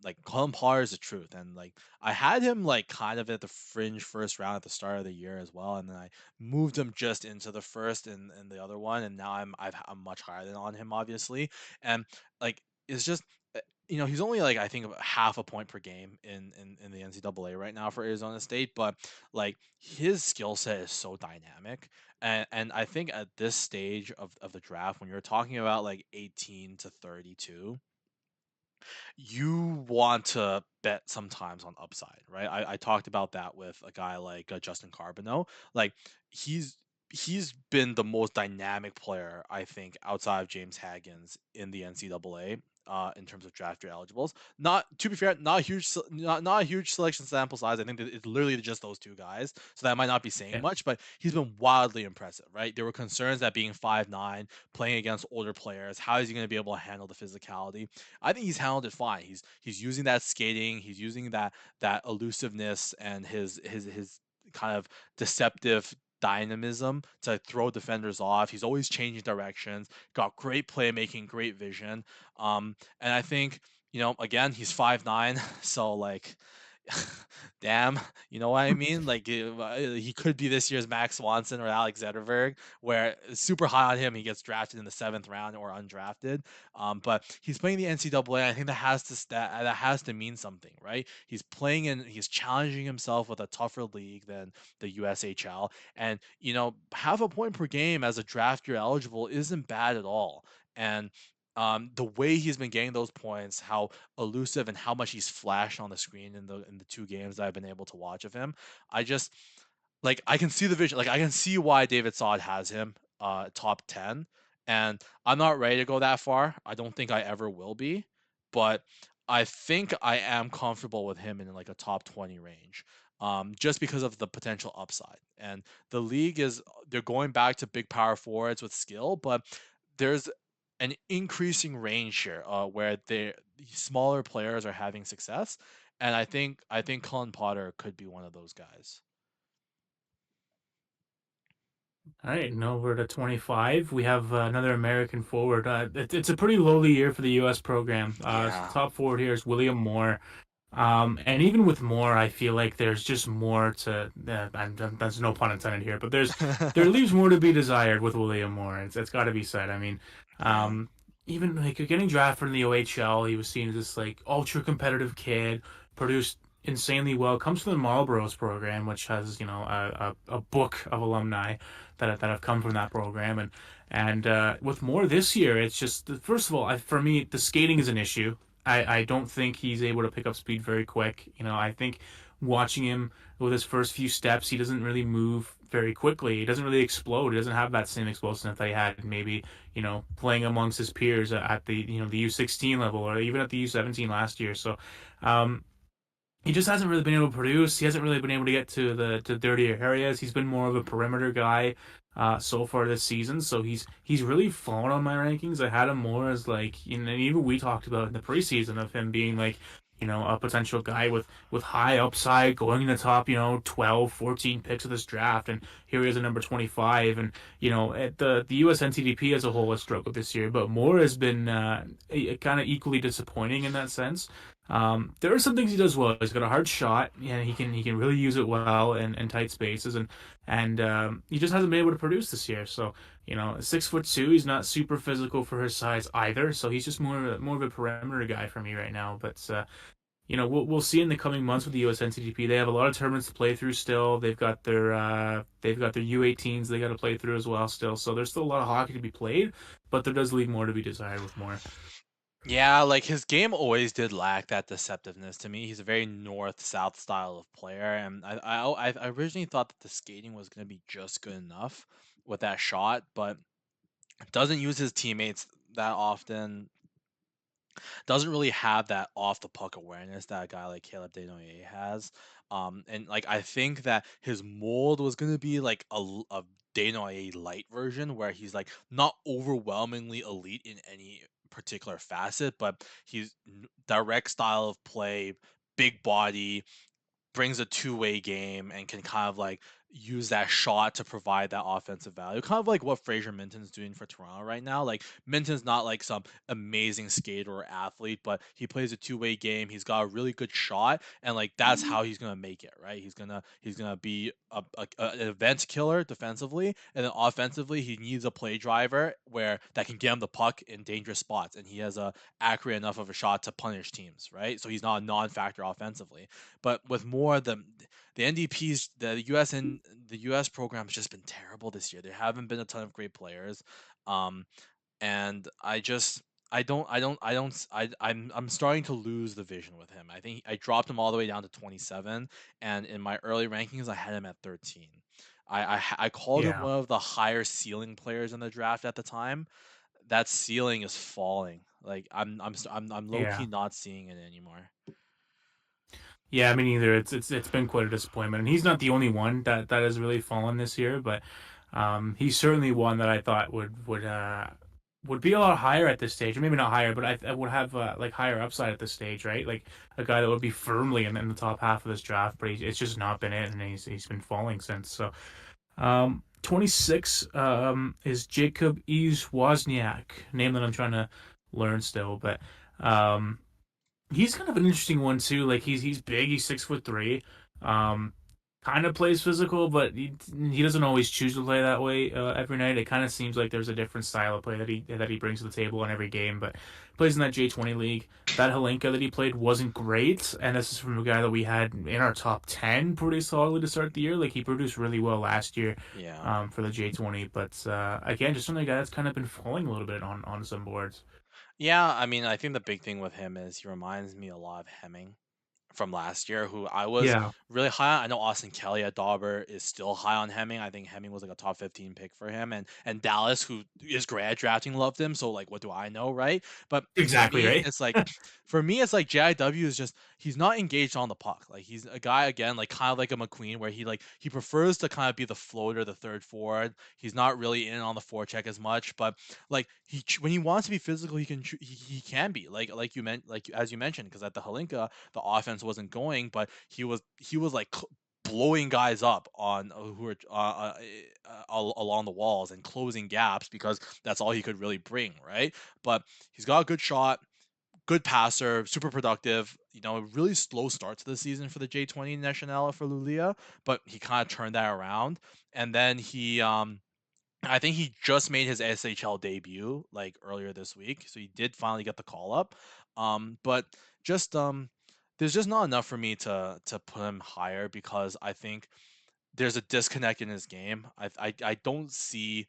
like Colin Potter is the truth, and like I had him like kind of at the fringe first round at the start of the year as well, and then I moved him just into the first and the other one, and now I'm much higher than on him obviously, and like it's just he's only like I think about half a point per game in the NCAA right now for Arizona State, but like his skill set is so dynamic. And I think at this stage of the draft, when you're talking about like 18 to 32, you want to bet sometimes on upside, right? I talked about that with a guy like Justin Carbonneau. Like he's he's been the most dynamic player, I think, outside of James Haggins in the NCAA. In terms of draft year eligibles, not to be fair, not a huge selection sample size. I think that it's literally just those two guys, so that might not be saying Yeah. much. But he's been wildly impressive, right? There were concerns that being 5'9", playing against older players, how is he going to be able to handle the physicality? I think he's handled it fine. He's using that skating, he's using that elusiveness and his kind of deceptive dynamism to throw defenders off. He's always changing directions, got great playmaking, great vision. And I think, again, he's 5'9", so like damn, you know what I mean? Like he could be this year's Max Swanson or Alex Zetterberg, where super high on him, he gets drafted in the 7th round or undrafted. But he's playing the NCAA. I think that has to mean something, right? He's challenging himself with a tougher league than the USHL, and half a point per game as a draft year eligible isn't bad at all. And The way he's been getting those points, how elusive and how much he's flashed on the screen in the 2 games that I've been able to watch of him, I just like I can see the vision. Like I can see why David Sod has him top 10, and I'm not ready to go that far. I don't think I ever will be, but I think I am comfortable with him in like a top 20 range. Just because of the potential upside. And the league is they're going back to big power forwards with skill, but there's an increasing range here where the smaller players are having success, and I think Colin Potter could be one of those guys. All right, and over to 25, we have another American forward. It's a pretty lowly year for the U.S. program. Yeah. Top forward here is William Moore. And even with Moore, I feel like there's just more to. And that's no pun intended here, but there leaves more to be desired with William Moore. It's got to be said. I mean, Yeah. um, even like getting drafted in the OHL, he was seen as this like ultra competitive kid, produced insanely well. Comes from the Marlboroughs program, which has a book of alumni that have come from that program, and with Moore this year, it's just first of all, for me, the skating is an issue. I don't think he's able to pick up speed very quick. I think watching him with his first few steps, he doesn't really move very quickly. He doesn't really explode. He doesn't have that same explosiveness that he had maybe, playing amongst his peers at the U16 level or even at the U17 last year. So, um, he just hasn't really been able to produce. He hasn't really been able to get to dirtier areas. He's been more of a perimeter guy so far this season. So he's really fallen on my rankings. I had him more as like, and even we talked about in the preseason of him being like, a potential guy with high upside going in the top, 12, 14 picks of this draft. And here he is at number 25. And, at the US NTDP as a whole has struggled this year, but Moore has been kind of equally disappointing in that sense. There are some things he does well. He's got a hard shot, and he can really use it well in tight spaces, and he just hasn't been able to produce this year. So 6'2", he's not super physical for his size either. So he's just more of a perimeter guy for me right now. But we'll see in the coming months with the US NCDP. They have a lot of tournaments to play through still. They've got their U18s they got to play through as well still. So there's still a lot of hockey to be played, but there does leave more to be desired with more. Yeah, like his game always did lack that deceptiveness to me. He's a very north-south style of player, and I originally thought that the skating was going to be just good enough with that shot, but doesn't use his teammates that often. Doesn't really have that off the puck awareness that a guy like Caleb Desnoyers has. And like I think that his mold was gonna be like a Desnoyers light version where he's like not overwhelmingly elite in any particular facet, but he's direct style of play, big body, brings a two-way game and can kind of like use that shot to provide that offensive value. Kind of like what Fraser Minton's doing for Toronto right now. Like Minton's not like some amazing skater or athlete, but he plays a two-way game. He's got a really good shot, and like that's how he's gonna make it, right? He's gonna be an event killer defensively, and then offensively he needs a play driver where that can get him the puck in dangerous spots, and he has a accurate enough of a shot to punish teams, right? So he's not a non-factor offensively. But with more the NDPs, the US program has just been terrible this year. There haven't been a ton of great players, um, and I'm starting to lose the vision with him. I think I dropped him all the way down to 27, and in my early rankings, I had him at 13. I called him Yeah. one of the higher ceiling players in the draft at the time. That ceiling is falling. Like I'm low key Yeah. not seeing it anymore. Yeah, I mean, either it's been quite a disappointment, and he's not the only one that has really fallen this year, but he's certainly one that I thought would be a lot higher at this stage, or maybe not higher, but I would have like higher upside at this stage, right? Like a guy that would be firmly in the top half of this draft, but it's just not been it, and he's been falling since. So, 26 is Jacob Eves Wozniak, name that I'm trying to learn still, but he's kind of an interesting one too. Like he's big. He's 6'3". Um, kind of plays physical, but he doesn't always choose to play that way every night. It kind of seems like there's a different style of play that he brings to the table in every game. But plays in that J20 league. That Halenka that he played wasn't great, and this is from a guy that we had in our top 10 pretty solidly to start the year. Like he produced really well last year Yeah. for the J20, but again, just another guy that's kind of been falling a little bit on some boards. Yeah, I mean, I think the big thing with him is he reminds me a lot of Hemming from last year, who I was Yeah, really high on. I know Austin Kelly at Dauber is still high on Hemming. I think Hemming was like a top 15 pick for him, and Dallas, who is grad drafting, loved him. So like, what do I know, right? But exactly right. for me, it's like JIW is just he's not engaged on the puck. Like he's a guy again, like kind of like a McQueen, where he prefers to kind of be the floater, the third forward. He's not really in on the forecheck as much, but like when he wants to be physical, he can be like you meant like as you mentioned, because at the Halinka the offense wasn't going, but he was like blowing guys up on who were along the walls and closing gaps because that's all he could really bring, right? But he's got a good shot, good passer, super productive. Really slow start to the season for the J20 National for Lulia, but he kind of turned that around, and then I think he just made his SHL debut like earlier this week, so he did finally get the call up. But just there's just not enough for me to put him higher because I think there's a disconnect in his game. I don't see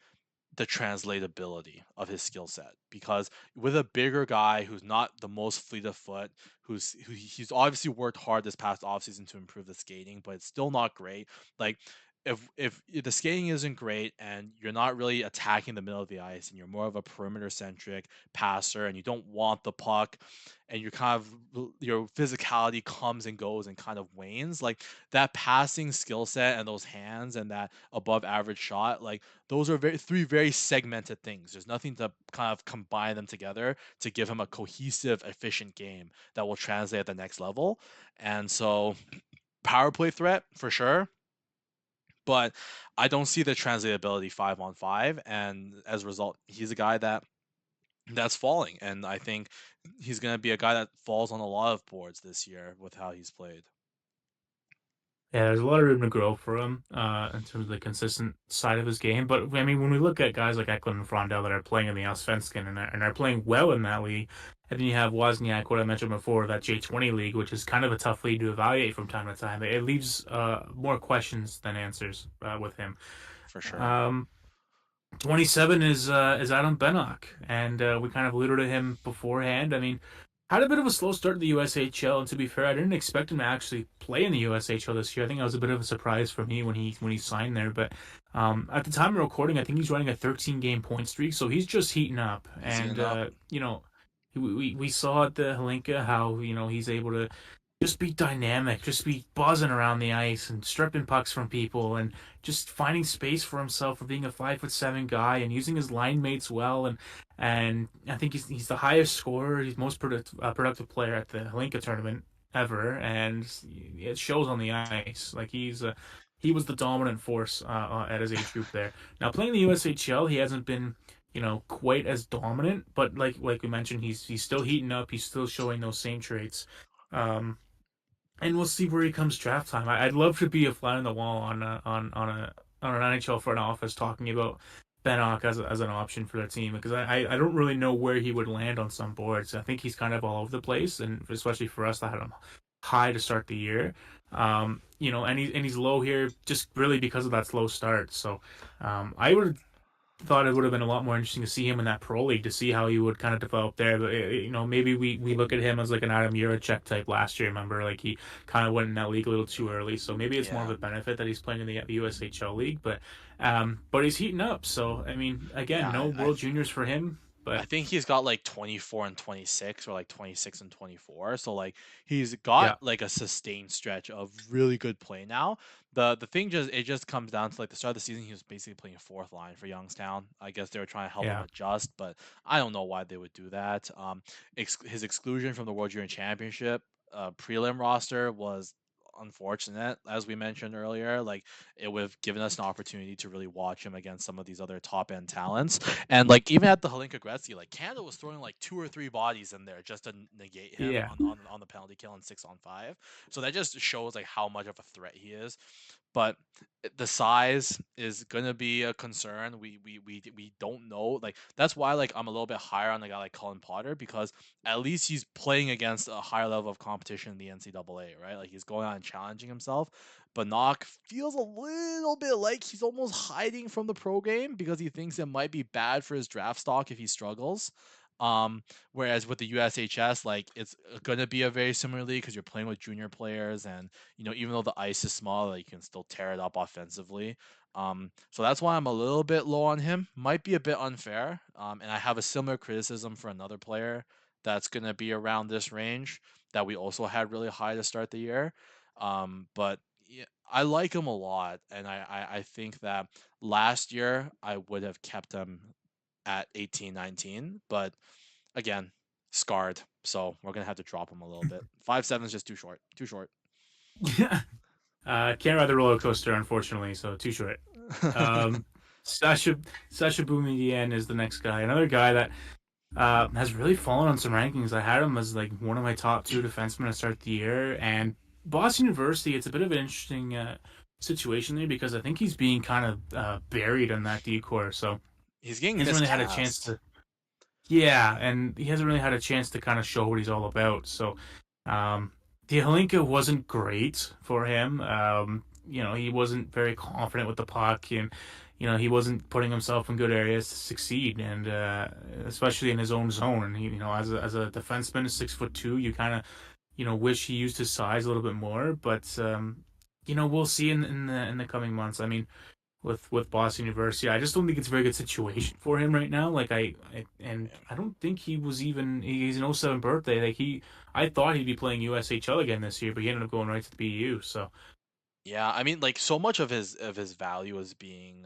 the translatability of his skill set because with a bigger guy who's not the most fleet of foot, he's obviously worked hard this past offseason to improve the skating, but it's still not great. Like if the skating isn't great and you're not really attacking the middle of the ice and you're more of a perimeter centric passer and you don't want the puck and you're kind of your physicality comes and goes and kind of wanes, like that passing skill set and those hands and that above average shot, like those are three very segmented things. There's nothing to kind of combine them together to give him a cohesive, efficient game that will translate at the next level. And so, power play threat for sure, but I don't see the translatability 5-on-5. And as a result, he's a guy that's falling. And I think he's going to be a guy that falls on a lot of boards this year with how he's played. Yeah, there's a lot of room to grow for him in terms of the consistent side of his game. But I mean, when we look at guys like Eklund and Frondell that are playing in the Allsvenskan and are playing well in that league, and then you have Wozniak, what I mentioned before, that J20 league, which is kind of a tough league to evaluate from time to time. It leaves more questions than answers with him. For sure. Um, 27 is Adam Bennock, and we kind of alluded to him beforehand. I mean, had a bit of a slow start in the USHL, and to be fair, I didn't expect him to actually play in the USHL this year. I think that was a bit of a surprise for me when he signed there. But at the time of recording, I think he's running a 13 game point streak, so he's just heating up. He's And heating up. we saw at the Halinka how he's able to just be dynamic, just be buzzing around the ice and stripping pucks from people and just finding space for himself for being a 5'7" guy and using his line mates well. And I think he's the highest scorer. He's most productive player at the Halinka tournament ever, and it shows on the ice. Like he was the dominant force at his age group there. Now playing the USHL, he hasn't been quite as dominant, but like we mentioned, he's still heating up. He's still showing those same traits. Um, and we'll see where he comes draft time. I'd love to be a fly on the wall on an NHL front office talking about Bennock as an option for their team because I don't really know where he would land on some boards. I think he's kind of all over the place, and especially for us that had him high to start the year. And he's low here just really because of that slow start. So I would thought it would have been a lot more interesting to see him in that pro league to see how he would kind of develop there. But maybe we look at him as like an Adam Juracek type last year. Remember, like he kind of went in that league a little too early. So maybe it's more of Yeah. a benefit that he's playing in the USHL league. But he's heating up. So I mean, again, Yeah. no World Juniors for him. I But think he's got like 24 and 26 or like 26 and 24. So like he's yeah, got like a sustained stretch of really good play now. The thing just comes down to like the start of the season he was basically playing fourth line for Youngstown. I guess they were trying to help him yeah, adjust, but I don't know why they would do that. His exclusion from the World Junior Championship prelim roster was unfortunate, as we mentioned earlier. Like, it would have given us an opportunity to really watch him against some of these other top end talents. And like even at the Hlinka Gretzky, like Canada was throwing like 2 or 3 bodies in there just to negate him Yeah. on the penalty kill in 6-on-5. So that just shows like how much of a threat he is. But the size is gonna be a concern. We don't know. Like, that's why like I'm a little bit higher on a guy like Colin Potter, because at least he's playing against a higher level of competition in the NCAA, right? Like, he's going out and challenging himself. But Knock feels a little bit like he's almost hiding from the pro game because he thinks it might be bad for his draft stock if he struggles. Um, Whereas with the USHS, like, it's gonna be a very similar league because you're playing with junior players, and even though the ice is small, like, you can still tear it up offensively. So that's why I'm a little bit low on him. Might be a bit unfair. And I have a similar criticism for another player that's gonna be around this range that we also had really high to start the year. But yeah, I like him a lot, and I think that last year I would have kept him at 18, 19, but again, scarred. So we're gonna have to drop him a little bit. 5'7" is just too short. Too short. Yeah. Can't ride the roller coaster, unfortunately, so too short. Um, Sasha Boumedienne is the next guy. Another guy that has really fallen on some rankings. I had him as like one of my top 2 defensemen to start the year, and Boston University. It's a bit of an interesting situation there because I think he's being kind of buried in that decor. So He's he getting hasn't really had a chance miscast. to. Yeah, and he hasn't really had a chance to kind of show what he's all about. So, um, the Holinka wasn't great for him. He wasn't very confident with the puck, and he wasn't putting himself in good areas to succeed, and especially in his own zone. And as a defenseman, 6'2", you kind of wish he used his size a little bit more. But we'll see in the coming months. I mean, with Boston University. I just don't think it's a very good situation for him right now. Like I don't think he's an '07 birthday. I thought he'd be playing USHL again this year, but he ended up going right to the BU. So Yeah, I mean, like, so much of his value is being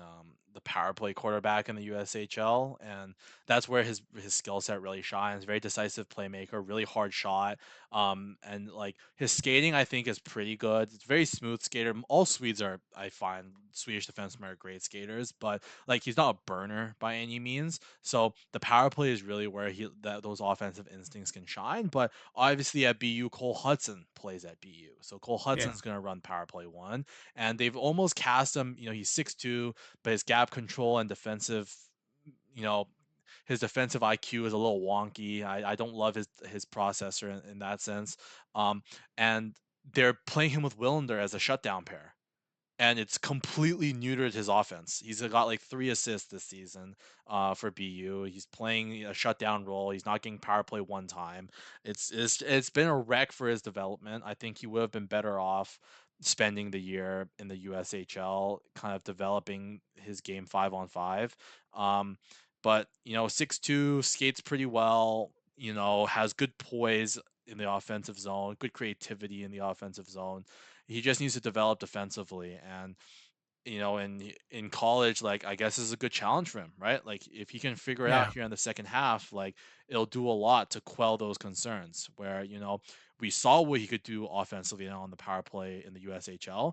the power play quarterback in the USHL, and that's where his skill set really shines. Very decisive playmaker, really hard shot, and like his skating, I think, is pretty good. It's very smooth skater. All Swedes are, I find, Swedish defensemen are great skaters, but like, he's not a burner by any means. So the power play is really where those offensive instincts can shine. But obviously at BU, Cole Hudson plays at BU. So Cole yeah, Hudson's going to run power play 1. And they've almost cast him, he's 6'2", but his gap control and you know, his defensive IQ is a little wonky. I don't love his processor in that sense. And they're playing him with Willander as a shutdown pair, and it's completely neutered his offense. He's got like 3 assists this season for BU. He's playing a shutdown role. He's not getting power play 1 time. It's been a wreck for his development. I think he would have been better off spending the year in the USHL, kind of developing his game 5-on-5. Um, but 6'2", skates pretty well. Has good poise in the offensive zone, good creativity in the offensive zone. He just needs to develop defensively. And in college, like, I guess this is a good challenge for him, right? Like, if he can figure it out yeah, here in the second half, like, it'll do a lot to quell those concerns where we saw what he could do offensively on the power play in the USHL.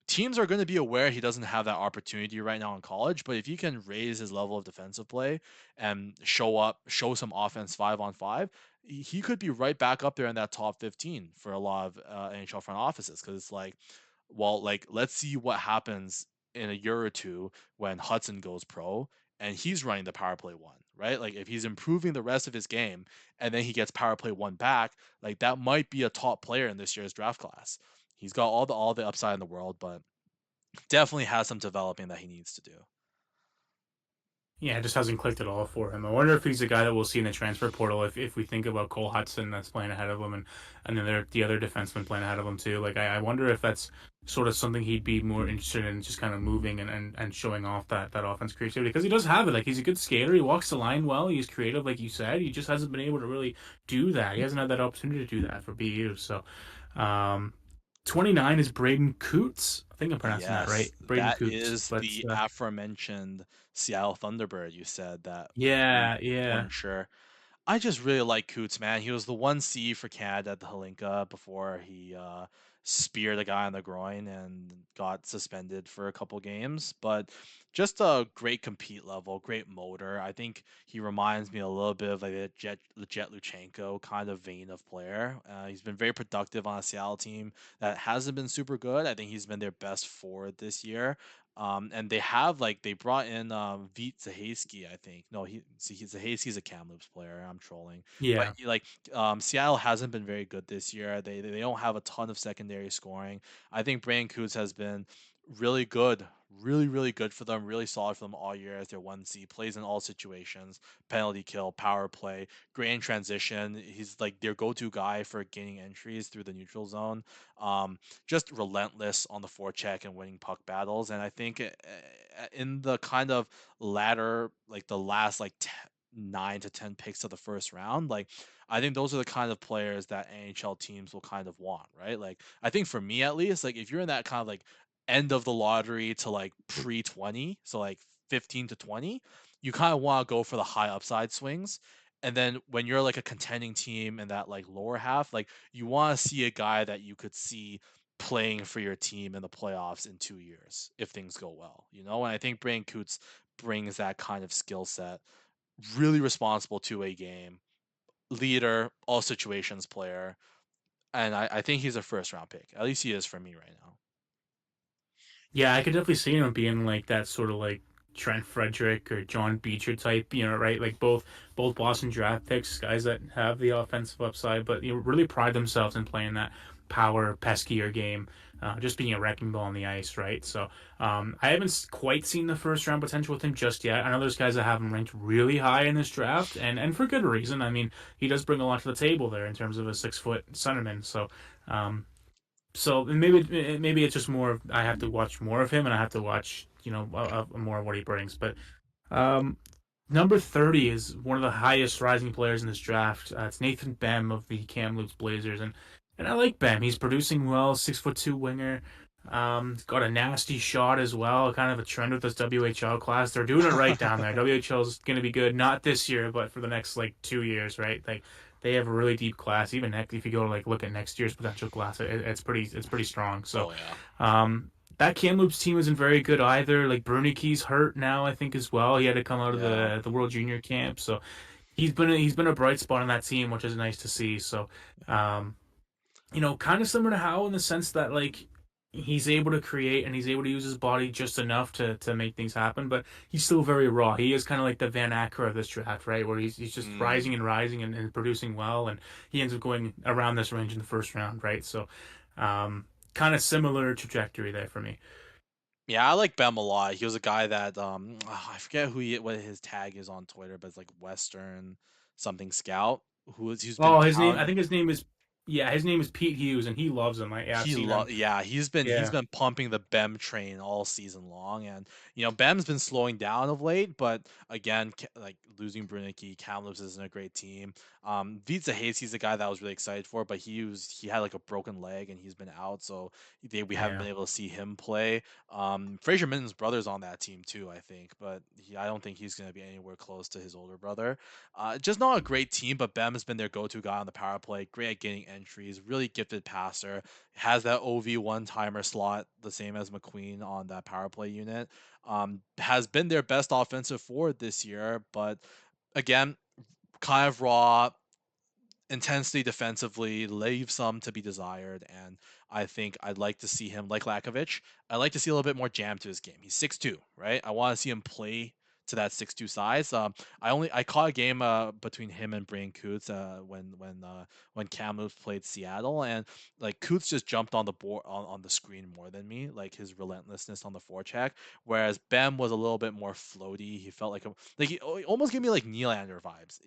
Teams are going to be aware he doesn't have that opportunity right now in college, but if he can raise his level of defensive play and show some offense 5-on-5, he could be right back up there in that top 15 for a lot of NHL front offices. Because it's like, well, like, let's see what happens in a year or two when Hudson goes pro and he's running the power play 1, right? Like, if he's improving the rest of his game and then he gets power play 1 back, like, that might be a top player in this year's draft class. He's got all the upside in the world, but definitely has some developing that he needs to do. yeah, it just hasn't clicked at all for him. I wonder if he's a guy that we'll see in the transfer portal. If we think about Cole Hudson that's playing ahead of him, and then the other defenseman playing ahead of him too. Like I wonder if that's sort of something he'd be more interested in, just kind of moving and showing off that offense creativity, because he does have it. Like, he's a good skater. He walks the line well. He's creative, like you said. He just hasn't been able to really do that. He hasn't had that opportunity to do that for BU. So, 29 is Braden Coots. I think I'm pronouncing that Yes, right. Braden that Coots. is But the aforementioned Seattle Thunderbird you said that you yeah, yeah. weren't sure. I just really like Coots, man. He was the 1C for Canada at the Halinka before he speared a guy on the groin and got suspended for a couple games. But just a great compete level, great motor. I think he reminds me a little bit of like a Jet Luchenko kind of vein of player. He's been very productive on a Seattle team that hasn't been super good. I think he's been their best forward this year. And they brought in Vít Zahayski, I think. No, Zahayski's a Kamloops player. I'm trolling, but Yeah. Seattle hasn't been very good this year. They don't have a ton of secondary scoring. I think Brandon Coots has been really good, really good for them, really solid for them all year as their 1C. Plays in all situations, penalty kill, power play, great in transition. He's like their go-to guy for gaining entries through the neutral zone. Just relentless on the forecheck and winning puck battles. And I think in the kind of latter, like the last 9 to 10 picks of the first round, like I think those are the kind of players that NHL teams will kind of want, right? Like I think for me at least, like if you're in that kind of like end of the lottery to like pre 20, so like 15 to 20, you kind of want to go for the high upside swings. And then when you're like a contending team in that like lower half, like you want to see a guy that you could see playing for your team in the playoffs in 2 years if things go well, you know? And I think Brain Coots brings that kind of skill set. Really responsible 2-way game, leader, all situations player. And I think he's a first round pick. At least he is for me right now. Yeah, I could definitely see him being like that sort of like Trent Frederick or John Beecher type, right? Like both Boston draft picks, guys that have the offensive upside, but really pride themselves in playing that power peskier game, just being a wrecking ball on the ice, right? So I haven't quite seen the first round potential with him just yet. I know there's guys that have him ranked really high in this draft, and for good reason. I mean, he does bring a lot to the table there in terms of a 6 foot centerman. Um, so maybe it's just more of I have to watch more of him and I have to watch more of what he brings. But um, number 30 is one of the highest rising players in this draft. It's Nathan Bem of the Kamloops Blazers, and I like Bem. He's producing well, 6'2" winger. He's got a nasty shot as well. Kind of a trend with this WHL class. They're doing it right down there. WHL is going to be good, not this year, but for the next like 2 years, right? Like they have a really deep class. Even next, if you go like look at next year's potential class, it's pretty strong. So, Oh yeah. um, that Kamloops team isn't very good either. Like Bruniki's hurt now, I think as well. He had to come out of Yeah. the World Junior Camp, so he's been a bright spot on that team, which is nice to see. So, um, kind of similar to Howe in the sense that like he's able to create and he's able to use his body just enough to make things happen, but he's still very raw. He is kind of like the Van Acker of this draft, right? Where he's just rising Mm. and rising and producing well, and he ends up going around this range in the first round, right? So, kind of similar trajectory there for me. Yeah, I like Bem a lot. He was a guy that I forget what his tag is on Twitter, but it's like Western something Scout who's been Oh, his name, I pound think his name is, yeah, his name is Pete Hughes, and he loves him. Yeah, I've he seen him. lo- yeah, he's Yeah, been pumping the Bem train all season long, and Bem's been slowing down of late, but again, like losing Brunicky, Kamloops isn't a great team. Vitsa Hayes, he's a guy that I was really excited for, but he had like a broken leg and he's been out, so we haven't yeah. been able to see him play. Fraser Minton's brother's on that team too, I think, but I don't think he's going to be anywhere close to his older brother. Just not a great team, but Bem has been their go-to guy on the power play, great at getting entries, really gifted passer, has that OV one timer slot, the same as McQueen on that power play unit. Has been their best offensive forward this year, but again, kind of raw, intensely defensively, leave some to be desired. And I think I'd like to see him, like Lakovic, I'd like to see a little bit more jam to his game. He's 6'2", right? I want to see him play to that 6'2" size. I caught a game between him and Brain Coots when Kamloops played Seattle, and like Coots just jumped on the board on the screen more than me, like his relentlessness on the forecheck, whereas Bem was a little bit more floaty. He felt like he almost gave me like Nylander vibes,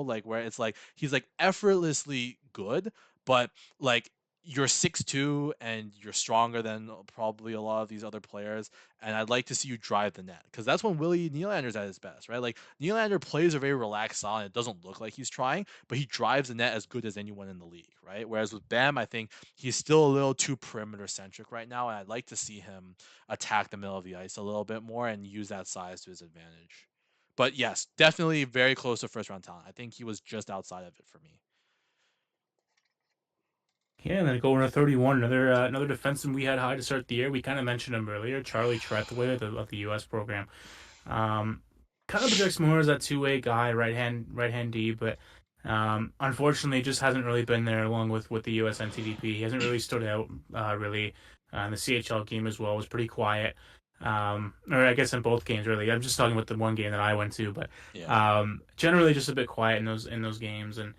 like where it's like he's like effortlessly good, but like you're 6'2" and you're stronger than probably a lot of these other players, and I'd like to see you drive the net because that's when Willie Nylander's at his best, right? Like Nylander plays a very relaxed style and it doesn't look like he's trying, but he drives the net as good as anyone in the league, right? Whereas with Bam, I think he's still a little too perimeter centric right now, and I'd like to see him attack the middle of the ice a little bit more and use that size to his advantage. But yes, definitely very close to first round talent. I think he was just outside of it for me. Yeah, and then going to 31, another defenseman we had high to start the year. We kind of mentioned him earlier, Charlie Trethewey of the U.S. program. Um, Kind of projects more as that two-way guy, right hand D, but unfortunately, just hasn't really been there along with the U.S. NTDP. He hasn't really stood out really. The CHL game as well was pretty quiet. Or I guess in both games really. I'm just talking about the one game that I went to, but Yeah. generally just a bit quiet in those games, and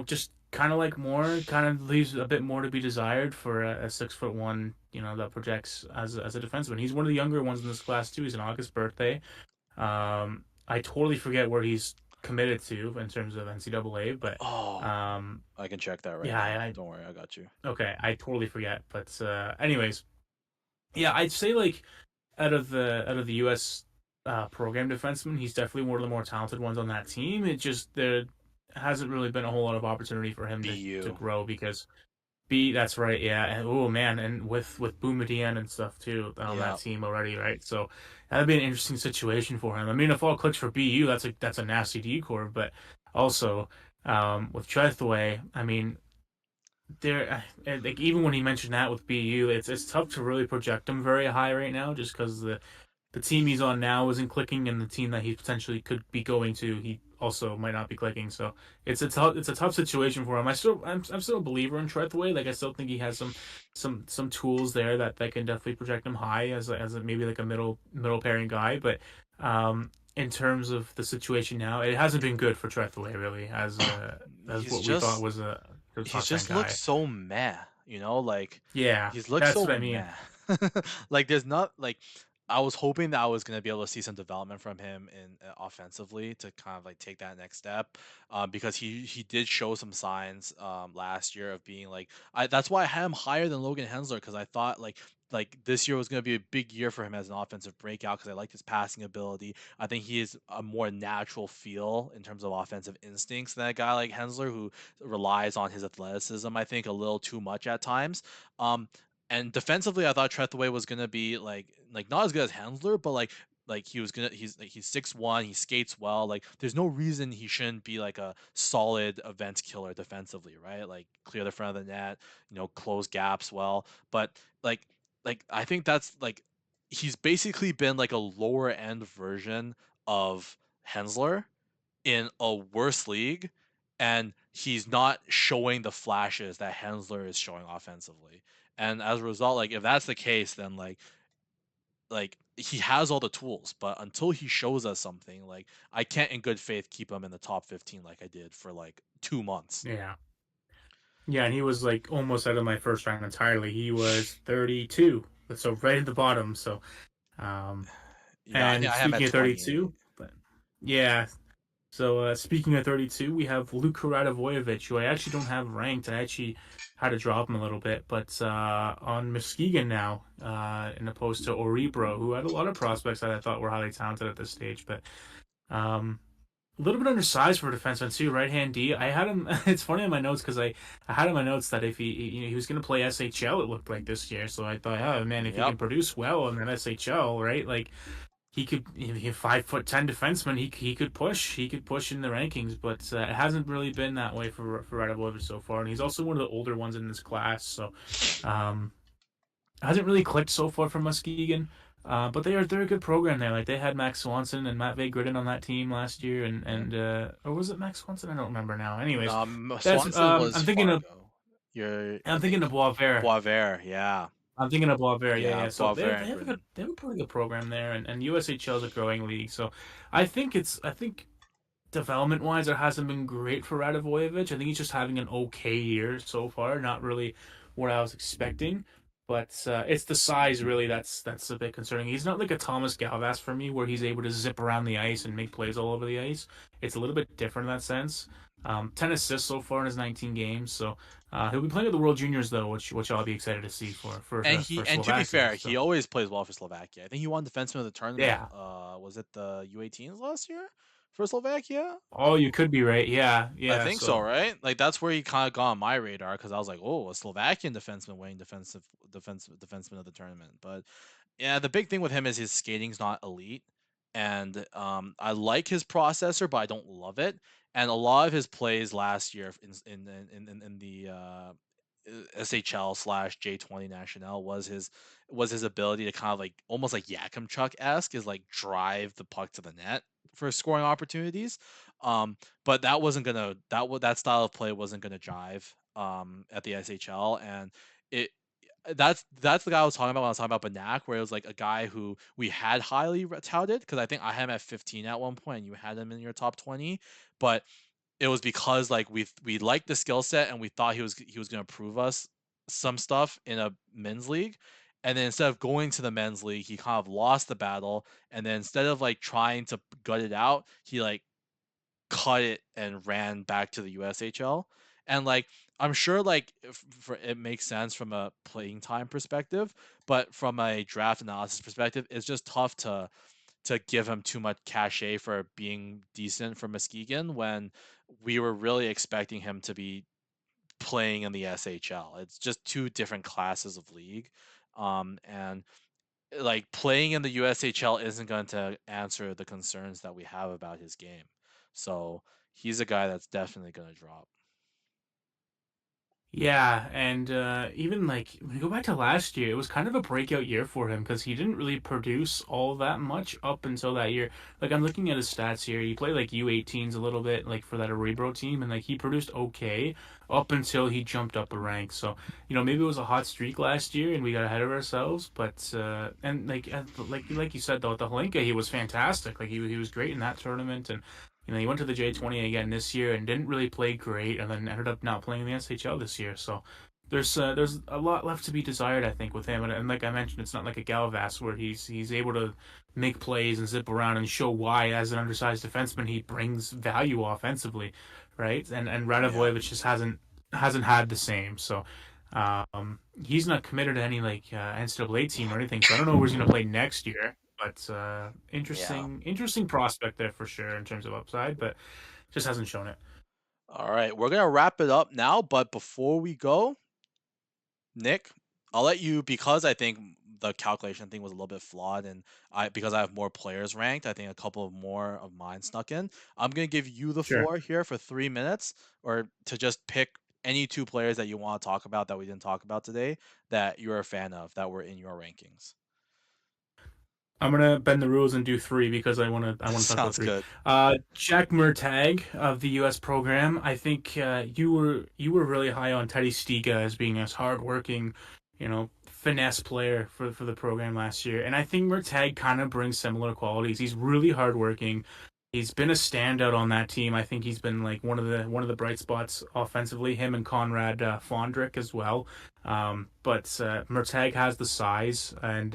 just kind of like more kind of leaves a bit more to be desired for a 6'1", that projects as a defenseman. He's one of the younger ones in this class too. He's an August birthday. I totally forget where he's committed to in terms of NCAA, but Oh, um, I can check that right yeah, now. Don't worry, I got you. okay, I totally forget. But anyways, yeah, I'd say like out of the U.S. Program defenseman, he's definitely one of the more talented ones on that team. It just there hasn't really been a whole lot of opportunity for him to BU. grow because that's right, yeah. And oh man, and with Boumediene and stuff too on Yeah. that team already, right? So that'd be an interesting situation for him. I mean, if all clicks for BU, that's a nasty decor, but also with Trethway, I mean, there like even when he mentioned that with BU, it's tough to really project him very high right now, just because the team he's on now isn't clicking, and the team that he potentially could be going to, he also might not be clicking. So it's a tough situation for him. I'm still a believer in Trethway. Like I still think he has some tools there that can definitely project him high as maybe like a middle pairing guy. But in terms of the situation now, it hasn't been good for Trethway really, as He's what we thought just was a he's top 10 just looks guy. so meh, like Yeah, he's looks that's so what I mean. meh. Like there's not like I was hoping that I was gonna be able to see some development from him in offensively to kind of like take that next step, because he did show some signs last year of being like that's why I had him higher than Logan Hensler because I thought like this year was gonna be a big year for him as an offensive breakout because I liked his passing ability. I think he is a more natural feel in terms of offensive instincts than a guy like Hensler who relies on his athleticism, I think, a little too much at times. Um, and defensively, I thought Trethewey was gonna be like not as good as Hensler, but like he's 6'1", he skates well. Like there's no reason he shouldn't be like a solid event killer defensively, right? Like clear the front of the net, close gaps well. But like I think that's like he's basically been like a lower end version of Hensler in a worse league, and he's not showing the flashes that Hensler is showing offensively. And as a result, like if that's the case, then like he has all the tools, but until he shows us something, like I can't in good faith keep him in the top 15 like I did for like 2 months. Yeah. Yeah, and he was like almost out of my first round entirely. He was 32, so right at the bottom. So, um, Yeah, I think and I have him at speaking of 28. 32, but yeah. So speaking of 32, we have Luka Radavojevic, who I actually don't have ranked. I actually had to drop him a little bit, but on Muskegon now, in opposed to Oribro, who had a lot of prospects that I thought were highly talented at this stage, but um, a little bit undersized for a defenseman too, right hand D. I had him. It's funny in my notes because I had in my notes that if he was going to play SHL, it looked like this year. So I thought, oh man, if he Yep. can produce well in that SHL, right? Like he could, if he 5'10" defenseman, he could push in the rankings. But it hasn't really been that way for Radovovic so far, and he's also one of the older ones in this class. So um, hasn't really clicked so far for Muskegon. But they're a good program there. Like they had Max Swanson and Matt Gridden on that team last year, Yeah. or was it Max Swanson? I don't remember now. Anyways, that's Swanson was I'm thinking of Fargo. You're I I'm think thinking of Boisvert. Boisvert, yeah. I'm thinking of Boisvert. Yeah, Yeah, yeah. So they Boisvert they and have a good Grin. they have a pretty good program there, and USHL is a growing league. So I think development wise, it hasn't been great for Radivojevic. I think he's just having an okay year so far. Not really what I was expecting, but it's the size really that's a bit concerning. He's not like a Thomas Galvas for me, where he's able to zip around the ice and make plays all over the ice. It's a little bit different in that sense. 10 assists so far in his 19 games. So he'll be playing at the World Juniors though, which I'll be excited to see for And to be Slovakia. fair, he So always plays well for Slovakia. I think he won defenseman of the tournament. yeah. Was it the U18s last year for Slovakia? Oh, you could be right. Yeah, I yeah. think so, So right? Like that's where he kind of got on my radar because I was like, oh, a Slovakian defenseman winning defenseman of the tournament. But yeah, the big thing with him is his skating's not elite, and I like his processor, but I don't love it. And a lot of his plays last year in the SHL slash J20 National was his ability to kind of like almost like Yakimchuk esque is like drive the puck to the net for scoring opportunities. But that wasn't gonna that style of play wasn't gonna jive at the SHL, and it that's the guy I was talking about when I was talking about Banak, where it was like a guy who we had highly touted because I think I had him at 15 at one point, and you had him in your top 20, but it was because like we liked the skill set and we thought he was going to prove us some stuff in a men's league, and then instead of going to the men's league, he kind of lost the battle, and then instead of like trying to gut it out, he like cut it and ran back to the USHL. And like I'm sure like for it makes sense from a playing time perspective, but from a draft analysis perspective, it's just tough to give him too much cachet for being decent for Muskegon when we were really expecting him to be playing in the SHL. It's just two different classes of league. And like playing in the USHL isn't going to answer the concerns that we have about his game. So he's a guy that's definitely going to drop. Yeah, and even like when you go back to last year, it was kind of a breakout year for him because he didn't really produce all that much up until that year. Like I'm looking at his stats here. He played like U18s a little bit, like for that Arebro team, and like he produced okay up until he jumped up a rank. So maybe it was a hot streak last year and we got ahead of ourselves. But and like you said though, at the Holinka, he was fantastic. Like he was great in that tournament, and he went to the J20 again this year and didn't really play great, and then ended up not playing in the SHL this year. So there's a lot left to be desired, I think, with him. And like I mentioned, it's not like a Galvas where he's able to make plays and zip around and show why, as an undersized defenseman, he brings value offensively, right? And Yeah. Radovojevic just hasn't had the same. So he's not committed to any like NCAA team or anything. So I don't know where he's going to play next year. But Yeah. interesting prospect there for sure in terms of upside, but just hasn't shown it. All right, we're gonna wrap it up now, but before we go, Nick, I'll let you because I think the calculation thing was a little bit flawed, and I because I have more players ranked, I think a couple of more of mine snuck in. I'm gonna give you the Sure. floor here for 3 minutes, or to just pick any two players that you want to talk about that we didn't talk about today that you're a fan of that were in your rankings. I'm gonna bend the rules and do three because I want to talk about Sounds three. good. Jack Murtagh of the U.S. program. I think you were really high on Teddy Stiga as being a hardworking, finesse player for the program last year, and I think Murtagh kind of brings similar qualities. He's really hardworking. He's been a standout on that team. I think he's been like one of the bright spots offensively. Him and Conrad Fondrick as well. But Murtagh has the size and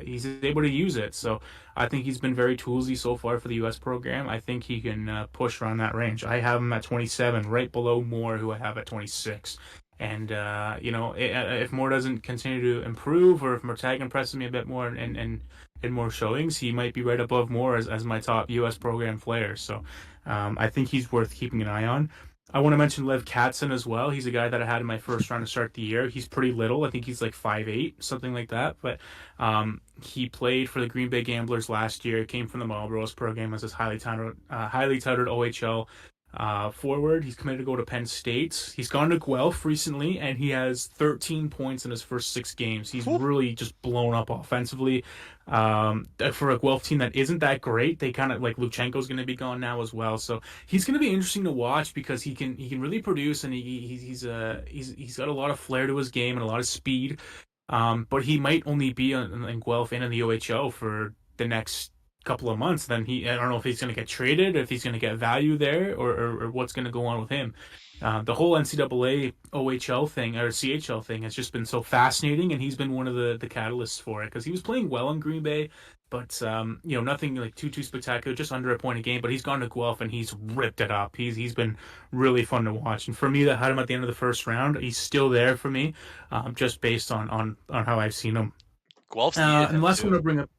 he's able to use it. So I think he's been very toolsy so far for the U.S. program. I think he can push around that range. I have him at 27, right below Moore, who I have at 26. And if Moore doesn't continue to improve, or if Murtagh impresses me a bit more and in more showings, he might be right above Moore as my top U.S. program player. So I think he's worth keeping an eye on. I want to mention Lev Katzen as well. He's a guy that I had in my first round to start the year. He's pretty little. I think he's like 5'8", something like that. But he played for the Green Bay Gamblers last year. Came from the Marlboros program as this highly touted OHL forward. He's committed to go to Penn State. He's gone to Guelph recently, and he has 13 points in his first 6 games. He's Whew. really just blown up offensively. For a Guelph team that isn't that great, they kind of like Luchenko's going to be gone now as well. So he's going to be interesting to watch because he can really produce, and he's got a lot of flair to his game and a lot of speed. But he might only be in Guelph and in the OHL for the next couple of months. Then I don't know if he's going to get traded, if he's going to get value there, or what's going to go on with him. The whole NCAA OHL thing or CHL thing has just been so fascinating, and he's been one of the catalysts for it because he was playing well in Green Bay, but nothing like too spectacular, just under a point a game. But he's gone to Guelph and he's ripped it up. He's been really fun to watch, and for me that had him at the end of the first round, he's still there for me, just based on how I've seen him. Guelphs needed And the him last one too. to bring up,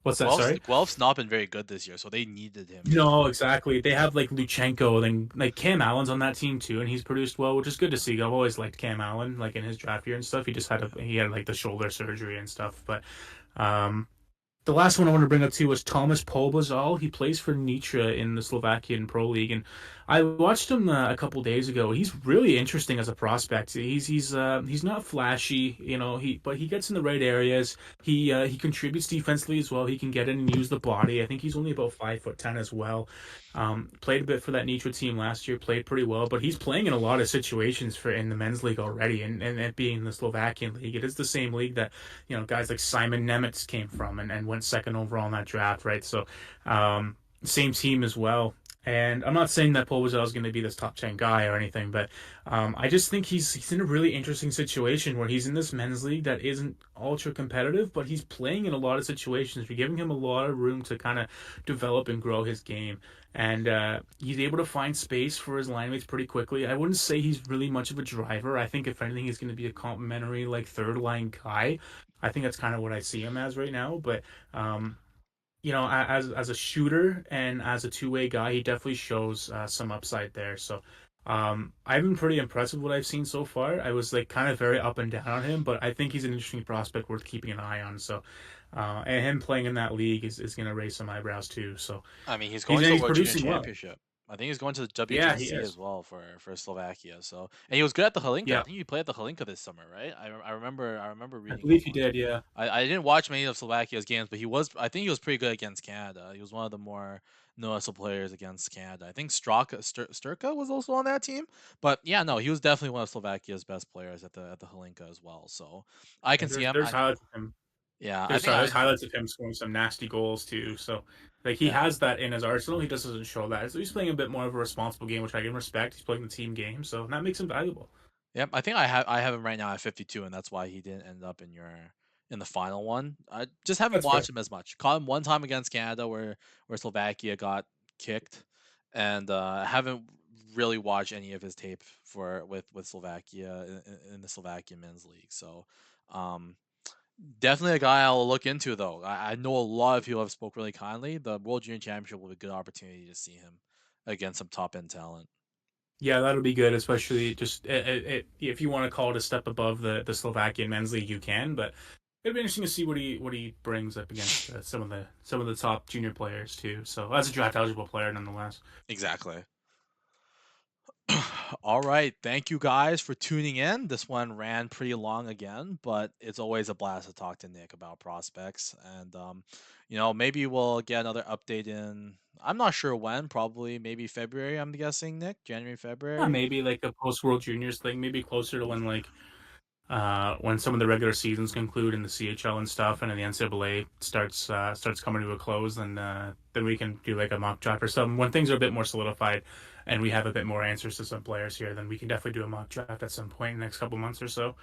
what's that? Sorry. Guelph's not been very good this year, so they needed him. No, exactly. They have like Luchenko, then like Cam Allen's on that team too, and he's produced well, which is good to see. I've always liked Cam Allen, like in his draft year and stuff. He had like the shoulder surgery and stuff, but um, the last one I want to bring up too was Thomas Polbazal. He plays for Nitra in the Slovakian Pro League, and I watched him a couple days ago. He's really interesting as a prospect. He's not flashy, but he gets in the right areas. He contributes defensively as well. He can get in and use the body. I think he's only about 5'10" as well. Played a bit for that Nitra team last year. Played pretty well, but he's playing in a lot of situations for in the men's league already, and it being the Slovakian league, it is the same league that guys like Simon Nemec came from and went second overall in that draft, right? So, same team as well. And I'm not saying that Povozal is going to be this top 10 guy or anything, but I just think he's in a really interesting situation where he's in this men's league that isn't ultra competitive, but he's playing in a lot of situations. We're giving him a lot of room to kind of develop and grow his game. And he's able to find space for his line mates pretty quickly. I wouldn't say he's really much of a driver. I think if anything, he's going to be a complimentary like third line guy. I think that's kind of what I see him as right now. But as a shooter and as a two-way guy, he definitely shows some upside there. So I've been pretty impressed with what I've seen so far. I was like kind of very up and down on him, but I think he's an interesting prospect worth keeping an eye on. So and him playing in that league is going to raise some eyebrows too. So I mean, he's he's going to the he's World Junior producing well. Championship. I think he's going to the Yeah, he WJC is. as well for Slovakia. So, and he was good at the Halinka. I Yeah, think he played at the Halinka this summer, right? I remember I reading up believe he on. did. Yeah, I didn't watch many of Slovakia's games, but I think he was pretty good against Canada. He was one of the more noticeable players against Canada. I think Sturka was also on that team, but yeah, no, he was definitely one of Slovakia's best players at the Halinka as well. So I yeah. can see him. There's highlights of him. Yeah, I There's think there's highlights of him scoring some nasty goals too. So like he yeah. has that in his arsenal. He just doesn't show that. So he's playing a bit more of a responsible game, which I can respect. He's playing the team game, so that makes him valuable. Yep, I think I have him right now at 52, and that's why he didn't end up in the final one. I just haven't That's fair. watched him as much. Caught him one time against Canada where Slovakia got kicked, and haven't really watched any of his tape with Slovakia in the Slovakian men's league. So, um, definitely a guy I'll look into though. I know a lot of people have spoke really kindly. The World Junior Championship will be a good opportunity to see him against some top end talent. Yeah, that'll be good, especially just if you want to call it a step above the Slovakian men's league, you can. But it'll be interesting to see what he brings up against some of the top junior players too. So as a draft eligible player, nonetheless. Exactly. All right. Thank you guys for tuning in. This one ran pretty long again, but it's always a blast to talk to Nick about prospects. And, maybe we'll get another update in, I'm not sure when, probably maybe February, I'm guessing, Nick, January, Yeah, February. maybe like a post World Juniors thing, maybe closer to when some of the regular seasons conclude in the CHL and stuff, and then the NCAA starts coming to a close, then we can do like a mock draft or something. When things are a bit more solidified, and we have a bit more answers to some players here, then we can definitely do a mock draft at some point in the next couple months or so.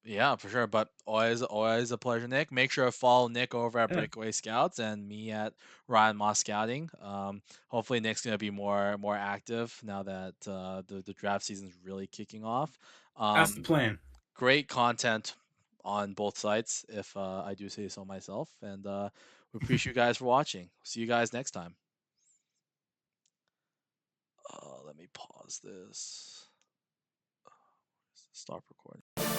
Yeah, for sure. But always a pleasure, Nick. Make sure to follow Nick over at Yeah, Breakaway Scouts and me at Ryan Moss Scouting. Hopefully Nick's gonna be more active now that the draft season's really kicking off. that's the Um, plan. Great content on both sites, if I do say so myself. And we appreciate you guys for watching. See you guys next time. Let me pause this. Stop recording.